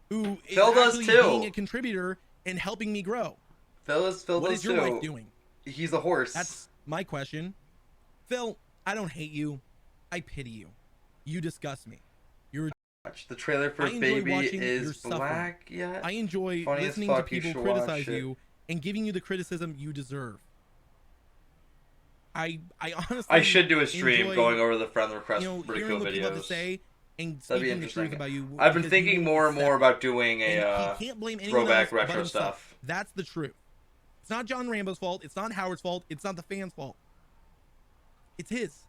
who is Phil does actually too. being a contributor and helping me grow. Phil What does is your too. wife doing? He's a horse. That's my question. Phil, I don't hate you. I pity you. You disgust me. You're The trailer for I enjoy Baby watching your is suffering. black yet. I enjoy Funny as listening to fuck, you people should watch criticize it. you and giving you the criticism you deserve. I honestly I should do a stream enjoy, going over the friend request hearing Rico what people have to videos. say and That'd be speaking the truth interesting. about you. I've been because thinking you more and more accept about doing it. a And he can't blame anyone throwback else but retro himself. stuff. That's the truth. It's not John Rambo's fault. It's not Howard's fault. It's not the fans' fault. It's his.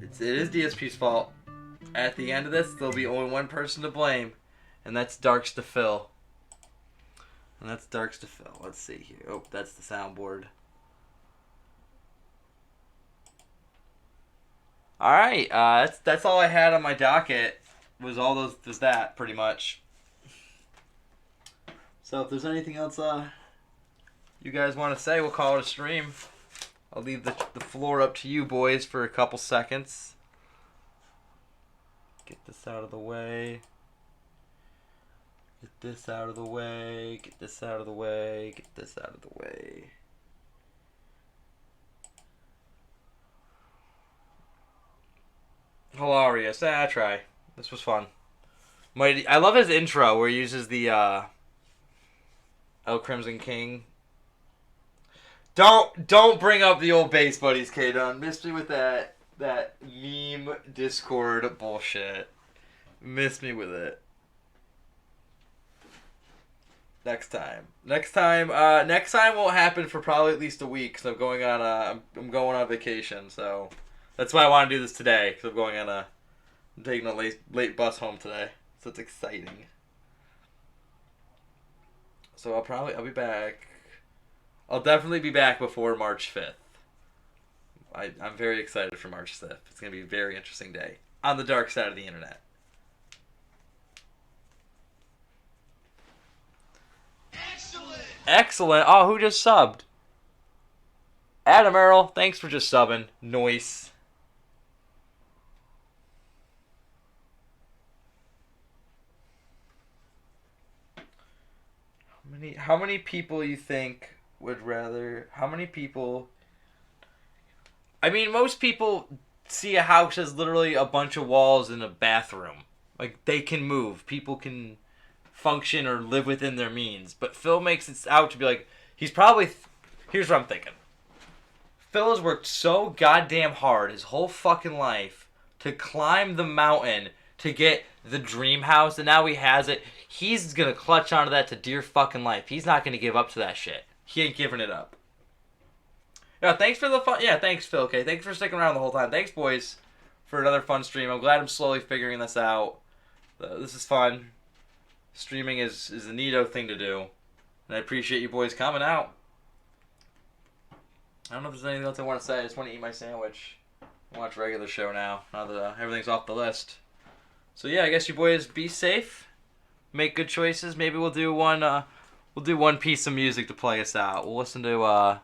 It is DSP's fault. At the end of this, there'll be only one person to blame, and that's Darks to Phil. And that's Darks to Phil. Let's see here. Oh, that's the soundboard. All right, that's all I had on my docket. Was that pretty much? So if there's anything else you guys want to say, we'll call it a stream. I'll leave the floor up to you boys for a couple seconds. Get this out of the way. Get this out of the way. Get this out of the way. Get this out of the way. Hilarious. I try. This was fun. I love his intro where he uses the El Crimson King. Don't bring up the old base buddies, K-Dun. Missed me with that meme Discord bullshit. Missed me with it. Next time won't happen for probably at least a week because I'm going on vacation, so that's why I want to do this today because I'm taking a late bus home today, so it's exciting. So I'll be back. I'll definitely be back before March 5th. I'm very excited for March 5th. It's going to be a very interesting day on the dark side of the internet. Excellent. Oh, who just subbed? Adam Earl, thanks for just subbing. Noise. How many people you think would rather... How many people... I mean, most people see a house as literally a bunch of walls in a bathroom. Like, they can move. People can function or live within their means. But Phil makes it out to be like... He's probably... Here's what I'm thinking. Phil has worked so goddamn hard his whole fucking life to climb the mountain to get the dream house, and now he has it. He's gonna clutch onto that to dear fucking life. He's not gonna give up to that shit. He ain't giving it up. Yeah, thanks for the fun. Yeah, thanks, Phil. Okay, thanks for sticking around the whole time. Thanks, boys, for another fun stream. I'm glad I'm slowly figuring this out. This is fun. Streaming is a neato thing to do, and I appreciate you boys coming out. I don't know if there's anything else I want to say. I just want to eat my sandwich and watch a regular show now that everything's off the list. So yeah, I guess you boys be safe, make good choices. Maybe we'll do one piece of music to play us out. We'll listen to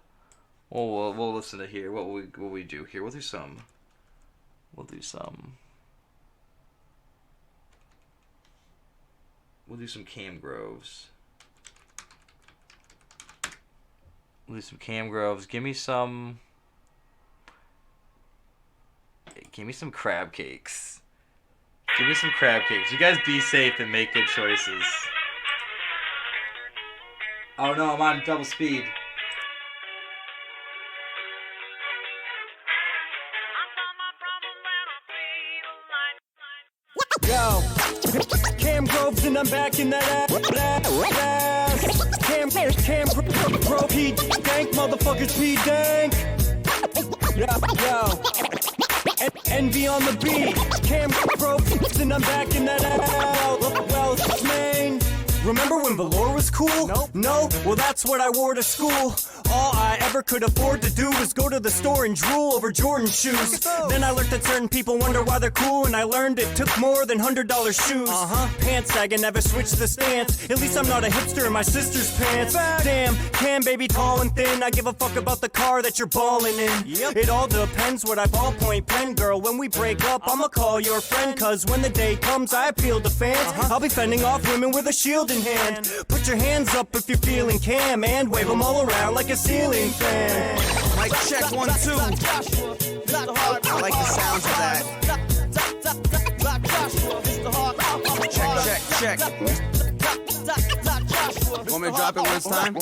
we'll listen to here. What will we do here? We'll do some Cam Groves. We'll do some Cam Groves. Give me some crab cakes. Give me some crab cakes. You guys be safe and make good choices. Oh no, I'm on double speed. Yo, Cam Groves and I'm back in that ass. Cam Bro P Dank, motherfuckers P Dank. Yo. Envy on the beat. Cam broke, and I'm back in that well, Maine. Remember when velour was cool? Nope. No? Well, that's what I wore to school. All I ever could afford to do was go to the store and drool over Jordan shoes. Then I learned that certain people wonder why they're cool, and I learned it took more than $100 shoes. Pants sagging, never switched the stance. At least I'm not a hipster in my sister's pants. Damn, Cam baby tall and thin. I give a fuck about the car that you're balling in. It all depends what I ballpoint pen, girl. When we break up, I'ma call your friend, cause when the day comes, I appeal to fans. I'll be fending off women with a shield in hand. Put your hands up if you're feeling Cam, and wave them all around like a ceiling fan. Mic check 1, 2. I like the sounds of that. Check. You want me to drop it when it's time?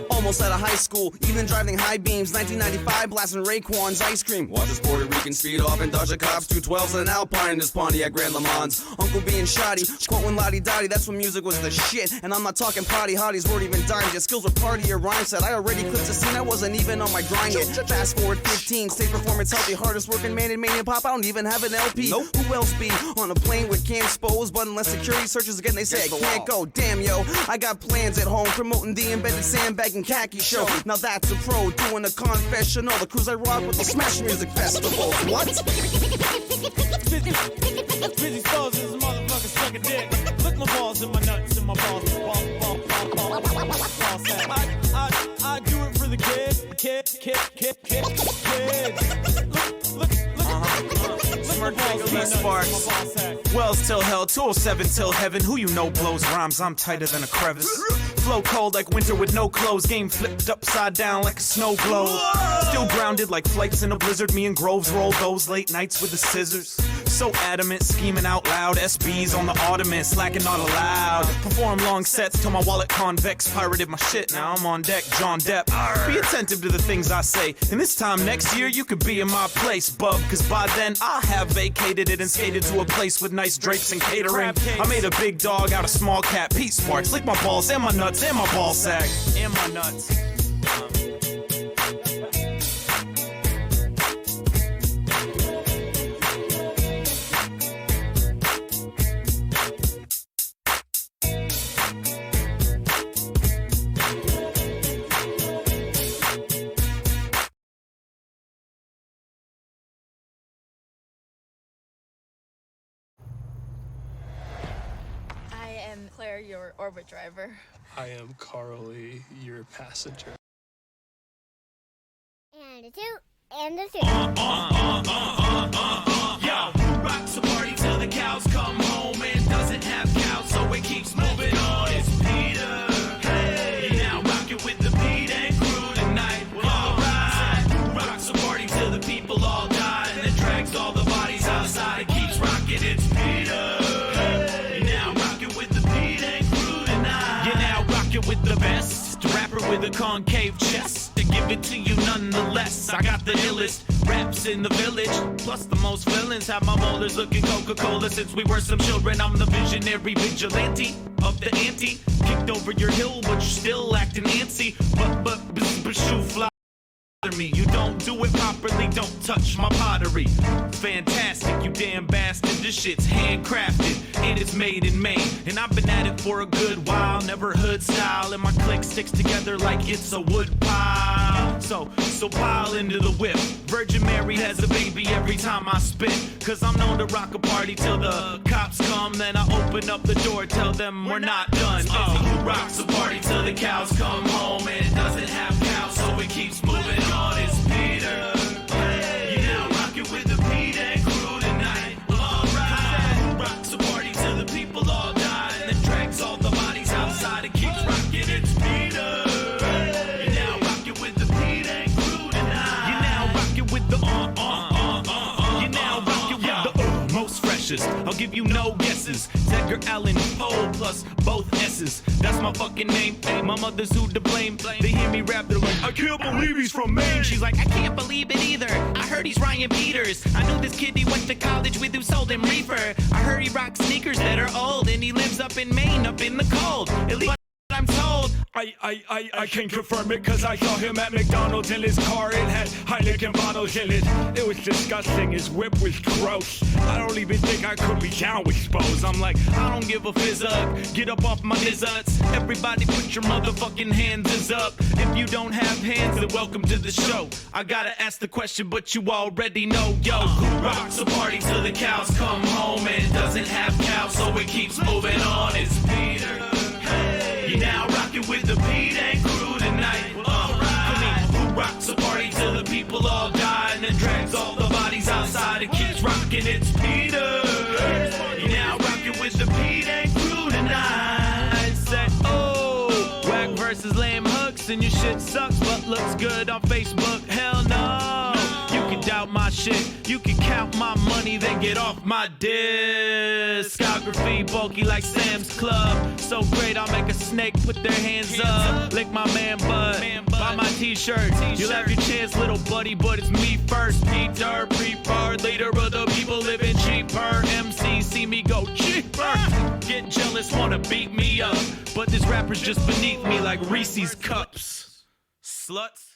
Almost out of high school, even driving high beams. 1995, blasting Raekwon's ice cream. Watch this Puerto Rican speed off and dodge the cops. 212s and an Alpine, this Pontiac Grand Le Mans. Uncle being shoddy, quoting Lottie Dottie. That's when music was the shit. And I'm not talking potty hotties, weren't even dimes. Your skills were part of your rhyme set. I already clipped the scene, I wasn't even on my grind yet. Fast forward 15, stage performance healthy, hardest working man in Mania Pop. I don't even have an LP. Nope. Who else be on a plane with Cam Spose? But unless security searches again, they say I can't go. Damn yo, I got plans at home, promoting the embedded sandbag and khaki show. Now that's a pro doing a confessional. The cruise I rock with the Smash Music Festival. What? Busy stars is a motherfucker suck a dick. Lick my balls and my nuts and my balls. I do it for the kids. Sparks. Wells till hell, 207 till heaven. Who you know blows rhymes? I'm tighter than a crevice. Flow cold like winter with no clothes. Game flipped upside down like a snow globe. Still grounded like flights in a blizzard. Me and Groves roll those late nights with the scissors. So adamant, scheming out loud. SBs on the ottoman, slacking not allowed. Perform long sets till my wallet convex. Pirated my shit, now I'm on deck, John Depp. Be attentive to the things I say. And this time next year, you could be in my place, bub. Cause by then, I have vacated it and skated to a place with nice drapes and catering. I made a big dog out of small cat. Pete Sparks, lick my balls and my nuts and my ball sack. And my nuts. I am Claire, your orbit driver. I am Carly, your passenger. And a two, and a three. Yo, rocks a party till the cows come home and doesn't have cows, so it keeps moving on. It's Peter. Hey, you're now rocking with the Pete and crew tonight. Alright, rocks a party till the people all die and then drags all the bodies outside and keeps rocking. It's Peter. With the best rapper with a concave chest to give it to you nonetheless. I got the illest raps in the village, plus the most villains. Have my molars looking Coca-Cola since we were some children. I'm the visionary vigilante of the ante. Kicked over your hill, but you're still acting antsy. But shoe fly. Me. You don't do it properly, don't touch my pottery. Fantastic, you damn bastard. This shit's handcrafted and it's made in Maine. And I've been at it for a good while, never hood style. And my clique sticks together like it's a wood pile. So pile into the whip. Virgin Mary has a baby every time I spit. Cause I'm known to rock a party till the cops come. Then I open up the door, tell them we're not done. Who rocks a party till the cows come home and it doesn't have cows, so it keeps moving on. It's Peter. Hey, you're now rocking with the Pete and crew tonight. Alright, who rocks a party till the people all die and then drags all the bodies outside and keeps rocking. It's Peter. Hey, you're now rocking with the Pete and crew tonight. You're now rocking with the You're now rocking with the most freshest. I'll give you no guesses. Edgar Allan Poe plus both S's. That's my fucking name. My mother's who to blame. They hear me rap, they're like, I can't believe he's from Maine. She's like, I can't believe it either. I heard he's Ryan Peters. I knew this kid he went to college with who sold him reefer. I heard he rocks sneakers that are old and he lives up in Maine, up in the cold. At least I'm told. I can confirm it cause I saw him at McDonald's in his car. It had Heineken bottles in it. It was disgusting. His whip was gross. I don't even think I could be down with Spose. I'm like, I don't give a fizz up. Get up off my nizzards. Everybody put your motherfucking hands up. If you don't have hands, then welcome to the show. I gotta ask the question, but you already know. Yo, who rocks a party till the cows come home and doesn't have cows, so it keeps moving on? It's Peter. You're now rocking with the Pete and crew tonight. Who rocks a party till the people all die and then drags all the bodies outside and keeps rocking? It's Peter. You're now rocking with the Pete and crew tonight. Say, oh, whack versus lame hooks and your shit sucks but looks good on Facebook. Hell no. You can doubt my shit. You can count my money, then get off my discography. Bulky like Sam's Club. So great, I'll make a snake put their hands up. Lick my man butt. Buy my t-shirts. You'll have your chance, little buddy, but it's me first. Peter, preferred leader of the people living cheaper. MC, see me go cheaper. Get jealous, wanna beat me up. But this rapper's just beneath me like Reese's cups. Sluts.